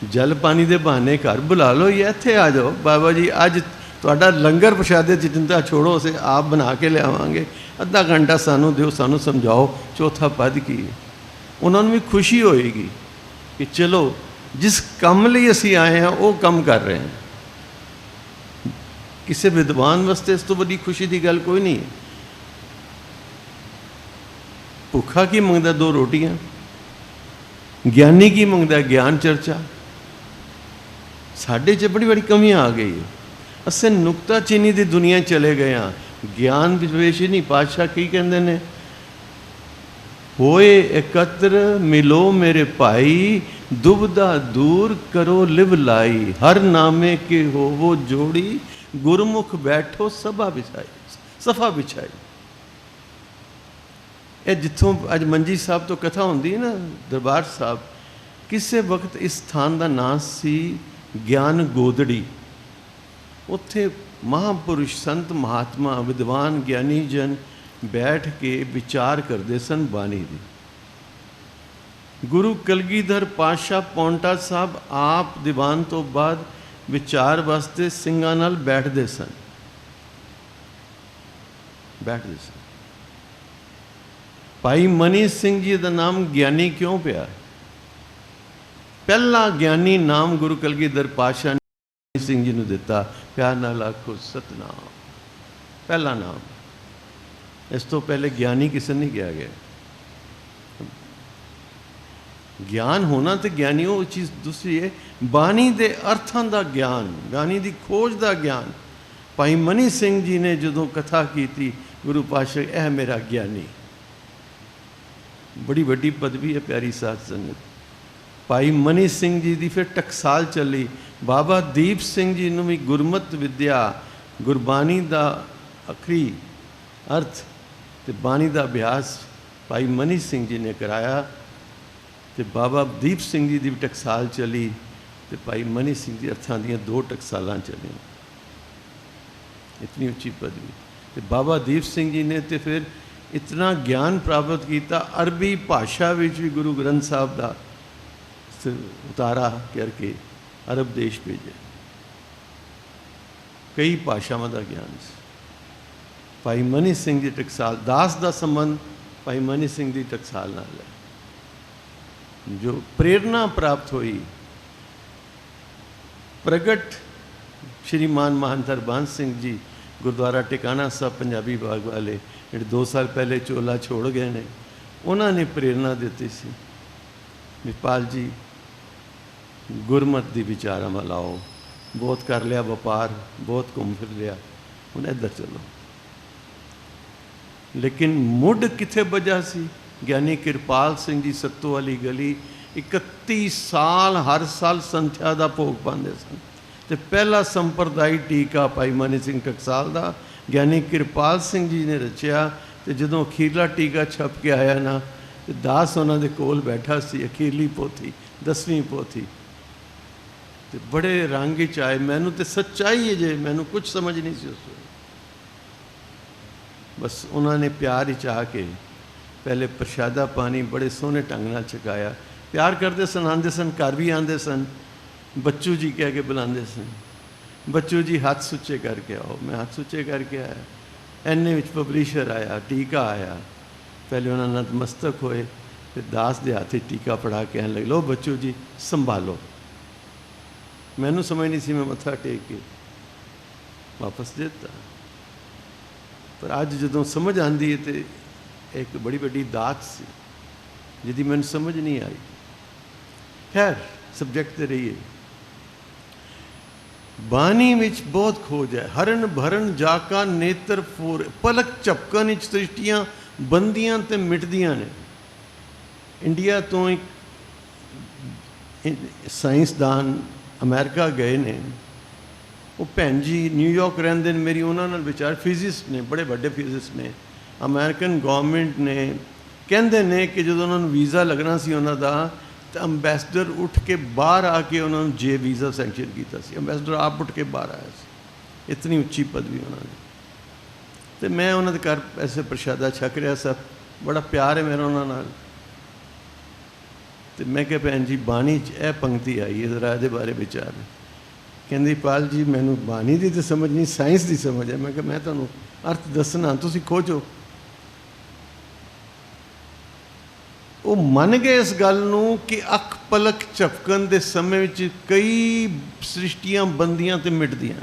जल पानी के बहाने घर बुला लो, या इत्थे आ जाओ, बाबा जी अज तुहाडा लंगर प्रशादे की चिंता छोड़ो, असें आप बना के लियावांगे, अद्धा घंटा सानू दिओ, सानू समझाओ चौथा पद की है। उन्होंने भी खुशी होएगी कि चलो जिस काम लई असीं आए हैं वो काम कर रहे हैं। किसी विद्वान वास्ते इस तो बड़ी खुशी की गल कोई नहीं है। भुखा की मंगदा, 2 रोटियां, ਗਿਆਨੀ ਕੀ ਮੰਗਦਾ? ਗਿਆਨ ਚਰਚਾ। ਸਾਡੇ 'ਚ ਬੜੀ ਕਮੀ ਆ ਗਈ ਹੈ। ਅਸੀਂ ਨੁਕਤਾਚੀਨੀ ਦੀ ਦੁਨੀਆ ਚਲੇ ਗਏ ਹਾਂ। ਗਿਆਨ ਵਿਵੇਸ਼ ਨਹੀਂ। ਪਾਤਸ਼ਾਹ ਕੀ ਕਹਿੰਦੇ ਨੇ? ਹੋਏ ਇਕੱਤਰ ਮਿਲੋ ਮੇਰੇ ਭਾਈ, ਦੁਬਦਾ ਦੂਰ ਕਰੋ ਲਿਵ ਲਾਈ, ਹਰ ਨਾਮੇ ਕੇ ਹੋਵੋ ਜੋੜੀ, ਗੁਰਮੁਖ ਬੈਠੋ ਸਭਾ ਵਿਛਾਈ, ਸਫਾ ਵਿਛਾਈ। ਇਹ ਜਿੱਥੋਂ ਅੱਜ ਮੰਜੀ ਸਾਹਿਬ ਤੋਂ ਕਥਾ ਹੁੰਦੀ ਹੈ ਨਾ, ਦਰਬਾਰ ਸਾਹਿਬ, ਕਿਸੇ ਵਕਤ ਇਸ ਸਥਾਨ ਦਾ ਨਾਂ ਸੀ ਗਿਆਨ ਗੋਦੜੀ। ਉੱਥੇ ਮਹਾਂਪੁਰਸ਼, ਸੰਤ, ਮਹਾਤਮਾ, ਵਿਦਵਾਨ, ਗਿਆਨੀ ਜਨ ਬੈਠ ਕੇ ਵਿਚਾਰ ਕਰਦੇ ਸਨ ਬਾਣੀ ਦੀ। ਗੁਰੂ ਕਲਗੀਧਰ ਪਾਤਸ਼ਾਹ ਪੌਂਟਾ ਸਾਹਿਬ ਆਪ ਦੀਵਾਨ ਤੋਂ ਬਾਅਦ ਵਿਚਾਰ ਵਾਸਤੇ ਸਿੰਘਾਂ ਨਾਲ ਬੈਠਦੇ ਸਨ। ਭਾਈ ਮਨੀ ਸਿੰਘ ਜੀ ਦਾ ਨਾਮ ਗਿਆਨੀ ਕਿਉਂ ਪਿਆ? ਪਹਿਲਾ ਗਿਆਨੀ ਨਾਮ ਗੁਰੂ ਕਲਗੀਧਰ ਪਾਤਸ਼ਾਹ ਨੇ ਸਿੰਘ ਜੀ ਨੂੰ ਦਿੱਤਾ। ਪਿਆਰ ਨਾਲ ਆਖੋ ਸਤਨਾਮ। ਪਹਿਲਾ ਨਾਮ। ਇਸ ਤੋਂ ਪਹਿਲੇ ਗਿਆਨੀ ਕਿਸੇ ਨਹੀਂ ਕਿਹਾ ਗਿਆ। ਗਿਆਨ ਹੋਣਾ ਤੇ ਗਿਆਨੀ ਉਹ ਚੀਜ਼ ਦੂਸਰੀ ਹੈ। ਬਾਣੀ ਦੇ ਅਰਥਾਂ ਦਾ ਗਿਆਨ, ਬਾਣੀ ਦੀ ਖੋਜ ਦਾ ਗਿਆਨ। ਭਾਈ ਮਨੀ ਸਿੰਘ ਜੀ ਨੇ ਜਦੋਂ ਕਥਾ ਕੀਤੀ, ਗੁਰੂ ਪਾਤਸ਼ਾਹ ਇਹ ਮੇਰਾ ਗਿਆਨੀ। ਬੜੀ ਵੱਡੀ ਪਦਵੀ ਹੈ ਪਿਆਰੀ ਸਾਧ ਸੰਗਤ। ਭਾਈ ਮਨੀ ਸਿੰਘ ਜੀ ਦੀ ਫਿਰ ਟਕਸਾਲ ਚੱਲੀ। ਬਾਬਾ ਦੀਪ ਸਿੰਘ ਜੀ ਨੂੰ ਵੀ ਗੁਰਮਤਿ ਵਿਦਿਆ, ਗੁਰਬਾਣੀ ਦਾ ਅਖਰੀ ਅਰਥ ਤੇ ਬਾਣੀ ਦਾ ਅਭਿਆਸ ਭਾਈ ਮਨੀ ਸਿੰਘ ਜੀ ਨੇ ਕਰਾਇਆ। ਤੇ ਬਾਬਾ ਦੀਪ ਸਿੰਘ ਜੀ ਦੀ ਵੀ ਟਕਸਾਲ ਚੱਲੀ ਤੇ ਭਾਈ ਮਨੀ ਸਿੰਘ ਜੀ ਅਰਥਾਂ ਦੀਆਂ 2 ਟਕਸਾਲਾਂ ਚੱਲੀਆਂ। ਇਤਨੀ ਉੱਚੀ ਪਦਵੀ। ਤੇ ਬਾਬਾ ਦੀਪ ਸਿੰਘ ਜੀ ਨੇ ਤੇ ਫਿਰ ਇਤਨਾ ਗਿਆਨ ਪ੍ਰਾਪਤ ਕੀਤਾ, ਅਰਬੀ ਭਾਸ਼ਾ ਵਿੱਚ ਵੀ ਗੁਰੂ ਗ੍ਰੰਥ ਸਾਹਿਬ ਦਾ ਉਤਾਰਾ ਕਰਕੇ ਅਰਬ ਦੇਸ਼ ਭੇਜਿਆ। ਕਈ ਭਾਸ਼ਾਵਾਂ ਦਾ ਗਿਆਨ ਸੀ। ਭਾਈ ਮਨੀ ਸਿੰਘ ਦੀ ਟਕਸਾਲ, ਦਾਸ ਦਾ ਸੰਬੰਧ ਭਾਈ ਮਨੀ ਸਿੰਘ ਦੀ ਟਕਸਾਲ ਨਾਲ ਹੈ। ਜੋ ਪ੍ਰੇਰਨਾ ਪ੍ਰਾਪਤ ਹੋਈ, ਪ੍ਰਗਟ ਸ਼੍ਰੀਮਾਨ ਮਹੰਤ ਹਰਬੰਸ ਸਿੰਘ ਜੀ ਗੁਰਦੁਆਰਾ ਟਿਕਾਣਾ ਸਾਹਿਬ ਪੰਜਾਬੀ ਬਾਗ ਵਾਲੇ, ਜਿਹੜੇ 2 ਸਾਲ ਪਹਿਲੇ ਚੋਲਾ ਛੋੜ ਗਏ ਨੇ, ਉਹਨਾਂ ਨੇ ਪ੍ਰੇਰਨਾ ਦਿੱਤੀ ਸੀ ਵੀ ਪਾਲ ਜੀ ਗੁਰਮਤਿ ਦੀ ਵਿਚਾਰਾਂ ਵੱਲ ਆਓ। ਬਹੁਤ ਕਰ ਲਿਆ ਵਪਾਰ, ਬਹੁਤ ਘੁੰਮ ਫਿਰ ਲਿਆ, ਹੁਣ ਇੱਧਰ ਚੱਲੋ। ਲੇਕਿਨ ਮੁੱਢ ਕਿੱਥੇ ਵੱਜਾ ਸੀ? ਗਿਆਨੀ ਕਿਰਪਾਲ ਸਿੰਘ ਜੀ ਸੱਤੋ ਵਾਲੀ ਗਲੀ 31 ਸਾਲ ਹਰ ਸਾਲ ਸੰਥਿਆ ਦਾ ਭੋਗ ਪਾਉਂਦੇ ਸਨ। ਤੇ ਪਹਿਲਾ ਸੰਪਰਦਾਇ ਟੀਕਾ ਭਾਈ ਮਨੀ ਸਿੰਘ ਟਕਸਾਲ ਦਾ ਗਿਆਨੀ ਕਿਰਪਾਲ ਸਿੰਘ ਜੀ ਨੇ ਰਚਿਆ। ਤੇ ਜਦੋਂ ਅਖੀਰਲਾ ਟੀਕਾ ਛਪ ਕੇ ਆਇਆ ਨਾ, ਤੇ ਦਾਸ ਉਹਨਾਂ ਦੇ ਕੋਲ ਬੈਠਾ ਸੀ, ਅਖੀਰਲੀ ਪੋਥੀ, 10ਵੀਂ ਪੋਥੀ। ਤੇ ਬੜੇ ਰੰਗ ਵਿੱਚ ਆਏ। ਮੈਨੂੰ ਤੇ ਸੱਚਾਈ ਹੈ ਜੇ, ਮੈਨੂੰ ਕੁਝ ਸਮਝ ਨਹੀਂ ਸੀ ਉਸ ਵੇਲੇ। ਬਸ ਉਹਨਾਂ ਨੇ ਪਿਆਰ ਵਿੱਚ ਆ ਕੇ ਪਹਿਲੇ ਪ੍ਰਸ਼ਾਦਾ ਪਾਣੀ ਬੜੇ ਸੋਹਣੇ ਢੰਗ ਨਾਲ ਛਕਾਇਆ। ਪਿਆਰ ਕਰਦੇ ਸਨ, ਆਉਂਦੇ ਸਨ, ਘਰ ਵੀ ਆਉਂਦੇ ਸਨ, ਬੱਚੂ ਜੀ ਕਹਿ ਕੇ ਬੁਲਾਉਂਦੇ ਸਨ। ਬੱਚੂ ਜੀ ਹੱਥ ਸੁੱਚੇ ਕਰਕੇ ਆਓ। ਮੈਂ ਹੱਥ ਸੁੱਚੇ ਕਰਕੇ ਆਇਆ। ਐਨੇ ਵਿੱਚ ਪਬਲਿਸ਼ਰ ਆਇਆ, ਟੀਕਾ ਆਇਆ। ਪਹਿਲੇ ਉਹਨਾਂ ਨਤਮਸਤਕ ਹੋਏ, ਫਿਰ ਦਾਸ ਦੇ ਹੱਥ 'ਚ ਟੀਕਾ ਫੜਾ ਕੇ ਕਹਿਣ ਲੱਗੇ, ਲਓ ਬੱਚੂ ਜੀ ਸੰਭਾਲੋ। ਮੈਨੂੰ ਸਮਝ ਨਹੀਂ ਸੀ, ਮੈਂ ਮੱਥਾ ਟੇਕ ਕੇ ਵਾਪਸ ਦੇ ਦਿੱਤਾ। ਪਰ ਅੱਜ ਜਦੋਂ ਸਮਝ ਆਉਂਦੀ ਹੈ ਤੇ ਇੱਕ ਬੜੀ ਵੱਡੀ ਦਾਤ ਸੀ ਜਿਹਦੀ ਮੈਨੂੰ ਸਮਝ ਨਹੀਂ ਆਈ। ਖੈਰ ਸਬਜੈਕਟ ਤੇ ਰਹੀਏ। ਬਾਣੀ ਵਿੱਚ ਬਹੁਤ ਖੋਜ ਹੈ। ਹਰਨ ਭਰਨ ਜਾਕਾ ਨੇਤਰ ਫੋਰ, ਪਲਕ ਝਪਕਣ ਵਿੱਚ ਸ੍ਰਿਸ਼ਟੀਆਂ ਬੰਦੀਆਂ ਤੇ ਮਿਟਦੀਆਂ ਨੇ। ਇੰਡੀਆ ਤੋਂ ਇੱਕ ਸਾਇੰਸਦਾਨ ਅਮਰੀਕਾ ਗਏ ਨੇ। ਉਹ ਭੈਣ ਜੀ ਨਿਊਯਾਰਕ ਰਹਿੰਦੇ ਨੇ। ਮੇਰੀ ਉਹਨਾਂ ਨਾਲ ਵਿਚਾਰ, ਫਿਜ਼ਿਸਟ ਨੇ, ਬੜੇ ਵੱਡੇ ਫਿਜ਼ਿਸਟ ਨੇ। ਅਮਰੀਕਨ ਗੌਰਮੈਂਟ ਨੇ ਕਹਿੰਦੇ ਨੇ ਕਿ ਜਦੋਂ ਉਹਨਾਂ ਨੂੰ ਵੀਜ਼ਾ ਲੱਗਣਾ ਸੀ ਉਹਨਾਂ ਦਾ, ਤਾਂ ਅੰਬੈਸਡਰ ਉੱਠ ਕੇ ਬਾਹਰ ਆ ਕੇ ਉਹਨਾਂ ਨੂੰ ਜੇ ਵੀਜ਼ਾ ਸੈਂਕਸ਼ਨ ਕੀਤਾ ਸੀ। ਅੰਬੈਸਡਰ ਆਪ ਉੱਠ ਕੇ ਬਾਹਰ ਆਇਆ ਸੀ। ਇਤਨੀ ਉੱਚੀ ਪਦਵੀ ਉਹਨਾਂ ਨੇ। ਤੇ ਮੈਂ ਉਹਨਾਂ ਦੇ ਘਰ ਐਸੇ ਪ੍ਰਸ਼ਾਦਾ ਛਕ ਰਿਹਾ ਸਭ, ਬੜਾ ਪਿਆਰ ਹੈ ਮੇਰਾ ਉਹਨਾਂ ਨਾਲ। ਤੇ ਮੈਂ ਕਿਹਾ ਭੈਣ ਜੀ ਬਾਣੀ 'ਚ ਇਹ ਪੰਕਤੀ ਆਈ ਹੈ, ਜ਼ਰਾ ਇਹਦੇ ਬਾਰੇ ਵਿਚਾਰ। ਕਹਿੰਦੀ ਪਾਲ ਜੀ ਮੈਨੂੰ ਬਾਣੀ ਦੀ ਤਾਂ ਸਮਝ ਨਹੀਂ, ਸਾਇੰਸ ਦੀ ਸਮਝ ਹੈ। ਮੈਂ ਕਿਹਾ ਮੈਂ ਤੁਹਾਨੂੰ ਅਰਥ ਦੱਸਣਾ, ਤੁਸੀਂ ਖੋਜੋ। ਉਹ ਮੰਨ ਗਏ ਇਸ ਗੱਲ ਨੂੰ ਕਿ ਅੱਖ ਪਲਕ ਝਪਕਣ ਦੇ ਸਮੇਂ ਵਿੱਚ ਕਈ ਸ੍ਰਿਸ਼ਟੀਆਂ ਬੰਦੀਆਂ ਤੇ ਮਿਟਦੀਆਂ।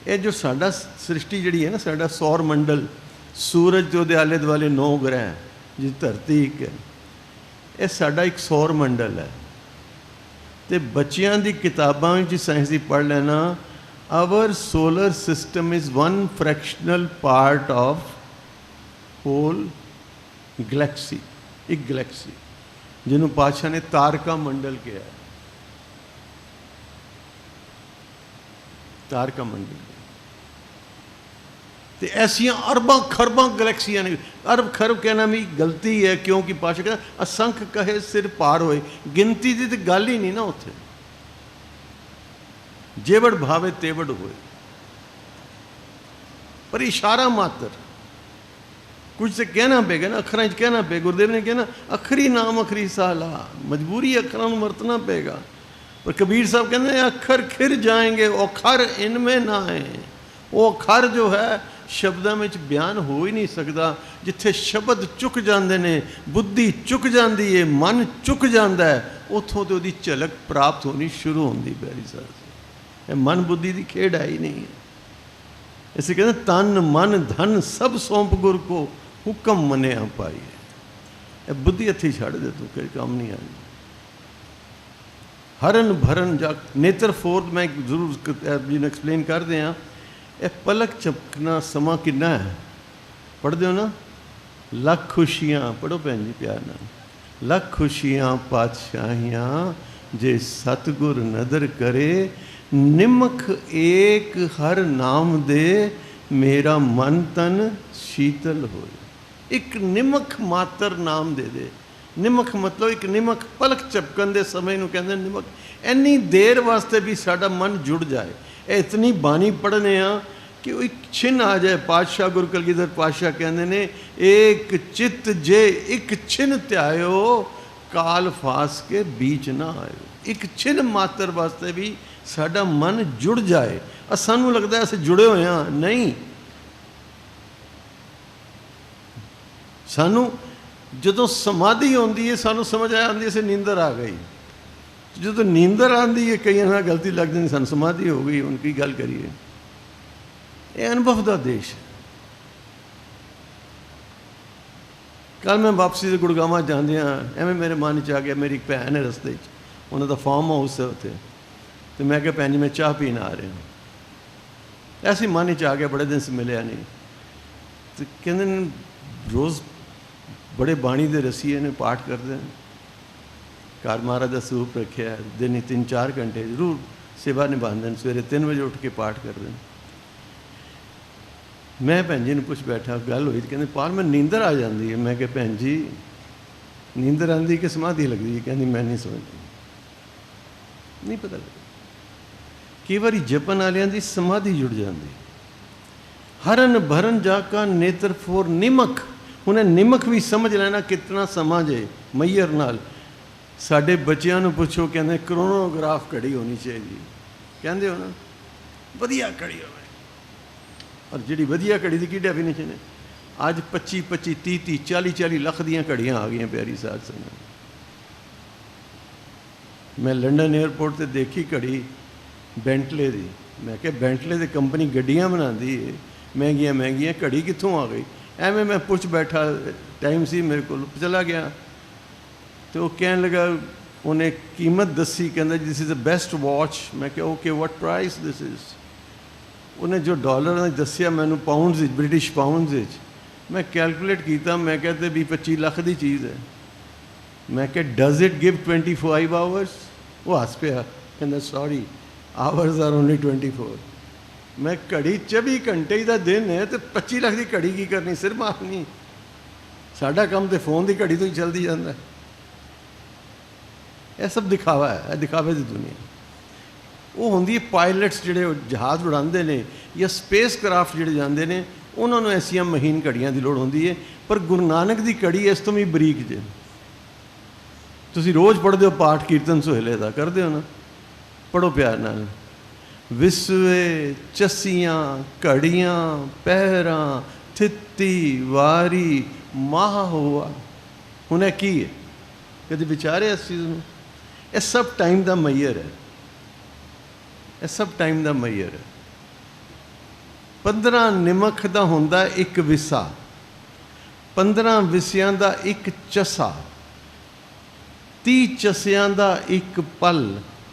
ਇਹ ਜੋ ਸਾਡਾ ਸ੍ਰਿਸ਼ਟੀ ਜਿਹੜੀ ਹੈ ਨਾ, ਸਾਡਾ ਸੌਰ ਮੰਡਲ, ਸੂਰਜ ਤੇ ਉਹਦੇ ਆਲੇ ਦੁਆਲੇ 9 ਗ੍ਰਹਿ, ਜਿਸ ਧਰਤੀ ਇੱਕ ਹੈ, ਇਹ ਸਾਡਾ ਇੱਕ ਸੌਰ ਮੰਡਲ ਹੈ। ਤੇ ਬੱਚਿਆਂ ਦੀ ਕਿਤਾਬਾਂ ਵਿੱਚ ਸਾਇੰਸ ਦੀ ਪੜ੍ਹ ਲੈਣਾ, our solar system is 1 fractional part of whole galaxy, ਇੱਕ ਗਲੈਕਸੀ ਜਿਹਨੂੰ ਪਾਤਸ਼ਾਹ ਨੇ ਤਾਰਕਾ ਮੰਡਲ ਕਿਹਾ, ਤਾਰਕਾ ਮੰਡਲ। ਤੇ ਐਸੀਆਂ ਅਰਬਾਂ ਖਰਬਾਂ ਗਲੈਕਸੀਆਂ ਨੇ। ਅਰਬ ਖਰਬ ਕਹਿਣਾ ਵੀ ਗਲਤੀ ਹੈ, ਕਿਉਂਕਿ ਪਾਤਸ਼ਾਹ ਕਹਿੰਦਾ ਅਸੰਖ ਕਹੇ ਸਿਰ ਪਾਰ ਹੋਏ। ਗਿਣਤੀ ਦੀ ਤਾਂ ਗੱਲ ਹੀ ਨਹੀਂ ਨਾ ਉੱਥੇ। ਜੇਵੜ ਭਾਵੇ ਤੇਵੜ ਹੋਏ, ਪਰ ਇਸ਼ਾਰਾ ਮਾਤਰ। ਕੁਝ ਤੇ ਕਹਿਣਾ ਪਏਗਾ ਨਾ, ਅੱਖਰਾਂ 'ਚ ਕਹਿਣਾ ਪਏ। ਗੁਰਦੇਵ ਨੇ ਕਹਿਣਾ ਅੱਖਰੀ ਨਾਮ ਅੱਖਰੀ ਸਾਲਾ, ਮਜਬੂਰੀ ਅੱਖਰਾਂ ਨੂੰ ਵਰਤਣਾ ਪਏਗਾ। ਪਰ ਕਬੀਰ ਸਾਹਿਬ ਕਹਿੰਦੇ ਅੱਖਰ ਖਿਰ ਜਾਏਂਗੇ, ਔਖਰ ਇਨਮੇ ਨਾ ਹੈ। ਉਹ ਅੱਖਰ ਜੋ ਹੈ ਸ਼ਬਦਾਂ ਵਿੱਚ ਬਿਆਨ ਹੋ ਹੀ ਨਹੀਂ ਸਕਦਾ। ਜਿੱਥੇ ਸ਼ਬਦ ਚੁੱਕ ਜਾਂਦੇ ਨੇ, ਬੁੱਧੀ ਚੁੱਕ ਜਾਂਦੀ ਹੈ, ਮਨ ਚੁੱਕ ਜਾਂਦਾ ਹੈ, ਉੱਥੋਂ ਤੇ ਉਹਦੀ ਝਲਕ ਪ੍ਰਾਪਤ ਹੋਣੀ ਸ਼ੁਰੂ ਹੁੰਦੀ। ਪਿਆਰੀ ਸਾਹਿਬ, ਇਹ ਮਨ ਬੁੱਧੀ ਦੀ ਖੇਡ ਹੈ ਹੀ ਨਹੀਂ ਹੈ। ਇਸੇ ਕਹਿੰਦੇ ਤਨ ਮਨ ਧਨ ਸਭ ਸੌਂਪ ਗੁਰ ਕੋ, ਹੁਕਮ ਮੰਨਿਆ ਪਾਈਏ। ਇਹ ਬੁੱਧੀ ਇੱਥੇ ਛੱਡ ਦੇ, ਤੂੰ ਕੋਈ ਕੰਮ ਨਹੀਂ ਆਣੀ। ਹਰਨ ਭਰਨ ਜਾ ਨੇਤਰ ਫੋਰ, ਮੈਂ ਜ਼ਰੂਰ ਜਿਹਨੂੰ ਐਕਸਪਲੇਨ ਕਰਦੇ ਹਾਂ। ਇਹ ਪਲਕ ਝਪਕਣਾ ਸਮਾਂ ਕਿੰਨਾ ਹੈ, ਪੜ੍ਹਦੇ ਹੋ ਨਾ। ਲੱਖ ਖੁਸ਼ੀਆਂ, ਪੜ੍ਹੋ ਭੈਣ ਜੀ ਪਿਆਰ ਨਾਲ। ਲੱਖ ਖੁਸ਼ੀਆਂ ਪਾਤਸ਼ਾਹੀਆਂ ਜੇ ਸਤਿਗੁਰ ਨਦਰ ਕਰੇ, ਨਿਮਖ ਏਕ ਹਰ ਨਾਮ ਦੇ, ਮੇਰਾ ਮਨ ਤਨ ਸ਼ੀਤਲ ਹੋਏ। ਇੱਕ ਨਿਮਖ ਮਾਤਰ ਨਾਮ ਦੇ ਦੇ। ਨਿਮਖ ਮਤਲਬ ਇੱਕ ਨਿਮਖ, ਪਲਕ ਝਪਕਣ ਦੇ ਸਮੇਂ ਨੂੰ ਕਹਿੰਦੇ ਨਿਮਖ। ਇੰਨੀ ਦੇਰ ਵਾਸਤੇ ਵੀ ਸਾਡਾ ਮਨ ਜੁੜ ਜਾਏ। ਇਹ ਇਤਨੀ ਬਾਣੀ ਪੜ੍ਹਨੇ ਆ ਕਿ ਉਹ ਇੱਕ ਛਿਨ ਆ ਜਾਏ। ਪਾਤਸ਼ਾਹ ਗੁਰੂ ਕਲਗੀਧਰ ਪਾਤਸ਼ਾਹ ਕਹਿੰਦੇ ਨੇ ਏਕ ਚਿੱਤ ਜੇ ਇੱਕ ਛਿਨ ਧਿਆਇਓ, ਕਾਲ ਫਾਸ ਕੇ ਬੀਚ ਨਾ ਆਇਓ। ਇੱਕ ਛਿਨ ਮਾਤਰ ਵਾਸਤੇ ਵੀ ਸਾਡਾ ਮਨ ਜੁੜ ਜਾਏ। ਸਾਨੂੰ ਲੱਗਦਾ ਅਸੀਂ ਜੁੜੇ ਹੋਏ ਹਾਂ, ਨਹੀਂ। ਸਾਨੂੰ ਜਦੋਂ ਸਮਾਧੀ ਆਉਂਦੀ ਹੈ, ਸਾਨੂੰ ਸਮਝ ਆ ਜਾਂਦੀ ਅਸੀਂ ਨੀਂਦਰ ਆ ਗਈ। ਜਦੋਂ ਨੀਂਦਰ ਆਉਂਦੀ ਹੈ, ਕਈਆਂ ਨਾਲ ਗਲਤੀ ਲੱਗ ਜਾਂਦੀ, ਸਾਨੂੰ ਸਮਾਧੀ ਹੋ ਗਈ, ਹੁਣ ਕੀ ਗੱਲ ਕਰੀਏ। ਇਹ ਅਨੁਭਵ ਦਾ ਦੇਸ਼ ਹੈ। ਕੱਲ੍ਹ ਮੈਂ ਵਾਪਸੀ ਦੇ ਗੁੜਗਾਵਾਂ ਜਾਂਦਿਆਂ ਐਵੇਂ ਮੇਰੇ ਮਨ 'ਚ ਆ ਗਿਆ, ਮੇਰੀ ਇੱਕ ਭੈਣ ਹੈ ਰਸਤੇ 'ਚ, ਉਹਨਾਂ ਦਾ ਫਾਰਮ ਹਾਊਸ ਹੈ ਉੱਥੇ। ਅਤੇ ਮੈਂ ਕਿਹਾ ਭੈਣ ਜੀ ਮੈਂ ਚਾਹ ਪੀਣ ਆ ਰਿਹਾ। ਐਸੀ ਮਨ 'ਚ ਆ ਗਿਆ, ਬੜੇ ਦਿਨ ਸੇ ਮਿਲਿਆ ਨਹੀਂ। ਅਤੇ ਕਹਿੰਦੇ ਨੇ ਰੋਜ਼ ਬੜੇ ਬਾਣੀ ਦੇ ਰਸੀਏ ਨੇ, ਪਾਠ ਕਰਦੇ ਹਨ। ਘਰ ਮਹਾਰਾਜ ਦਾ ਸਰੂਪ ਰੱਖਿਆ, ਦਿਨ ਹੀ 3-4 ਘੰਟੇ ਜ਼ਰੂਰ ਸੇਵਾ ਨਿਭਾਉਂਦੇ ਹਨ। ਸਵੇਰੇ 3 ਵਜੇ ਉੱਠ ਕੇ ਪਾਠ ਕਰਦੇ ਹਨ। ਮੈਂ ਭੈਣ ਜੀ ਨੂੰ ਪੁੱਛ ਬੈਠਾ, ਗੱਲ ਹੋਈ, ਕਹਿੰਦੇ ਪਾਲ ਮੈਂ ਨੀਂਦਰ ਆ ਜਾਂਦੀ ਹੈ। ਮੈਂ ਕਿਹਾ ਭੈਣ ਜੀ ਨੀਂਦਰ ਆਉਂਦੀ ਕਿ ਸਮਾਧੀ ਲੱਗਦੀ ਹੈ? ਕਹਿੰਦੀ ਮੈਂ ਨਹੀਂ ਸਮਝਦੀ, ਨਹੀਂ ਪਤਾ ਲੱਗਦਾ। ਕਈ ਵਾਰੀ ਜਪਨ ਵਾਲਿਆਂ ਦੀ ਸਮਾਧੀ ਜੁੜ ਜਾਂਦੀ। ਹਰਨ ਭਰਨ ਜਾ ਕਾ ਨੇਤਰ ਫੋਰ ਨਿਮਖ। ਹੁਣ ਇਹ ਨਿਮਖ ਵੀ ਸਮਝ ਲੈਣਾ ਕਿਤਨਾ ਸਮਾਂ ਜੇ ਮਈਅਰ ਨਾਲ। ਸਾਡੇ ਬੱਚਿਆਂ ਨੂੰ ਪੁੱਛੋ, ਕਹਿੰਦੇ ਕਰੋਨੋਗ੍ਰਾਫ ਘੜੀ ਹੋਣੀ ਚਾਹੀਦੀ। ਕਹਿੰਦੇ ਹੋ ਨਾ, ਵਧੀਆ ਘੜੀ ਹੋਵੇ। ਔਰ ਜਿਹੜੀ ਵਧੀਆ ਘੜੀ ਦੀ ਕੀ ਡੈਫੀਨੇਸ਼ਨ ਹੈ? ਅੱਜ 25-25, 30-30, 40-40 ਲੱਖ ਦੀਆਂ ਘੜੀਆਂ ਆ ਗਈਆਂ ਪਿਆਰੀ ਸਾਧ ਸੰਗਤ। ਮੈਂ ਲੰਡਨ ਏਅਰਪੋਰਟ 'ਤੇ ਦੇਖੀ ਘੜੀ ਬੈਂਟਲੇ ਦੀ। ਮੈਂ ਕਿਹਾ ਬੈਂਟਲੇ ਦੀ ਕੰਪਨੀ ਗੱਡੀਆਂ ਬਣਾਉਂਦੀ ਹੈ, ਮਹਿੰਗੀਆਂ ਮਹਿੰਗੀਆਂ, ਘੜੀ ਕਿੱਥੋਂ ਆ ਗਈ? ਐਵੇਂ ਮੈਂ ਪੁੱਛ ਬੈਠਾ, ਟਾਈਮ ਸੀ ਮੇਰੇ ਕੋਲ, ਚਲਾ ਗਿਆ। ਅਤੇ ਉਹ ਕਹਿਣ ਲੱਗਾ, ਉਹਨੇ ਕੀਮਤ ਦੱਸੀ, ਕਹਿੰਦਾ this is the best watch. ਮੈਂ ਕਿਹਾ okay, what price this is? ਉਹਨੇ ਜੋ ਡਾਲਰ ਨੇ ਦੱਸਿਆ ਮੈਨੂੰ ਪਾਊਂਡਸ ਵਿੱਚ, ਬ੍ਰਿਟਿਸ਼ ਪਾਊਂਡਸ ਵਿੱਚ। ਮੈਂ ਕੈਲਕੂਲੇਟ ਕੀਤਾ, ਮੈਂ ਕਿਹਾ ਤੇ 20-25 ਲੱਖ ਦੀ ਚੀਜ਼ ਹੈ। ਮੈਂ ਕਿਹਾ ਡਜ਼ ਇਟ ਗਿਵ 25 ਆਵਰਸ? ਉਹ ਹੱਸ ਪਿਆ, ਕਹਿੰਦਾ ਸੌਰੀ, ਆਵਰਸ ਆਰ ਓਨਲੀ 24। ਮੈਂ ਘੜੀ 24 ਘੰਟੇ ਦਾ ਦਿਨ ਹੈ, ਅਤੇ 25 ਲੱਖ ਦੀ ਘੜੀ ਕੀ ਕਰਨੀ? ਸਿਰ ਮਾਰਨੀ। ਸਾਡਾ ਕੰਮ ਤਾਂ ਫੋਨ ਦੀ ਘੜੀ ਤੋਂ ਹੀ ਚੱਲਦੀ ਜਾਂਦਾ। ਇਹ ਸਭ ਦਿਖਾਵਾ ਹੈ, ਇਹ ਦਿਖਾਵੇ ਦੀ ਦੁਨੀਆ। ਉਹ ਹੁੰਦੀ ਹੈ ਪਾਇਲਟਸ ਜਿਹੜੇ ਜਹਾਜ਼ ਉਡਾਉਂਦੇ ਨੇ, ਜਾਂ ਸਪੇਸ ਕਰਾਫਟ ਜਿਹੜੇ ਜਾਂਦੇ ਨੇ, ਉਹਨਾਂ ਨੂੰ ਐਸੀਆਂ ਮਹੀਨ ਘੜੀਆਂ ਦੀ ਲੋੜ ਹੁੰਦੀ ਹੈ। ਪਰ ਗੁਰੂ ਨਾਨਕ ਦੀ ਘੜੀ ਇਸ ਤੋਂ ਵੀ ਬਰੀਕ ਜੇ। ਤੁਸੀਂ ਰੋਜ਼ ਪੜ੍ਹਦੇ ਹੋ ਪਾਠ ਕੀਰਤਨ ਸੁਹੇਲੇ ਦਾ, ਕਰਦੇ ਹੋ ਨਾ? ਪੜ੍ਹੋ ਪਿਆਰ ਨਾਲ। ਵਿਸਵੇ ਚਸੀਆਂ ਘੜੀਆਂ ਪਹਿਰਾਂ, ਥਿੱਤੀ ਵਾਰੀ ਮਾਹ ਹੋਆ। ਹੁਣ ਇਹ ਕੀ ਹੈ? ਕਦੇ ਵਿਚਾਰਿਆ ਇਸ ਚੀਜ਼ ਨੂੰ? ਇਹ ਸਭ ਟਾਈਮ ਦਾ ਮਈਅਰ ਹੈ। ਇਹ ਸਭ ਟਾਈਮ ਦਾ ਮਈਅਰ ਹੈ। 15 ਨਿਮਖ ਦਾ ਹੁੰਦਾ ਇੱਕ ਵਿਸਾ, 15 ਵਿਸਿਆਂ ਦਾ ਇੱਕ ਚਸਾ। 30 ਚਸਿਆਂ ਦਾ ਇੱਕ ਪਲ,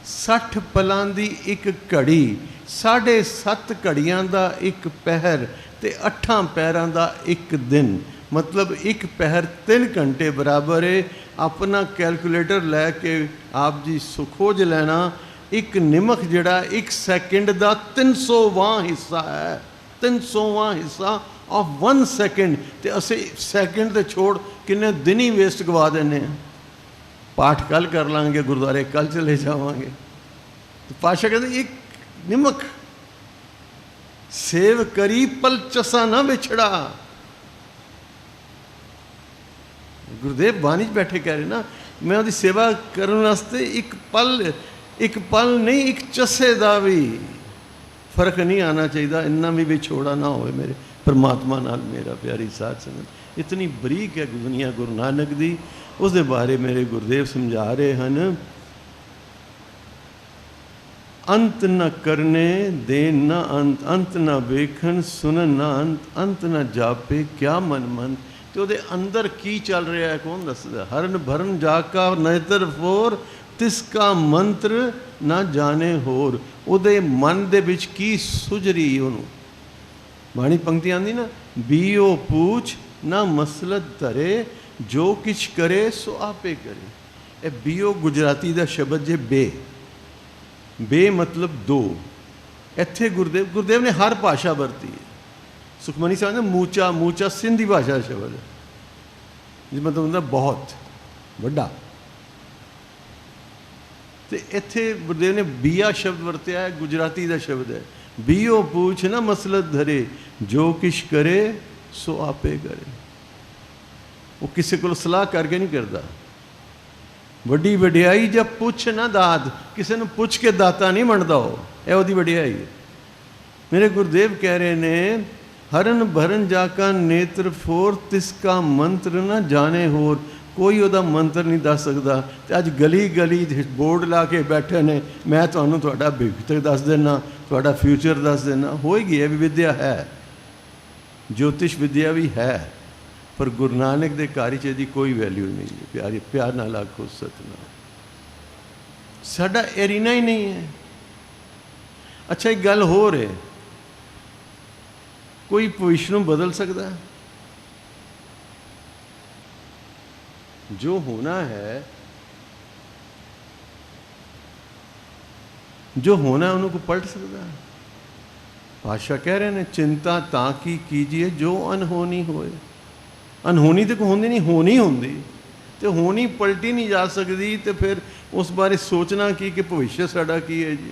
60 ਪਲਾਂ ਦੀ ਇੱਕ ਘੜੀ, 7.5 ਘੜੀਆਂ ਦਾ ਇੱਕ ਪਹਿਰ ਤੇ 8 ਪਹਿਰਾਂ ਦਾ ਇੱਕ ਦਿਨ। मतलब एक पहर 3 घंटे बराबर है। अपना कैलकुलेटर लैके आप जी खोज लेना, एक निमक जिहड़ा 1 सैकेंड का 300वां हिस्सा है, 300वां हिस्सा ऑफ 1 सैकेंड। तो असी सैकेंड तो छोड़ किन्ने दिन ही वेस्ट गवा देने। पाठ कल कर लांगे, गुरुद्वारे कल चले जावांगे। तो पातशाह कहते एक निमक सेव करी पल चसा ना बिछड़ा। गुरुदेव बाणी बैठे कह रहे ना, मैं उसकी सेवा करने वास्ते एक पल नहीं, एक चसे का भी फर्क नहीं आना चाहिए। इन्ना भी विछोड़ा ना हो मेरे परमात्मा नाल। मेरा प्यारी साध संगत इतनी बरीक है दुनिया गुरु नानक दी, उसके बारे मेरे गुरुदेव समझा रहे हैं। अंत न करने देन न अंत, अंत न वेखन सुनन न अंत, अंत न जापे क्या मन मंत। तो ਉਹਦੇ अंदर की चल रहा है कौन दसदा। हरन भरन जाका नेत्र फोर, तिसका मंत्र ना जाने होर। ਉਹਦੇ मन ਦੇ ਵਿੱਚ ਕੀ ਸੁਝ ਰਹੀ ਉਹਨੂੰ। ਬਾਣੀ ਪੰਕਤੀ ਆਂਦੀ ਨਾ, बीओ पूछ ना मसलत धरे, जो किछ करे सो आपे करे। ਇਹ बीओ गुजराती ਦਾ ਸ਼ਬਦ ਜੇ बे मतलब दो। ਇੱਥੇ गुरुदेव ने हर भाषा वरती है। सुखमनी साहब ने मूचा सिंधी भाषा का शब्द है, जिस मतलब होंगे बहुत वड्डा। तो इत्थे गुरुदेव ने बीआ शब्द वरत्या है, गुजराती का शब्द है। बीओ पूछ ना मसलत धरे, जो किश करे सो आपे करे। वो किसी को सलाह करके नहीं करता। वड्डी वडियाई जब पुछ ना दात, किसी ने पुछ के दाता नहीं बनता। हो यह वड्डी वडियाई है। मेरे गुरुदेव कह रहे ने, हरन भरन जाका नेत्र फोर, तिसका मंत्र ना जाने होर। कोई ਉਹਦਾ मंत्र नहीं दस सकता। तो अज गली गली बोर्ड ला के बैठे ने, मैं ਤੁਹਾਨੂੰ ਤੁਹਾਡਾ ਭਵਿੱਖ दस देना, ਤੁਹਾਡਾ फ्यूचर दस देना। होएगी ये भी विद्या है, ज्योतिष विद्या भी है, पर गुरु नानक के कार्य च ਇਹਦੀ कोई वैल्यू नहीं है। प्यारी प्यार नाल आखो सतनाम। साडा एरीना ही नहीं है। अच्छा एक गल हो रही, कोई भविष्य नूं बदल सकता है? जो होना है, जो होना है उनको पलट सकता है। पातशाह कह रहे हैं, चिंता ताकि कीजिए जो अनहोनी होए। अनहोनी तो होंदी नहीं, होनी होंदी तो होनी पलटी नहीं जा सकती। तो फिर उस बारे सोचना कि भविष्य साडा की है जी।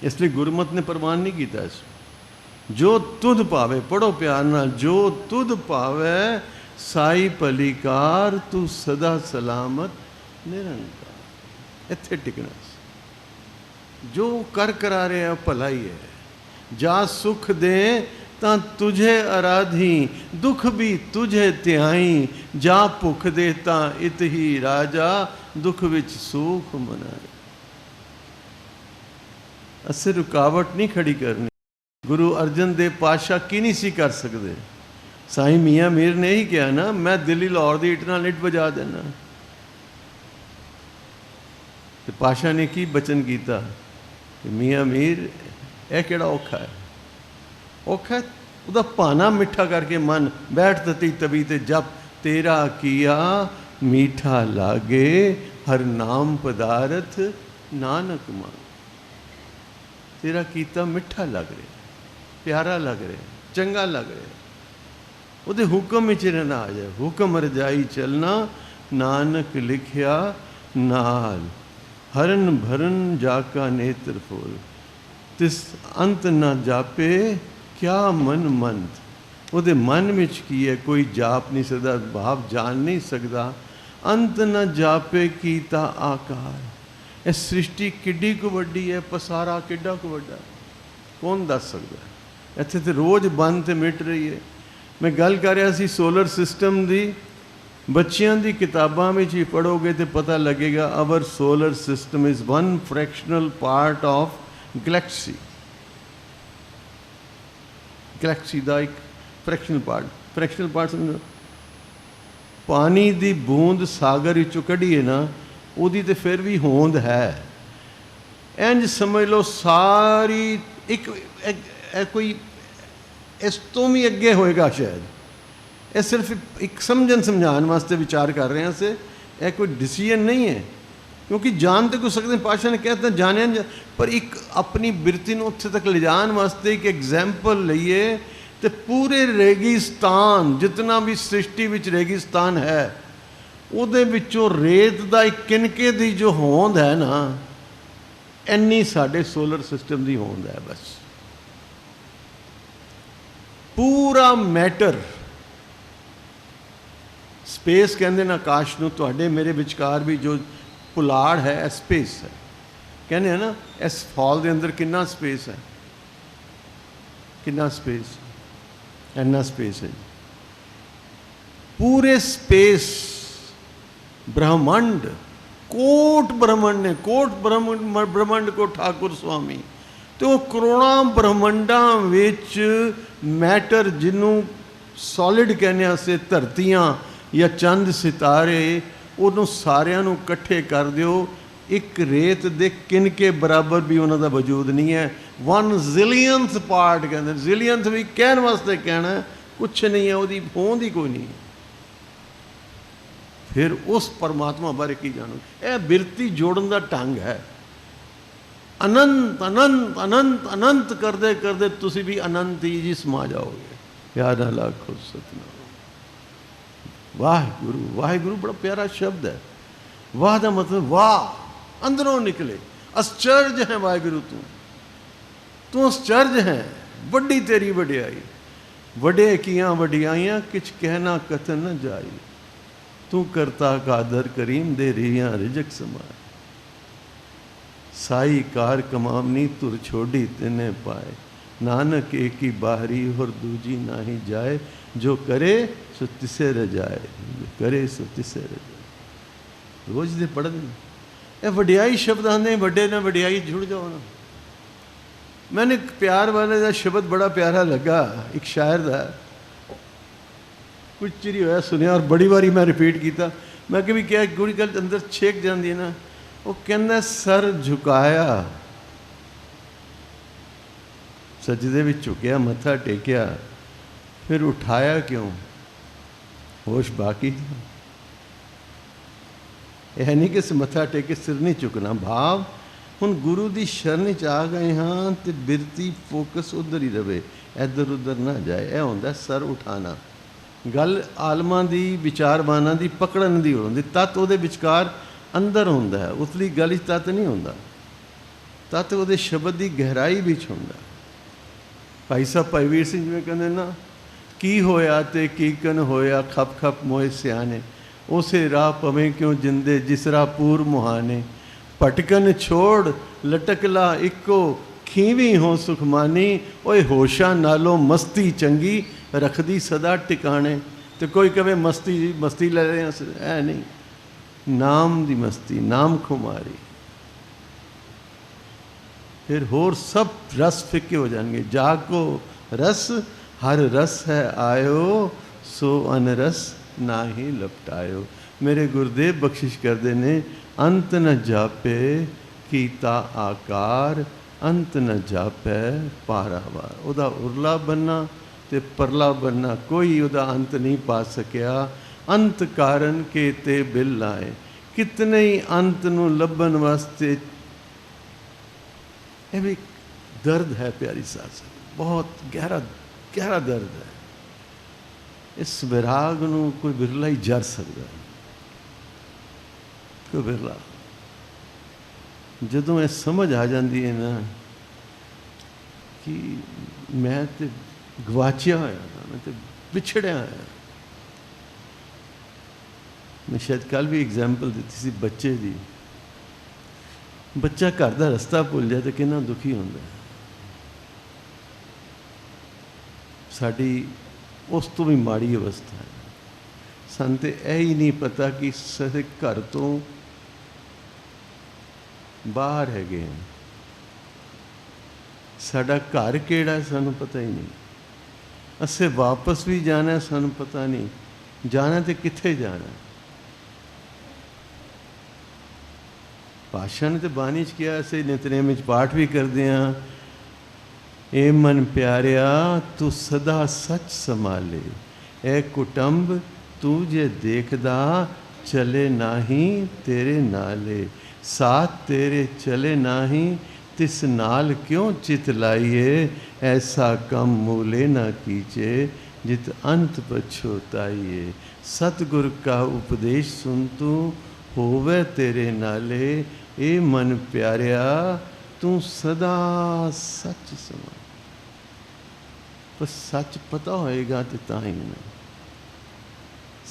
इसलिए गुरमत ने प्रमाण नहीं किया इस। जो तुध पावे, पढ़ो प्यार नाल, जो तुध पावे साई भलीकार, तू सदा सलामत निरंकार। इत्थे टिकना। जो कर करा रहे हैं भला ही है। जा सुख दे तां तुझे आराधी, दुख भी तुझे त्याई। जा भुख दे तां इत ही राजा, दुख विच सुख मनाए। असि रुकावट नहीं खड़ी करनी। गुरु अर्जन देव पातशाह की नहीं सी कर सकते। साईं मियाँ मीर ने ही कहा ना, मैं दिल्ली लाहौर की इट नाल इट बजा देना। तो पातशाह ने की बचन किया कि मियाँ मीर यह किहड़ा औखा है। औखा है ਉਹਦਾ ਭਾਣਾ मिठा करके मन बैठ तती तभी ते जप, तेरा किया मीठा लागे, हर नाम पदार्थ नानक मान। तेरा कीता मिठा लग रहा, प्यारा लग रहा, चंगा लग रहा। ਉਹਦੇ ਹੁਕਮ ਵਿੱਚ ਰਹਿਣਾ ਆ ਜਾਏ। ਹੁਕਮ ਰਜਾਈ ਚਲਣਾ, ਨਾਨਕ ਲਿਖਿਆ ਨਾਲ। ਹਰਨ ਭਰਨ ਜਾਕਾ ਨੇਤਰ ਫੋਲ, ਤਿਸ ਅੰਤ ਨਾ ਜਾਪੇ क्या मन मंत। ਉਹਦੇ मन ਵਿੱਚ ਕੀ ਹੈ, ਕੋਈ ਜਾਪ ਨਹੀਂ ਸਕਦਾ, ਭਾਵ ਜਾਣ ਨਹੀਂ ਸਕਦਾ। ਅੰਤ ਨਾ ਜਾਪੇ ਕੀਤਾ ਆਕਾਰ। ਇਹ ਸ੍ਰਿਸ਼ਟੀ ਕਿੱਡੀ ਕੁ ਵੱਡੀ ਹੈ, ਪਸਾਰਾ ਕਿੱਡਾ ਕੁ ਵੱਡਾ, ਕੌਣ ਦੱਸ ਸਕਦਾ। ਇੱਥੇ ਤੇ ਰੋਜ਼ ਬੰਦ ਤੇ ਮਿਟ ਰਹੀ ਹੈ। ਮੈਂ ਗੱਲ ਕਰ ਰਿਹਾ ਸੀ ਸੋਲਰ ਸਿਸਟਮ ਦੀ। ਬੱਚਿਆਂ ਦੀ ਕਿਤਾਬਾਂ ਵਿੱਚ ਹੀ ਪੜ੍ਹੋਗੇ ਤੇ ਪਤਾ ਲੱਗੇਗਾ, our solar system is 1 fractional part of galaxy. Galaxy का एक फ्रैक्शनल पार्ट समझो। पानी दी बूंद सागर विचों कढ़ीए ना, ਉਹਦੀ ਤੇ ਫਿਰ ਵੀ ਹੋਂਦ ਹੈ। ਇੰਜ ਸਮਝ ਲਓ ਸਾਰੀ ਇੱਕ ਕੋਈ ਇਸ ਤੋਂ ਵੀ ਅੱਗੇ ਹੋਏਗਾ ਸ਼ਾਇਦ। ਇਹ ਸਿਰਫ ਇੱਕ ਸਮਝਾਉਣ ਵਾਸਤੇ ਵਿਚਾਰ ਕਰ ਰਹੇ ਹਾਂ ਅਸੀਂ। ਇਹ ਕੋਈ ਡਿਸੀਜਨ ਨਹੀਂ ਹੈ, ਕਿਉਂਕਿ ਜਾਣ ਤੇ ਕੁਛ ਸਕਦੇ ਪਾਤਸ਼ਾਹ ਨੇ ਕਹਿਤਾ ਜਾਣਿਆ, ਪਰ ਇੱਕ ਆਪਣੀ ਬਿਰਤੀ ਨੂੰ ਉੱਥੇ ਤੱਕ ਲਿਜਾਣ ਵਾਸਤੇ ਇੱਕ ਐਗਜ਼ੈਂਪਲ ਲਈਏ। ਤੇ ਪੂਰੇ ਰੇਗਿਸਤਾਨ, ਜਿਤਨਾ ਵੀ ਸ੍ਰਿਸ਼ਟੀ ਵਿੱਚ ਰੇਗਿਸਤਾਨ ਹੈ, ਉਹਦੇ ਵਿੱਚੋਂ ਰੇਤ ਦਾ ਇੱਕ ਕਿਨਕੇ ਦੀ ਜੋ ਹੋਂਦ ਹੈ ਨਾ, ਇੰਨੀ ਸਾਡੇ ਸੋਲਰ ਸਿਸਟਮ ਦੀ ਹੋਂਦ ਹੈ। ਬਸ ਪੂਰਾ ਮੈਟਰ, ਸਪੇਸ ਕਹਿੰਦੇ ਨੇ ਆਕਾਸ਼ ਨੂੰ, ਤੁਹਾਡੇ ਮੇਰੇ ਵਿਚਕਾਰ ਵੀ ਜੋ ਪੁਲਾੜ ਹੈ ਇਹ ਸਪੇਸ ਹੈ। ਕਹਿੰਦੇ ਹੈ ਨਾ, ਇਸ ਫਾਲ ਦੇ ਅੰਦਰ ਕਿੰਨਾ ਸਪੇਸ ਹੈ, ਕਿੰਨਾ ਸਪੇਸ, ਇੰਨਾ ਸਪੇਸ ਹੈ। ਪੂਰੇ ਸਪੇਸ ब्रह्मांड, कोट ब्रह्मांड ने, कोट ब्रह्मांड को ठाकुर स्वामी, तो करोड़ों ब्रह्मांडां विच मैटर जिन्हों सॉलिड कहने से धरतियां या चंद सितारे, उन्होंने सारियां नूं इकट्ठे कर दिओ, एक रेत दे किनके बराबर भी उन्हों का वजूद नहीं है। 1 zillionth पार्ट कहते, zillionth भी कहने वास्ते कहना कुछ नहीं है, उसकी होंद ही कोई नहीं है। फिर उस परमात्मा बारे की जानो, यह बिरती जोड़न का ढंग है। अनंत अनंत अनंत अनंत करते करते तुसी भी अनंत ही जी समा जाओगे। याद लाखो सतनाम। वाहिगुरु, वाहिगुरु बड़ा प्यारा शब्द है। वाह का मतलब वाह, अंदरों निकले, आश्चर्य है वाहिगुरु तू आश्चर्य है, वड्डी तेरी वड्याई, वडे कियां वड्याइयां किछ कहना कथन न जाई, तू करता कादर करीम दे रियां रिजक समाए, साई कार कमामनी तुर छोड़ी तिने पाए, नानक एक ही बाहरी और दूजी ना ही जाए, जो करे सो तिसे रजाए, जो करे सो तिसे रजाए। रोज दे पढ़ते ये वड्याई शब्द आते, वड्डे ने वड्याई जुड़ जाओ ना। मैंने एक प्यार वाले का शब्द बड़ा प्यारा लगा, एक शायर का, कुछ चिर होया सुनिया और बड़ी बारी मैं रिपीट किया। मैं कि भी क्या गुड़ी गल अंदर छेक जाती है ना, वो कहना सर झुकाया, सजदे में झुकिया, मत्था टेकिया, फिर उठाया क्यों, होश बाकी। यह नहीं कि मत्था टेके सिर नहीं चुकना, भाव हुण गुरु की शरण च आ गए हाँ, तो बिरती फोकस उधर ही रहे, इधर उधर ना जाए। यह होंदा सर उठाना। गल आलमां दी, विचारवानां दी पकड़न दी होंदी, तत्त उहदे विचकार अंदर होंदा है, उसली गल तत्त नहीं होंदा, तत्त उहदे शब्द की गहराई विच होंदा। भाई साहब भाई वीर सिंह जिवें कहंदे ना, की होया ते की कन होया, खप खप मोए सियाने, उसे राह पवें क्यों जिंदे जिस राह पूर मुहाने, भटकन छोड़ लटकला इको खीवी हो सुखमानी, ओए होशा नालों मस्ती चंगी, रखदी सदा टिकाने। तो कोई कहे मस्ती मस्ती ले रहे हैं, ऐ नहीं, नाम दी मस्ती, नाम खुमारी, फिर होर सब रस फिक्के हो जाएंगे। जाको रस हर रस है आयो, सो अनरस ना ही लपटायो। मेरे गुरुदेव बख्शिश करते ने, अंत न जापे कीता आकार, अंत न जापै पारावार। उदा उरला बनना ते परला बनना, कोई उदा अंत नहीं पा सकिया। अंत कारण के ते बिल लाए, कितने ही अंत नूं लभन वास्ते। ये भी दर्द है प्यारी साथ, बहुत गहरा गहरा दर्द है। इस विराग नूं कोई बिरला ही जर सकता है, कोई बिरला। जदों ये समझ आ जाती है ना कि मैं तो गवाचिया होया, मैं तो बिछड़िया होया। मैं शायद कल भी एग्जाम्पल दी सी बच्चे की। बच्चा घर का रस्ता भुल जाए तो कितना दुखी होता है। साड़ी उस तो भी माड़ी अवस्था है। सन तो यह ही नहीं पता कि सारे घर तो बाहर है, साडा घर केड़ा सानू पता ही नहीं। असें वापस भी जाना सानू पता नहीं। ਜਾਣਾ ਤੇ ਕਿੱਥੇ ਜਾਣਾ। ਪਾਤਸ਼ਾਹ ਨੇ ਤੇ ਬਾਣੀ 'ਚ ਕਿਹਾ, ਅਸੀਂ ਨਿਤਨੇਮ ਵਿੱਚ ਪਾਠ ਵੀ ਕਰਦੇ ਹਾਂ, ਏ ਮਨ ਪਿਆਰਿਆ ਤੂੰ ਸਦਾ ਸੱਚ ਸੰਭਾਲੇ, ਇਹ ਕੁਟੰਬ ਤੂੰ ਜੇ ਦੇਖਦਾ ਚਲੇ ਨਾਹੀਂ ਤੇਰੇ ਨਾਲੇ, ਸਾਥ ਤੇਰੇ ਚਲੇ ਨਾਹੀਂ ਤਿਸ ਨਾਲ ਕਿਉਂ ਚਿਤ ਲਾਈਏ, ਐਸਾ ਕਮ ਮੂਲੇ ਨਾ ਕੀਚੇ ਜਿਤ ਅੰਤ ਪਛੋਤਾਈਏ। सतगुर का उपदेश सुन तू होवे तेरे नाले, ए मन प्यारिया तू सदा सच समा। पर सच पता होएगा तो ता ही ना।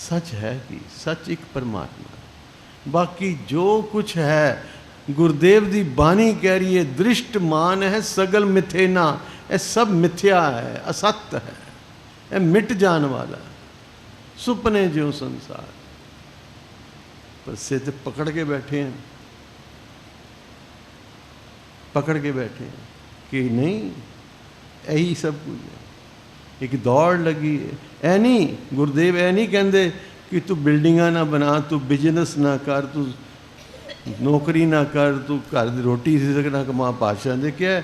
सच है कि सच एक परमात्मा, बाकी जो कुछ है गुरुदेव दी बानी कह रही है, दृष्ट मान है सगल मिथे ना, यह सब मिथ्या है, असत्य है, यह मिट जाने वाला, सुपने जो संसार। पर से तो पकड़ के बैठे हैं, पकड़ के बैठे हैं कि नहीं यही सब कुछ है। एक दौड़ लगी है, ऐ नहीं गुरुदेव ऐ नहीं कहते कि तू बिल्डिंगा ना बना, तू बिजनेस ना कर, तू नौकरी ना कर, तू घर की रोटी ना कमा। पातशाह ने क्या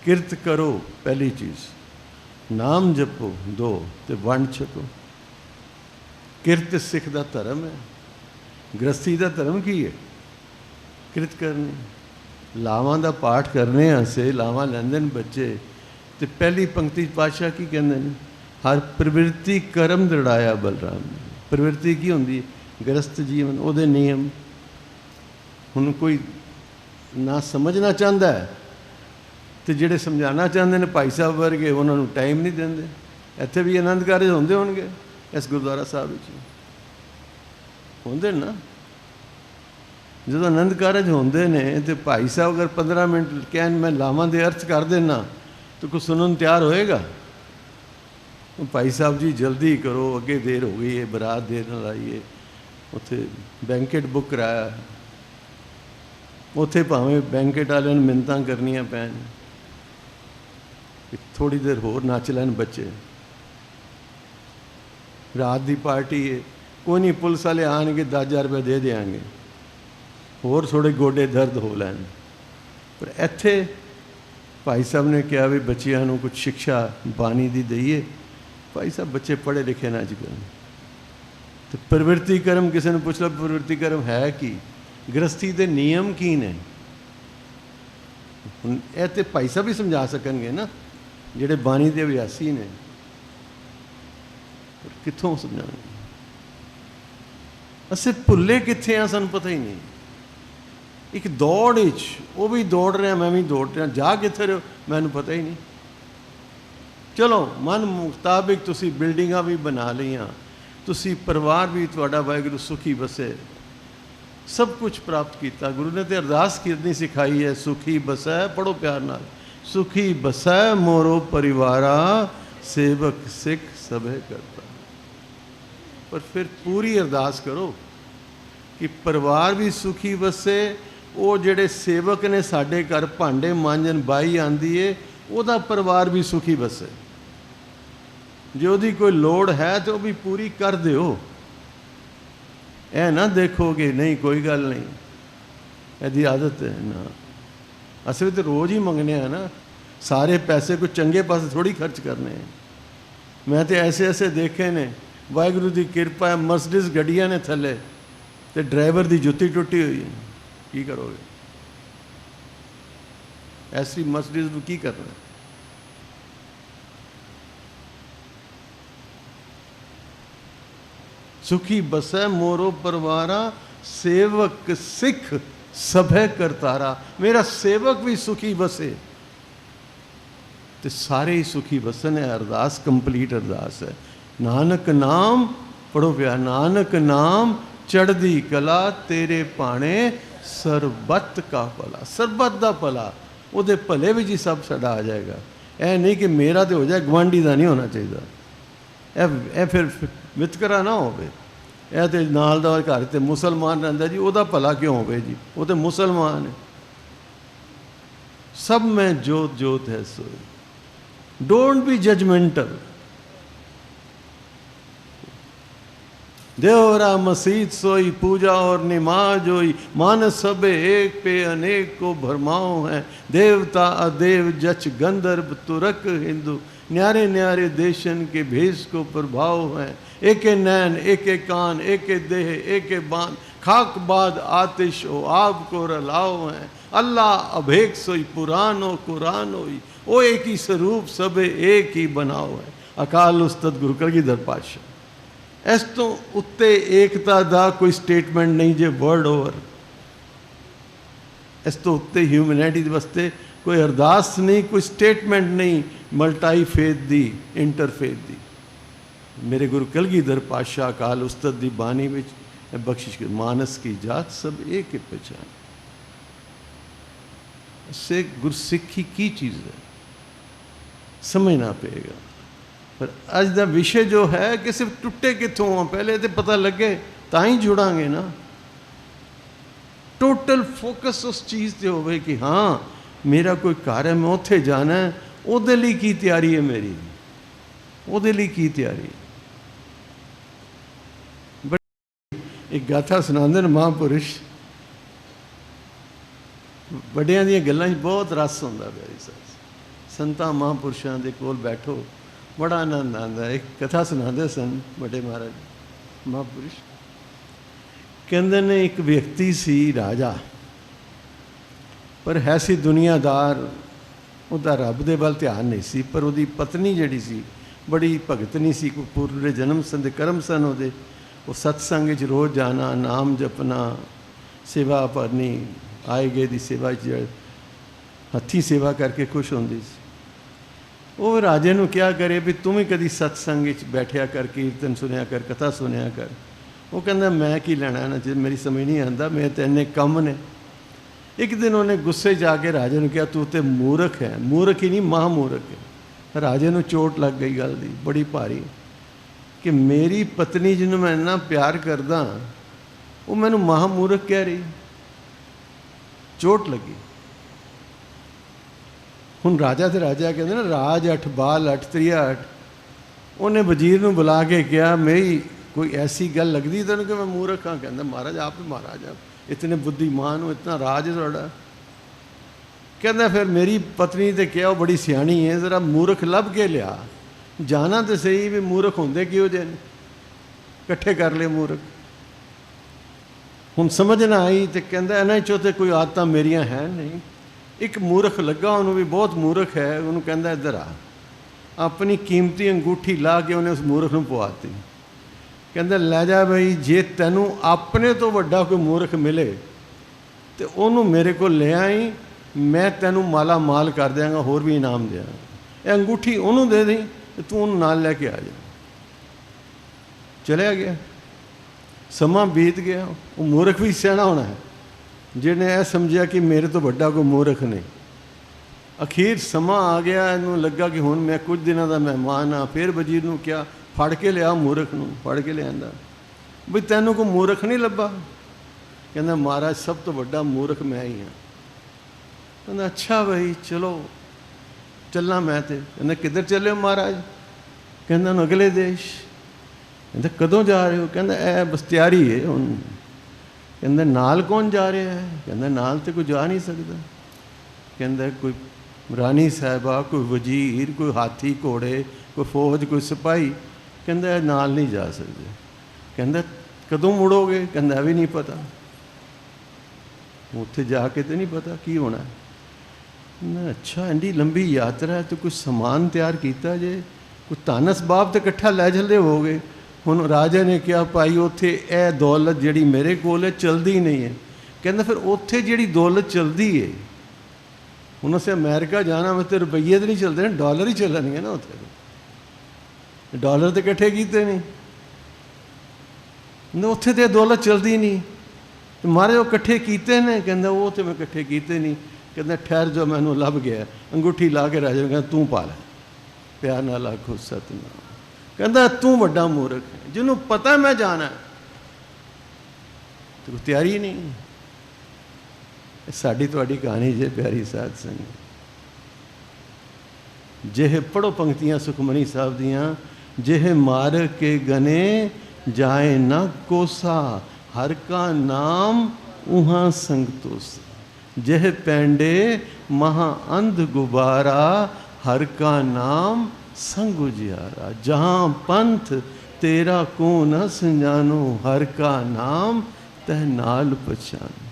किरत करो पहली चीज़, नाम जपो दो तो वंड छको। किरत सिख का धर्म है, गृहस्थी का धर्म की है किरत करनी। लावां का पाठ करने से लावां लैंदे बच्चे, तो पहली पंक्ति पातशाह की कहते हैं, हर प्रवृत्ति कर्म दृढ़ाया बलराम ने। प्रवृत्ति की होंगी गृहस्थ जीवन, उहदे नियम। हुण कोई ना समझना चाहता है तो जिहड़े समझाना चाहते हैं भाई साहब वर्गे उन्होंने टाइम नहीं देंगे। इत्थे भी आनंद कारज होंदे होणगे इस गुरुद्वारा साहब होंदे ना। जो आनंद कारज होंदे ने तो भाई साहब अगर 15 मिनट कहन मैं लावां दे अर्थ कर देना तो कुछ सुनने तैयार होएगा। भाई साहब जी जल्दी करो, अगे देर हो गई है, बरात देर नाल आई है। उत्थे बैंकेट बुक कराया, उत्थे भावें बैंकेट वाले मिन्नतां करनियां पैन, थोड़ी देर होर नच लैन बच्चे। रात की पार्टी है, कोई नहीं पुलिस वाले आएंगे 10,000 रुपये दे देंगे, होर थोड़े गोडे दर्द हो लैन। पर इत्थे भाई साहब ने कहा भी बच्चियां नूं कुछ शिक्षा बानी दी दईए। भाई साहब बच्चे पढ़े लिखे ना अजकल। तो प्रवृत्ति कर्म किसी ने पूछ लो प्रवृत्ति कर्म है कि गृहस्थी के नियम की ने। हुण इह ते भाई साहब भी समझा सकणगे ना जिहड़े बानी दे अभ्यासी ने, कित्थों समझाएंगे। असीं भुल्ले कित्थे आ सानूं पता ही नहीं। एक दौड़ वो भी दौड़ रहे, मैं भी दौड़ रहा, जा कित्थे रहे हो मैनूं पता ही नहीं। चलो मन मुताबिक तुसी बिल्डिंगां भी बना लईआं, तुसी परिवार भी तुहाडा वाहिगुरू सुखी बसे, सब कुछ प्राप्त किया। गुरु ने तो अरदास करनी सिखाई है, सुखी बसै, पढ़ो प्यार नाल, सुखी बसै मोरो परिवारा, सेवक सिख सभे करता। पर फिर पूरी अरदास करो कि परिवार भी सुखी बसे, वो जेड़े सेवक ने साडे घर भांडे मांजन बाई आंदी है, ਉਹਦਾ परिवार भी सुखी बसे। जो ਉਹਦੀ कोई लोड़ है तो वो भी पूरी कर दिओ। ऐ ना देखो कि नहीं कोई गल नहीं, ਇਹਦੀ आदत है ना। असं तो रोज़ ही मंगने हैं ना, सारे पैसे कोई चंगे पास थोड़ी खर्च करने हैं। मैं तो ऐसे ऐसे देखे ने, वाहिगुरू की किरपा है, मर्सिडीज गड्डियां ने थले तो ड्राइवर की जुत्ती टुटी हुई है, की करोगे? ऐसी मर्सिडीज को की करना। सुखी बसै मोरो परवारा, सेवक सिख सभे करतारा। मेरा सेवक भी सुखी बसे तो सारे ही सुखी बसन है। अरदास कंप्लीट अरदास है। नानक नाम पढ़ो प्यार, नानक नाम चढ़दी कला, तेरे पाने सरबत का भला। सरबत का भला, ਉਹਦੇ ਭਲੇ ਵਿੱਚ ਹੀ ਸਭ ਸਾਡਾ ਆ ਜਾਏਗਾ। ਇਹ ਨਹੀਂ ਕਿ ਮੇਰਾ ਤੇ ਹੋ ਜਾਏ, ਗਵਾਂਢੀ ਦਾ ਨਹੀਂ ਹੋਣਾ ਚਾਹੀਦਾ। ਇਹ ਫਿਰ ਵਿਤਕਰਾ ਨਾ ਹੋਵੇ। ਇਹ ਤੇ ਨਾਲ ਦਾ ਘਰ ਤੇ ਮੁਸਲਮਾਨ ਰਹਿੰਦਾ ਜੀ, ਉਹਦਾ ਭਲਾ ਕਿਉਂ ਹੋਵੇ ਜੀ, ਉਹ ਤੇ ਮੁਸਲਮਾਨ ਹੈ। सब में जोत जोत है सोई। Don't be judgmental. देवरा मसीत सोई पूजा और निमाज होई, मानस सबे एक पे अनेक को भरमाओ है। देवता अदेव जच गंधर्व तुरक हिंदू, न्यारे न्यारे देशन के भेष को प्रभाव है। एक नैन एक कान एक देह एक बान, खाक बाद आतिश हो आप को रलाओ है। अल्लाह अभेक सोई पुराण हो कुरान होई, ओ एक ही स्वरूप सबे एक ही बनाओ है। अकाल उस्ताद गुरु कलगीधर पातशाह। इस तो उत्ते एकता दा कोई स्टेटमेंट नहीं जे वर्ड ओवर, इस तो उत्ते ह्यूमैनिटी वास्ते कोई अरदास नहीं, कोई स्टेटमेंट नहीं मल्टाई फेथ दी इंटरफेथ दी। मेरे गुरु कलगीधर पातशाह अकाल उस्ताद दी बानी विच बख्शिश कर, मानस की जात सब एक ही पहचान। इससे गुरसिखी की चीज़ है समझना पड़ेगा। पर अज का विषय जो है कि सिर्फ टुटे कितों आ, पहले तो पता लगे ताई जुड़ांगे ना। टोटल फोकस उस चीज़ से होवे कि हाँ मेरा कोई कार्य मैं उत्थे जाना है, ਉਹਦੇ ਲਈ की तैयारी है मेरी, ਉਹਦੇ ਲਈ की तैयारी। एक गाथा सुनाते हैं महापुरुष, ਵੱਡਿਆਂ ਦੀਆਂ ਗੱਲਾਂ 'ਚ ਬਹੁਤ रस ਹੁੰਦਾ ਪਿਆਰੀ ਸਾਹਿਬ। ਸੰਤਾਂ ਮਹਾਂਪੁਰਸ਼ਾਂ ਦੇ ਕੋਲ ਬੈਠੋ बड़ा आनंद आता। एक कथा सुनाते सन बड़े महाराज महापुरुष, कहते ने एक व्यक्ति सी राजा, पर है सी दुनियादार, ਉਹਦਾ ਰੱਬ ਦੇ ਵੱਲ ਧਿਆਨ ਨਹੀਂ ਸੀ। ਪਰ ਉਹਦੀ ਪਤਨੀ ਜਿਹੜੀ ਸੀ ਬੜੀ ਭਗਤਨੀ ਸੀ, ਕੋਈ ਪੂਰੇ ਜਨਮ ਸੰਦੇ ਕਰਮ ਸਨ ਉਹਦੇ। ਉਹ ਸਤਸੰਗ 'ਚ ਰੋਜ਼ ਜਾਣਾ, ਨਾਮ ਜਪਣਾ, ਸੇਵਾ ਭਰਨੀ, ਆਏ ਗਏ ਦੀ ਸੇਵਾ 'ਚ ਹੱਥੀਂ ਸੇਵਾ ਕਰਕੇ ਖੁਸ਼ ਹੁੰਦੀ ਸੀ। ਉਹ ਰਾਜੇ ਨੂੰ ਕਿਹਾ ਕਰੇ ਵੀ ਤੂੰ ਵੀ ਕਦੀ ਸਤਸੰਗ ਵਿੱਚ ਬੈਠਿਆ ਕਰ, ਕੀਰਤਨ ਸੁਣਿਆ ਕਰ, ਕਥਾ ਸੁਣਿਆ ਕਰ। ਉਹ ਕਹਿੰਦਾ ਮੈਂ ਕੀ ਲੈਣਾ ਨਾ, ਜੇ ਮੇਰੀ ਸਮਝ ਨਹੀਂ ਆਉਂਦਾ, ਮੈਂ ਤਾਂ ਇੰਨੇ ਕੰਮ ਨੇ। ਇੱਕ ਦਿਨ ਉਹਨੇ ਗੁੱਸੇ 'ਚ ਆ ਕੇ ਰਾਜੇ ਨੂੰ ਕਿਹਾ ਤੂੰ ਤੇ ਮੂਰਖ ਹੈ। ਮੂਰਖ ਹੀ ਨਹੀਂ ਮਹਾਮੂਰਖ ਹੈ। ਰਾਜੇ ਨੂੰ ਚੋਟ ਲੱਗ ਗਈ ਗੱਲ ਦੀ ਬੜੀ ਭਾਰੀ, ਕਿ ਮੇਰੀ ਪਤਨੀ ਜਿਹਨੂੰ ਮੈਂ ਇੰਨਾ ਪਿਆਰ ਕਰਦਾ ਉਹ ਮੈਨੂੰ ਮਹਾਮੂਰਖ ਕਹਿ ਰਹੀ। ਚੋਟ ਲੱਗੀ। ਹੁਣ ਰਾਜਾ ਤੇ ਰਾਜਾ ਕਹਿੰਦੇ ਨਾ ਰਾਜ ਅਠ ਬਾਲ ਅਠ ਤ੍ਰਿਆ ਅਠ। ਉਹਨੇ ਵਜ਼ੀਰ ਨੂੰ ਬੁਲਾ ਕੇ ਕਿਹਾ ਮੇਰੀ ਕੋਈ ਐਸੀ ਗੱਲ ਲੱਗਦੀ ਤੈਨੂੰ ਕਿ ਮੈਂ ਮੂਰਖ ਹਾਂ? ਕਹਿੰਦਾ ਮਹਾਰਾਜ ਆਪ ਹੀ ਮਹਾਰਾਜ ਆ, इतने बुद्धिमान हो, इतना राज है थोड़ा। कहना फिर मेरी पत्नी ने क्या वो बड़ी सियाणी है, ज़रा मूर्ख लभ के लिया। जाना तो सही भी मूर्ख होंदे क्यों जे इकट्ठे कर ले मूर्ख। हुण समझ ना आई तो कहता इन्हां चों ते कोई आदतां मेरियां है नहीं। एक मूर्ख लगा उन्होंने भी बहुत मूर्ख है, उन्होंने कहता इधर आ। अपनी कीमती अंगूठी ला के उन्हें उस मूर्ख नूं पवाती। कहता लै जा बई, जे तैनूं अपने तो वड्डा कोई मूर्ख मिले तो उन्होंने मेरे को ले आई, मैं तैनूं माला माल कर देंगा, होर भी इनाम देंगा। ये अंगूठी उन्होंने दे दी तो तू उन्होंने नाल लैके आ जा। चलिया गया, समा बीत गया। वो मूर्ख भी सियाणा होना है जिन्हें यह समझा कि मेरे तो वड्डा कोई मूर्ख नहीं। अखीर समा आ गया, इन्हों लगा कि हुण मैं कुछ दिनों का मेहमान हाँ। फिर वजीर नूं क्या फड़ के लिया मूर्ख नूं, फड़ के लिया बई तैनूं कोई मूर्ख नहीं लभा? कहना महाराज सब तो वड्डा मूर्ख मैं ही हाँ। कहना अच्छा बई चलो चलना मैं तो। कहना किधर चले हो महाराज? कहना अगले देश। कहते कदों जा रहे हो? कहना ए बस तैयारी है हुण। कहते नाल कौन जा रहा है? कहना नाल तो कोई जा नहीं सकता। कहता कोई रानी साहिबा, कोई वजीर, कोई हाथी घोड़े, कोई फौज, कोई सिपाही। कहता नाल नहीं जा सकते। कहता कदों मुड़ोगे? कहता भी नहीं पता, उत्थे जाके तो नहीं पता की होना है। अच्छा एडी लंबी यात्रा है तो कुछ समान तैयार किया जे, कुछ धन असबाब तो इकट्ठा लै चले हो गए। हुण राजा ने कहा भाई उत्थे ए दौलत जिहड़ी मेरे कोल है चलदी नहीं है। कहता फिर उत्थे जिहड़ी दौलत चलदी है, हुण असीं अमेरिका जाना मैं तो रुपये तो नहीं चलते ना, डॉलर ही चलणगे ना। उत्थे डॉलर तो इकट्ठे कीते नहीं, उत्थे तो दौलत चलती नहीं। तो महाराज वो इकट्ठे कीते ने? कहता वो तो मैं इकट्ठे कीते नहीं। कहता ठहर जो मैनू लभ गया। अंगूठी ला के राजा ने कहता तू पा लै। प्यार नाल आखो सतनाम। कहता तू वड्डा मूर्ख है, जिन्हों पता मैं जाना तो कोई तैयारी नहीं। साड़ी तुहाडी कहानी जे प्यारी साध संगत, जेह पढ़ो पंक्तियां सुखमनी साहब दियां, जेह मार के गने जाए न कोसा, हर का नाम उहाँ संग तोसा। जह पैंडे महा अंध गुबारा, हर का नाम संग उजियारा। जहाँ पंथ तेरा को न संजानो, हर का नाम तह नाल पछानो।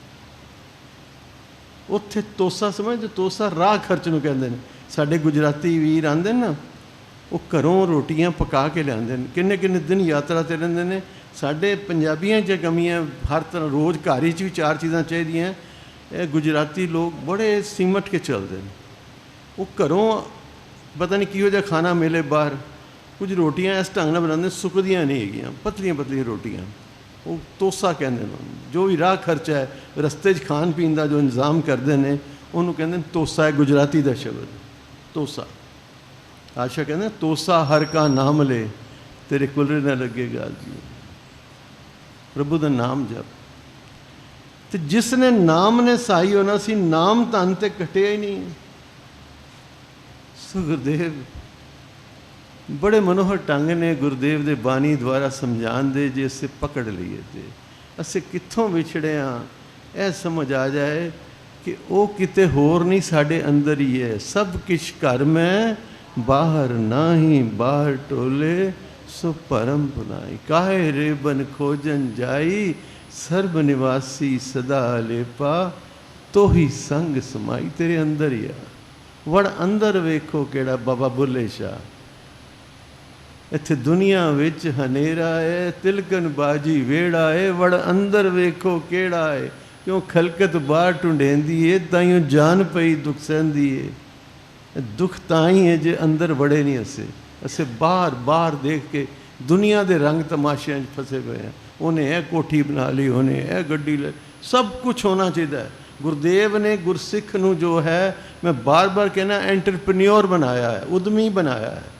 ਉੱਥੇ ਤੋਸਾ ਸਮਝਦੇ, ਤੋਸਾ ਰਾਹ ਖਰਚ ਨੂੰ ਕਹਿੰਦੇ ਨੇ। ਸਾਡੇ ਗੁਜਰਾਤੀ ਵੀਰ ਆਉਂਦੇ ਨੇ ਨਾ, ਉਹ ਘਰੋਂ ਰੋਟੀਆਂ ਪਕਾ ਕੇ ਲਿਆਉਂਦੇ ਨੇ, ਕਿੰਨੇ ਕਿੰਨੇ ਦਿਨ ਯਾਤਰਾ 'ਤੇ ਰਹਿੰਦੇ ਨੇ। ਸਾਡੇ ਪੰਜਾਬੀਆਂ 'ਚ ਕਮੀਆਂ, ਹਰ ਤਰ੍ਹਾਂ ਰੋਜ਼ ਘਰ 'ਚ ਵੀ 4 ਚੀਜ਼ਾਂ ਚਾਹੀਦੀਆਂ। ਇਹ ਗੁਜਰਾਤੀ ਲੋਕ ਬੜੇ ਸਿਮਟ ਕੇ ਚੱਲਦੇ ਨੇ। ਉਹ ਘਰੋਂ ਪਤਾ ਨਹੀਂ ਕਿਹੋ ਜਿਹਾ ਖਾਣਾ ਮਿਲੇ ਬਾਹਰ, ਕੁਝ ਰੋਟੀਆਂ ਇਸ ਢੰਗ ਨਾਲ ਬਣਾਉਂਦੇ, ਸੁੱਕਦੀਆਂ ਨਹੀਂ ਹੈਗੀਆਂ, ਪਤਲੀਆਂ ਪਤਲੀਆਂ ਰੋਟੀਆਂ। ਉਹ ਤੋਸਾ ਕਹਿੰਦੇ ਨੇ। ਜੋ ਵੀ ਰਾਹ ਖਰਚਾ ਹੈ, ਰਸਤੇ 'ਚ ਖਾਣ ਪੀਣ ਦਾ ਜੋ ਇੰਤਜ਼ਾਮ ਕਰਦੇ ਨੇ, ਉਹਨੂੰ ਕਹਿੰਦੇ ਨੇ ਤੋਸਾ। ਹੈ ਗੁਜਰਾਤੀ ਦਾ ਸ਼ਬਦ ਤੋਸਾ। ਆਸ਼ਾ ਕਹਿੰਦੇ ਤੋਸਾ ਹਰ ਕਾ ਨਾਮ ਲੈ, ਤੇਰੇ ਕੁਲਰੇ ਨਾ ਲੱਗੇਗਾ ਜੀ। ਪ੍ਰਭੂ ਦਾ ਨਾਮ ਜਪ। ਤੇ ਜਿਸ ਨੇ ਨਾਮ ਨੇ ਸਹਾਈ ਹੋਣਾ ਸੀ, ਨਾਮ ਧਨ ਤੇ ਘਟਿਆ ਹੀ ਨਹੀਂ। ਸੋ ਗੁਰਦੇਵ बड़े मनोहर ढंग ने गुरुदेव दे बानी द्वारा समझाण दे, जे असे पकड़ लीए ते असे कित्थों विछड़े हाँ, यह समझ आ जाए कि वो किते होर नहीं, साडे अंदर ही है। सब किश घर में, बाहर नाही, बाहर टोले सो परम बुनाई। काहे रे बन खोजन जाई, सर्ब निवासी सदा लेपा, तो ही संग समाई। तेरे अंदर ही आ। वड़ अंदर वेखो केड़ा बाबा बुल्ले शाह। ਇੱਥੇ ਦੁਨੀਆ ਵਿੱਚ ਹਨੇਰਾ ਹੈ, ਤਿਲਕਣ ਬਾਜੀ ਵੇੜਾ ਹੈ, ਵੜ ਅੰਦਰ ਵੇਖੋ ਕਿਹੜਾ ਹੈ। ਕਿਉਂ ਖਲਕਤ ਬਾਹਰ ਢੁੰਡੇਂਦੀ ਏ, ਤਾਈਓ ਜਾਨ ਪਈ ਦੁੱਖ ਸਹਿੰਦੀ ਏ। ਦੁੱਖ ਤਾਂ ਹੀ ਹੈ ਜੇ ਅੰਦਰ ਵੜੇ ਨਹੀਂ। ਅਸੀਂ ਬਾਹਰ ਬਾਹਰ ਦੇਖ ਕੇ ਦੁਨੀਆ ਦੇ ਰੰਗ ਤਮਾਸ਼ਿਆਂ 'ਚ ਫਸੇ ਪਏ ਹਾਂ। ਉਹਨੇ ਇਹ ਕੋਠੀ ਬਣਾ ਲਈ, ਉਹਨੇ ਇਹ ਗੱਡੀ ਲੈ, ਸਭ ਕੁਛ ਹੋਣਾ ਚਾਹੀਦਾ। ਗੁਰਦੇਵ ਨੇ ਗੁਰਸਿੱਖ ਨੂੰ ਜੋ ਹੈ, ਮੈਂ ਬਾਰ ਬਾਰ ਕਹਿਣਾ, ਐਂਟਰਪ੍ਰੀਨਿਓਰ ਬਣਾਇਆ ਹੈ, ਉਦਮੀ ਬਣਾਇਆ ਹੈ।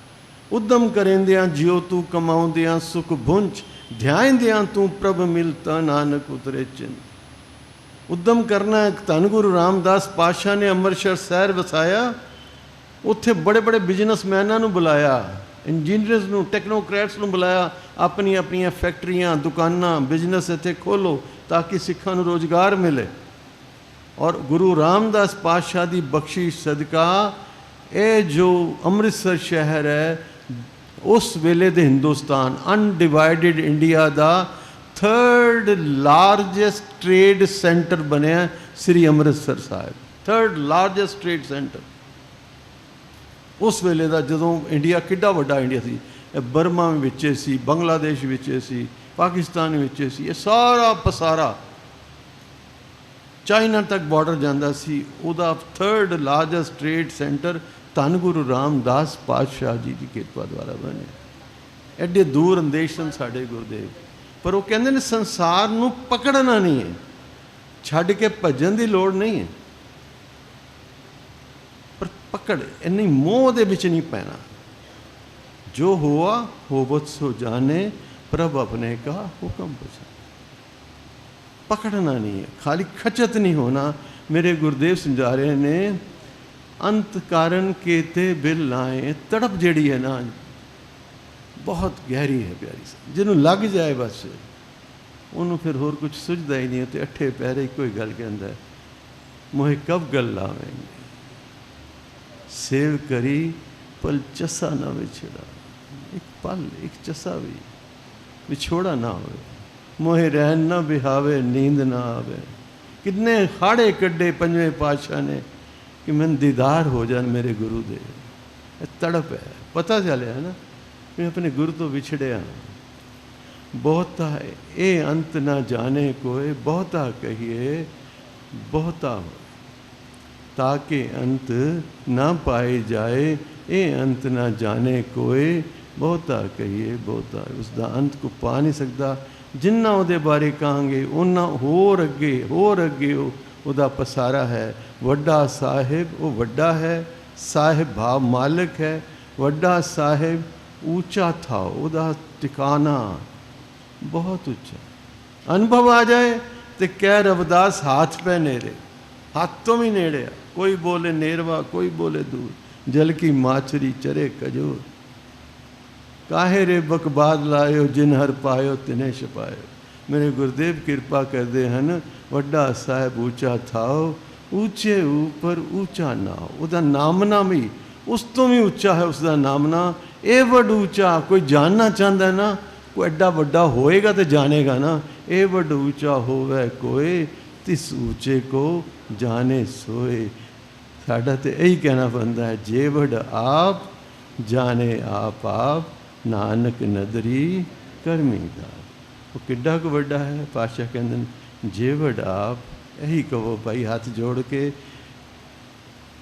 ਉਦਮ ਕਰੇਂਦਿਆਂ ਜਿਉ ਤੂੰ, ਕਮਾਉਂਦਿਆਂ ਸੁਖ ਭੁੰਚ, ਧਿਆਇਂਦਿਆਂ ਤੂੰ ਪ੍ਰਭ ਮਿਲਤਾ, ਨਾਨਕ ਉਤਰੇ ਚਿੰਤ। ਉਦਮ ਕਰਨਾ। ਧੰਨ ਗੁਰੂ ਰਾਮਦਾਸ ਪਾਤਸ਼ਾਹ ਨੇ ਅੰਮ੍ਰਿਤਸਰ ਸ਼ਹਿਰ ਵਸਾਇਆ। ਉੱਥੇ ਬੜੇ ਬੜੇ ਬਿਜ਼ਨਸਮੈਨਾਂ ਨੂੰ ਬੁਲਾਇਆ, ਇੰਜੀਨੀਅਰਸ ਨੂੰ, ਟੈਕਨੋਕਰੈਟਸ ਨੂੰ ਬੁਲਾਇਆ। ਆਪਣੀਆਂ ਆਪਣੀਆਂ ਫੈਕਟਰੀਆਂ, ਦੁਕਾਨਾਂ, ਬਿਜ਼ਨਸ ਇੱਥੇ ਖੋਲ੍ਹੋ ਤਾਂ ਕਿ ਸਿੱਖਾਂ ਨੂੰ ਰੋਜ਼ਗਾਰ ਮਿਲੇ। ਔਰ ਗੁਰੂ ਰਾਮਦਾਸ ਪਾਤਸ਼ਾਹ ਦੀ ਬਖਸ਼ਿਸ਼ ਸਦਕਾ ਇਹ ਜੋ ਅੰਮ੍ਰਿਤਸਰ ਸ਼ਹਿਰ ਹੈ, ਉਸ ਵੇਲੇ ਦੇ ਹਿੰਦੁਸਤਾਨ, ਅਨਡਿਵਾਈਡਡ ਇੰਡੀਆ ਦਾ 3rd ਲਾਰਜੈਸਟ ਟ੍ਰੇਡ ਸੈਂਟਰ ਬਣਿਆ ਸ੍ਰੀ Amritsar Sahib. 3rd largest trade centre ਉਸ ਵੇਲੇ ਦਾ, ਜਦੋਂ ਇੰਡੀਆ ਕਿੱਡਾ ਵੱਡਾ ਇੰਡੀਆ ਸੀ। ਇਹ ਬਰਮਾ ਵਿੱਚ ਸੀ, ਬੰਗਲਾਦੇਸ਼ ਵਿੱਚ ਸੀ, ਪਾਕਿਸਤਾਨ ਵਿੱਚ ਸੀ, ਇਹ ਸਾਰਾ ਪਸਾਰਾ ਚਾਈਨਾ ਤੱਕ ਬਾਰਡਰ ਜਾਂਦਾ ਸੀ। ਉਹਦਾ 3rd ਲਾਰਜੈਸਟ ਟ੍ਰੇਡ ਸੈਂਟਰ ਧੰਨ ਗੁਰੂ ਰਾਮਦਾਸ ਪਾਤਸ਼ਾਹ ਜੀ ਦੀ ਕਿਰਪਾ ਦੁਆਰਾ ਬਣੇ। ਐਡੇ ਦੂਰ ਅੰਦੇਸ਼ ਸਨ ਸਾਡੇ ਗੁਰਦੇਵ, ਪਰ ਉਹ ਕਹਿੰਦੇ ਨੇ ਸੰਸਾਰ ਨੂੰ ਪਕੜਨਾ ਨਹੀਂ ਹੈ, ਛੱਡ ਕੇ ਭੱਜਣ ਦੀ ਲੋੜ ਨਹੀਂ ਹੈ, ਪਰ ਪਕੜ, ਇੰਨੀ ਮੋਹ ਦੇ ਵਿੱਚ ਨਹੀਂ ਪੈਣਾ। ਜੋ ਹੋਆ ਹੋਵਤ ਸੋ ਜਾਣੇ, ਪ੍ਰਭ ਆਪਣੇ ਕਾ ਹੁਕਮ ਬਚਾ। पकड़ना नहीं है, खाली खचत नहीं होना। मेरे गुरुदेव समझा रहे ने, अंत कारण केते बिल लाए। तड़प जड़ी है ना, बहुत गहरी है प्यारी सी। जिन्हों लग जाए बस उन्होंने फिर होर कुछ सुझदा ही नहीं। तो अठे पैरे कोई गल कहता है, मोहे कब गल लावेंगे, सेव करी पल चसा ना विछड़ा। एक पल, एक चसा भी विछोड़ा ना हो। मोहे रहन ना बिहावे, नींद ना आवे। कितने खाड़े कड्डे पंजवें पातशाह ने कि मैं दीदार हो जान मेरे गुरु दे। तड़प है, पता चलिया ना मैं अपने गुरु तो विछड़िया। बहुता ये अंत ना जाने कोई, बहुता कहिए बहुता हो, ताकि अंत ना पाए जाए। ये अंत ना जाने कोई, बहुता कहिए बहुता। उसका अंत को पा नहीं सकता। जिन्ना उहदे बारे कहांगे उन्ना होर अगे उहदा पसारा है। वड्डा साहिब वो वड्डा है, साहिब भाव मालिक है। वड्डा साहिब ऊंचा था, उहदा ठिकाना बहुत ऊंचा। अनुभव आ जाए तो कह रविदास हाथ पे नेड़े, हाथ तो भी नेड़े। कोई बोले नेरवा, कोई बोले दूर। जल की माछरी चरे कजोर। ਕਾਹੇ ਰੇ ਬਕਬਾਦ ਲਾਇਓ ਜਿਨ ਹਰ ਪਾਇਓ ਤਿਨੇ ਛਪਾਇਓ। ਮੇਰੇ ਗੁਰਦੇਵ ਕਿਰਪਾ ਕਰਦੇ ਹਨ, ਵੱਡਾ ਸਾਹਿਬ ਉੱਚਾ ਥਾਓ, ਉੱਚੇ ਉੱਪਰ ਉੱਚਾ ਨਾਉ। ਉਹਦਾ ਨਾਮਨਾ ਵੀ ਉਸ ਤੋਂ ਵੀ ਉੱਚਾ ਹੈ, ਉਸ ਦਾ ਨਾਮਨਾ ਇਹ ਵੱਡ ਉੱਚਾ। ਕੋਈ ਜਾਣਨਾ ਚਾਹੁੰਦਾ ਨਾ, ਕੋਈ ਐਡਾ ਵੱਡਾ ਹੋਏਗਾ ਤੇ ਜਾਣੇਗਾ ਨਾ। ਇਹ ਵੱਡ ਉੱਚਾ ਹੋਵੇ ਕੋਏ, ਤਿਸ ਉੱਚੇ ਕੋ ਜਾਣੇ ਸੋਏ। ਸਾਡਾ ਤੇ ਇਹੀ ਕਹਿਣਾ ਬਣਦਾ ਹੈ, ਜੇ ਵੱਡ ਆਪ ਜਾਣੇ ਆਪ ਆਪ, ਨਾਨਕ ਨਦਰੀ ਕਰਮੀ ਦਾਤ। ਉਹ ਕਿੱਡਾ ਕੁ ਵੱਡਾ ਹੈ। ਪਾਤਸ਼ਾਹ ਕਹਿੰਦੇ ਨੇ, ਜੇ ਵੱਡ ਆਪ, ਇਹੀ ਕਹੋ ਭਾਈ ਹੱਥ ਜੋੜ ਕੇ,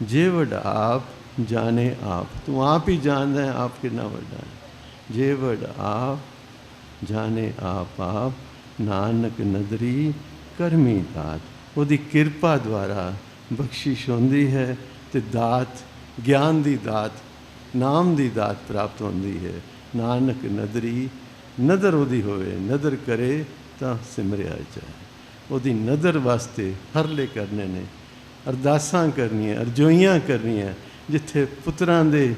ਜੇ ਵੱਡ ਆਪ ਜਾਣੇ ਆਪ। ਤੂੰ ਆਪ ਹੀ ਜਾਣਦਾ ਹੈ ਆਪ ਕਿੰਨਾ ਵੱਡਾ ਹੈ। ਜੇ ਵੱਡ ਆਪ ਜਾਣੇ ਆਪ ਆਪ, ਨਾਨਕ ਨਦਰੀ ਕਰਮੀ ਦਾਤ। ਉਹਦੀ ਕਿਰਪਾ ਦੁਆਰਾ ਬਖਸ਼ਿਸ਼ ਹੁੰਦੀ ਹੈ ਤੇ ਦਾਤ, ਗਿਆਨ ਦੀ ਦਾਤ, ਨਾਮ ਦੀ ਦਾਤ ਪ੍ਰਾਪਤ ਹੁੰਦੀ ਹੈ। ਨਾਨਕ ਨਦਰੀ, ਨਦਰ ਉਹਦੀ ਹੋਵੇ, ਨਦਰ ਕਰੇ ਤਾਂ ਸਿਮਰਿਆ ਜਾਏ। ਉਹਦੀ ਨਦਰ ਵਾਸਤੇ ਹਰਲੇ ਕਰਨੇ ਨੇ, ਅਰਦਾਸਾਂ ਕਰਨੀਆਂ, ਅਰਜ਼ੋਈਆਂ ਕਰਨੀਆਂ। ਜਿੱਥੇ ਪੁੱਤਰਾਂ ਦੇ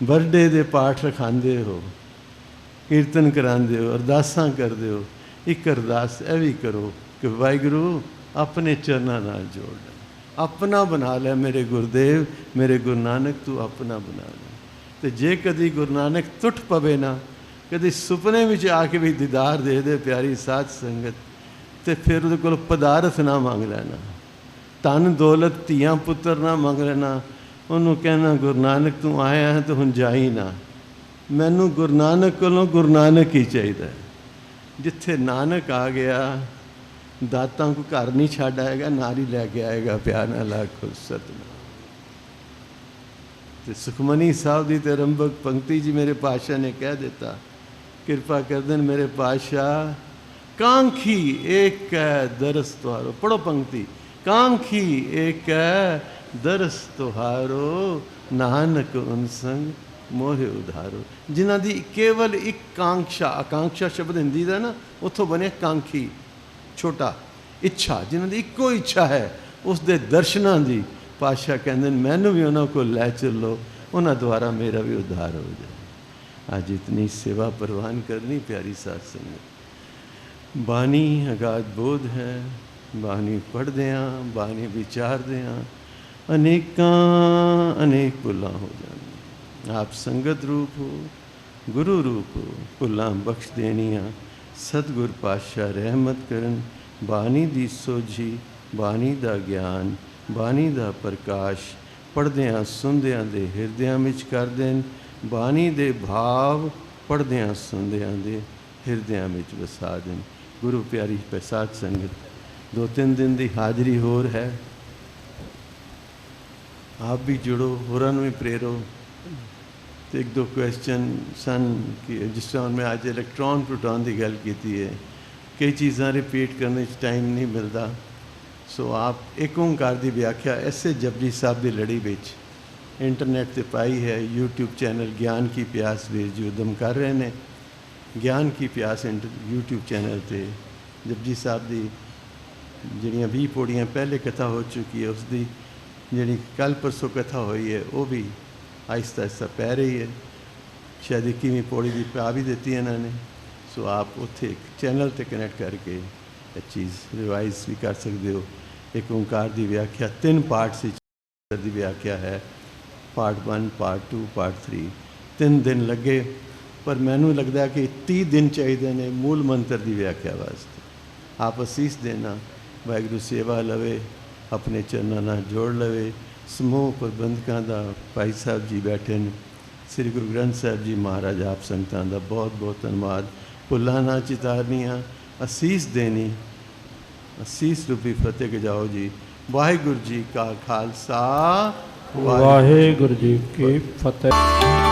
ਬਰਥਡੇ ਦੇ ਪਾਠ ਰਖਾਉਂਦੇ ਹੋ, ਕੀਰਤਨ ਕਰਾਉਂਦੇ ਹੋ, ਅਰਦਾਸਾਂ ਕਰਦੇ ਹੋ, ਇੱਕ ਅਰਦਾਸ ਇਹ ਵੀ ਕਰੋ ਕਿ ਵਾਹਿਗੁਰੂ ਆਪਣੇ ਚਰਨਾਂ ਨਾਲ ਜੋੜ ਲੈ, ਆਪਣਾ ਬਣਾ ਲੈ ਮੇਰੇ ਗੁਰਦੇਵ, ਮੇਰੇ ਗੁਰੂ ਨਾਨਕ ਤੂੰ ਆਪਣਾ ਬਣਾ ਲੈ। ਤੇ ਜੇ ਕਦੀ ਗੁਰੂ ਨਾਨਕ ਟੁੱਟ ਪਵੇ ਨਾ, ਕਦੀ ਸੁਪਨੇ ਵਿੱਚ ਆ ਕੇ ਵੀ ਦੀਦਾਰ ਦੇ ਦੇ ਪਿਆਰੀ ਸਾਧ ਸੰਗਤ, ਤੇ ਫਿਰ ਉਹਦੇ ਕੋਲ ਪਦਾਰਥ ਨਾ ਮੰਗ ਲੈਣਾ, ਧਨ ਦੌਲਤ ਧੀਆਂ ਪੁੱਤਰ ਨਾ ਮੰਗ ਲੈਣਾ। ਉਹਨੂੰ ਕਹਿਣਾ, ਗੁਰੂ ਨਾਨਕ ਤੂੰ ਆਇਆ ਹੈ ਤਾਂ ਹੁਣ ਜਾਈ ਨਾ, ਮੈਨੂੰ ਗੁਰੂ ਨਾਨਕ ਕੋਲੋਂ ਗੁਰੂ ਨਾਨਕ ਹੀ ਚਾਹੀਦਾ। ਜਿੱਥੇ ਨਾਨਕ ਆ ਗਿਆ, ਦਾਤਾਂ ਕੋ ਘਰ ਨਹੀਂ ਛੱਡ ਆਏਗਾ, ਨਾਲ ਹੀ ਲੈ ਕੇ ਆਏਗਾ, ਪਿਆਰ ਨਾਲ ਆਖੋ ਸਤਿਨਾਮ। ਤੇ ਸੁਖਮਨੀ ਸਾਹਿਬ ਦੀ ਤੇ ਆਰੰਭਕ ਪੰਕਤੀ ਜੀ ਮੇਰੇ ਪਾਤਸ਼ਾਹ ਨੇ ਕਹਿ ਦਿੱਤਾ, ਕਿਰਪਾ ਕਰਦੇ ਨੇ ਮੇਰੇ ਪਾਤਸ਼ਾਹ। ਕਾਂਖੀ ਏਕ ਹੈ ਦਰਸ ਤੁਹਾਰੋ, ਪੜੋ ਪੰਕਤੀ, ਕਾਂਖੀ ਏਕ ਹੈ ਦਰਸ ਤੁਹਾਰੋ, ਨਾਨਕ ਅਨਸੰਗ ਮੋਹਿ ਉਧਾਰੋ। ਜਿਨ੍ਹਾਂ ਦੀ ਕੇਵਲ ਇੱਕ ਕਾਂਖਸ਼ਾ, ਆਕਾਂਖਸ਼ਾ ਸ਼ਬਦ ਹਿੰਦੀ ਦਾ ਨਾ, ਉੱਥੋਂ ਬਣਿਆ ਕਾਂਖੀ, ਛੋਟਾ, ਇੱਛਾ, ਜਿਨ੍ਹਾਂ ਦੀ ਇੱਕੋ ਇੱਛਾ ਹੈ ਉਸ ਦੇ ਦਰਸ਼ਨਾਂ ਦੀ। ਪਾਤਸ਼ਾਹ ਕਹਿੰਦੇ ਨੇ ਮੈਨੂੰ ਵੀ ਉਹਨਾਂ ਕੋਲ ਲੈ ਚੱਲੋ, ਉਹਨਾਂ ਦੁਆਰਾ ਮੇਰਾ ਵੀ ਉਧਾਰ ਹੋ ਜਾਏ। ਅੱਜ ਇਤਨੀ ਸੇਵਾ ਪ੍ਰਵਾਨ ਕਰਨੀ ਪਿਆਰੀ ਸਾਧ ਸੰਗਤ। ਬਾਣੀ ਅਗਾਧ ਬੋਧ ਹੈ, ਬਾਣੀ ਪੜ੍ਹਦੇ ਹਾਂ, ਬਾਣੀ ਵਿਚਾਰਦੇ ਹਾਂ, ਅਨੇਕਾਂ ਅਨੇਕ ਭੁੱਲਾਂ ਹੋ ਜਾਂਦੀਆਂ। ਆਪ ਸੰਗਤ ਰੂਪ ਹੋ, ਗੁਰੂ ਰੂਪ ਹੋ, ਭੁੱਲਾਂ ਬਖਸ਼ ਦੇਣੀਆਂ। ਸਤਿਗੁਰ ਪਾਤਸ਼ਾਹ ਰਹਿਮਤ ਕਰਨ, ਬਾਣੀ ਦੀ ਸੋਝੀ, ਬਾਣੀ ਦਾ ਗਿਆਨ, ਬਾਣੀ ਦਾ ਪ੍ਰਕਾਸ਼ ਪੜ੍ਹਦਿਆਂ ਸੁਣਦਿਆਂ ਦੇ ਹਿਰਦਿਆਂ ਵਿੱਚ ਕਰ ਦੇਣ। ਬਾਣੀ ਦੇ ਭਾਵ ਪੜ੍ਹਦਿਆਂ ਸੁਣਦਿਆਂ ਦੇ ਹਿਰਦਿਆਂ ਵਿੱਚ ਵਸਾ ਦੇਣ। ਗੁਰੂ ਪਿਆਰੀ ਸਾਧ ਸੰਗਤ, 2-3 ਦਿਨ ਦੀ ਹਾਜ਼ਰੀ ਹੋਰ ਹੈ, ਆਪ ਵੀ ਜੁੜੋ, ਹੋਰਾਂ ਨੂੰ ਵੀ ਪ੍ਰੇਰੋ। ਤੇ 1-2 ਕੁਐਸਚਨ ਸਨ ਕਿ ਜਿਸ ਤਰ੍ਹਾਂ ਮੈਂ ਅੱਜ ਇਲੈਕਟ੍ਰੋਨ ਪ੍ਰੋਟੋਨ ਦੀ ਗੱਲ ਕੀਤੀ ਹੈ, ਕਈ ਚੀਜ਼ਾਂ ਰਿਪੀਟ ਕਰਨ 'ਚ ਟਾਈਮ ਨਹੀਂ ਮਿਲਦਾ। ਸੋ ਆਪ ਏਕ ਓਂਕਾਰ ਦੀ ਵਿਆਖਿਆ ਐਸੇ ਜਪਜੀ ਸਾਹਿਬ ਦੀ ਲੜੀ ਵਿੱਚ ਇੰਟਰਨੈਟ 'ਤੇ ਪਾਈ ਹੈ। YouTube ਚੈਨਲ ਗਿਆਨ ਕੀ ਪਿਆਸ ਵੀਰ ਜੀ ਉਦਮ ਕਰ ਰਹੇ ਨੇ। ਗਿਆਨ ਕੀ ਪਿਆਸ YouTube ਚੈਨਲ 'ਤੇ ਜਪਜੀ ਸਾਹਿਬ ਦੀ ਜਿਹੜੀਆਂ 20 ਪੌੜੀਆਂ ਪਹਿਲੇ ਕਥਾ ਹੋ ਚੁੱਕੀ ਹੈ, ਉਸ ਦੀ ਜਿਹੜੀ ਕੱਲ੍ਹ ਪਰਸੋਂ ਕਥਾ ਹੋਈ ਹੈ ਉਹ ਵੀ ਆਹਿਸਤਾ ਆਹਿਸਤਾ ਪੈ ਰਹੀ ਹੈ। ਸ਼ਾਇਦ 21ਵੀਂ ਪੌੜੀ ਦੀ ਪਾ ਵੀ ਦਿੱਤੀ ਇਹਨਾਂ ਨੇ। ਸੋ ਆਪ ਉੱਥੇ ਇੱਕ ਚੈਨਲ 'ਤੇ ਕਨੈਕਟ ਕਰਕੇ ਇਹ ਚੀਜ਼ ਰਿਵਾਈਜ਼ ਵੀ ਕਰ ਸਕਦੇ ਹੋ। ਇੱਕ ਓਂਕਾਰ ਦੀ ਵਿਆਖਿਆ 3 ਪਾਰਟਸ ਵਿੱਚ ਦੀ ਵਿਆਖਿਆ ਹੈ, ਪਾਰਟ 1, ਪਾਰਟ 2, ਪਾਰਟ 3। 3 ਦਿਨ ਲੱਗੇ, ਪਰ ਮੈਨੂੰ ਲੱਗਦਾ ਕਿ 30 ਦਿਨ ਚਾਹੀਦੇ ਨੇ ਮੂਲ ਮੰਤਰ ਦੀ ਵਿਆਖਿਆ ਵਾਸਤੇ। ਆਪ ਅਸੀਸ ਦੇਣਾ, ਵਾਹਿਗੁਰੂ ਸੇਵਾ ਲਵੇ, ਆਪਣੇ ਚਰਨਾਂ ਨਾਲ ਜੋੜ ਲਵੇ। ਸਮੂਹ ਪ੍ਰਬੰਧਕਾਂ ਦਾ ਭਾਈ ਸਾਹਿਬ ਜੀ ਬੈਠੇ ਨੇ, ਸ੍ਰੀ ਗੁਰੂ ਗ੍ਰੰਥ ਸਾਹਿਬ ਜੀ ਮਹਾਰਾਜ, ਆਪ ਸੰਗਤਾਂ ਦਾ ਬਹੁਤ ਬਹੁਤ ਧੰਨਵਾਦ। ਭੁੱਲਾਂ ਨਾ ਚਿਤਾਰਨੀਆਂ, ਅਸੀਸ ਦੇਣੀ, ਅਸੀਸ ਰੂਪੀ ਫਤਿਹ ਗਜਾਓ ਜੀ। ਵਾਹਿਗੁਰੂ ਜੀ ਕਾ ਖਾਲਸਾ, ਵਾਹਿਗੁਰੂ ਜੀ ਕੀ ਫਤਿਹ।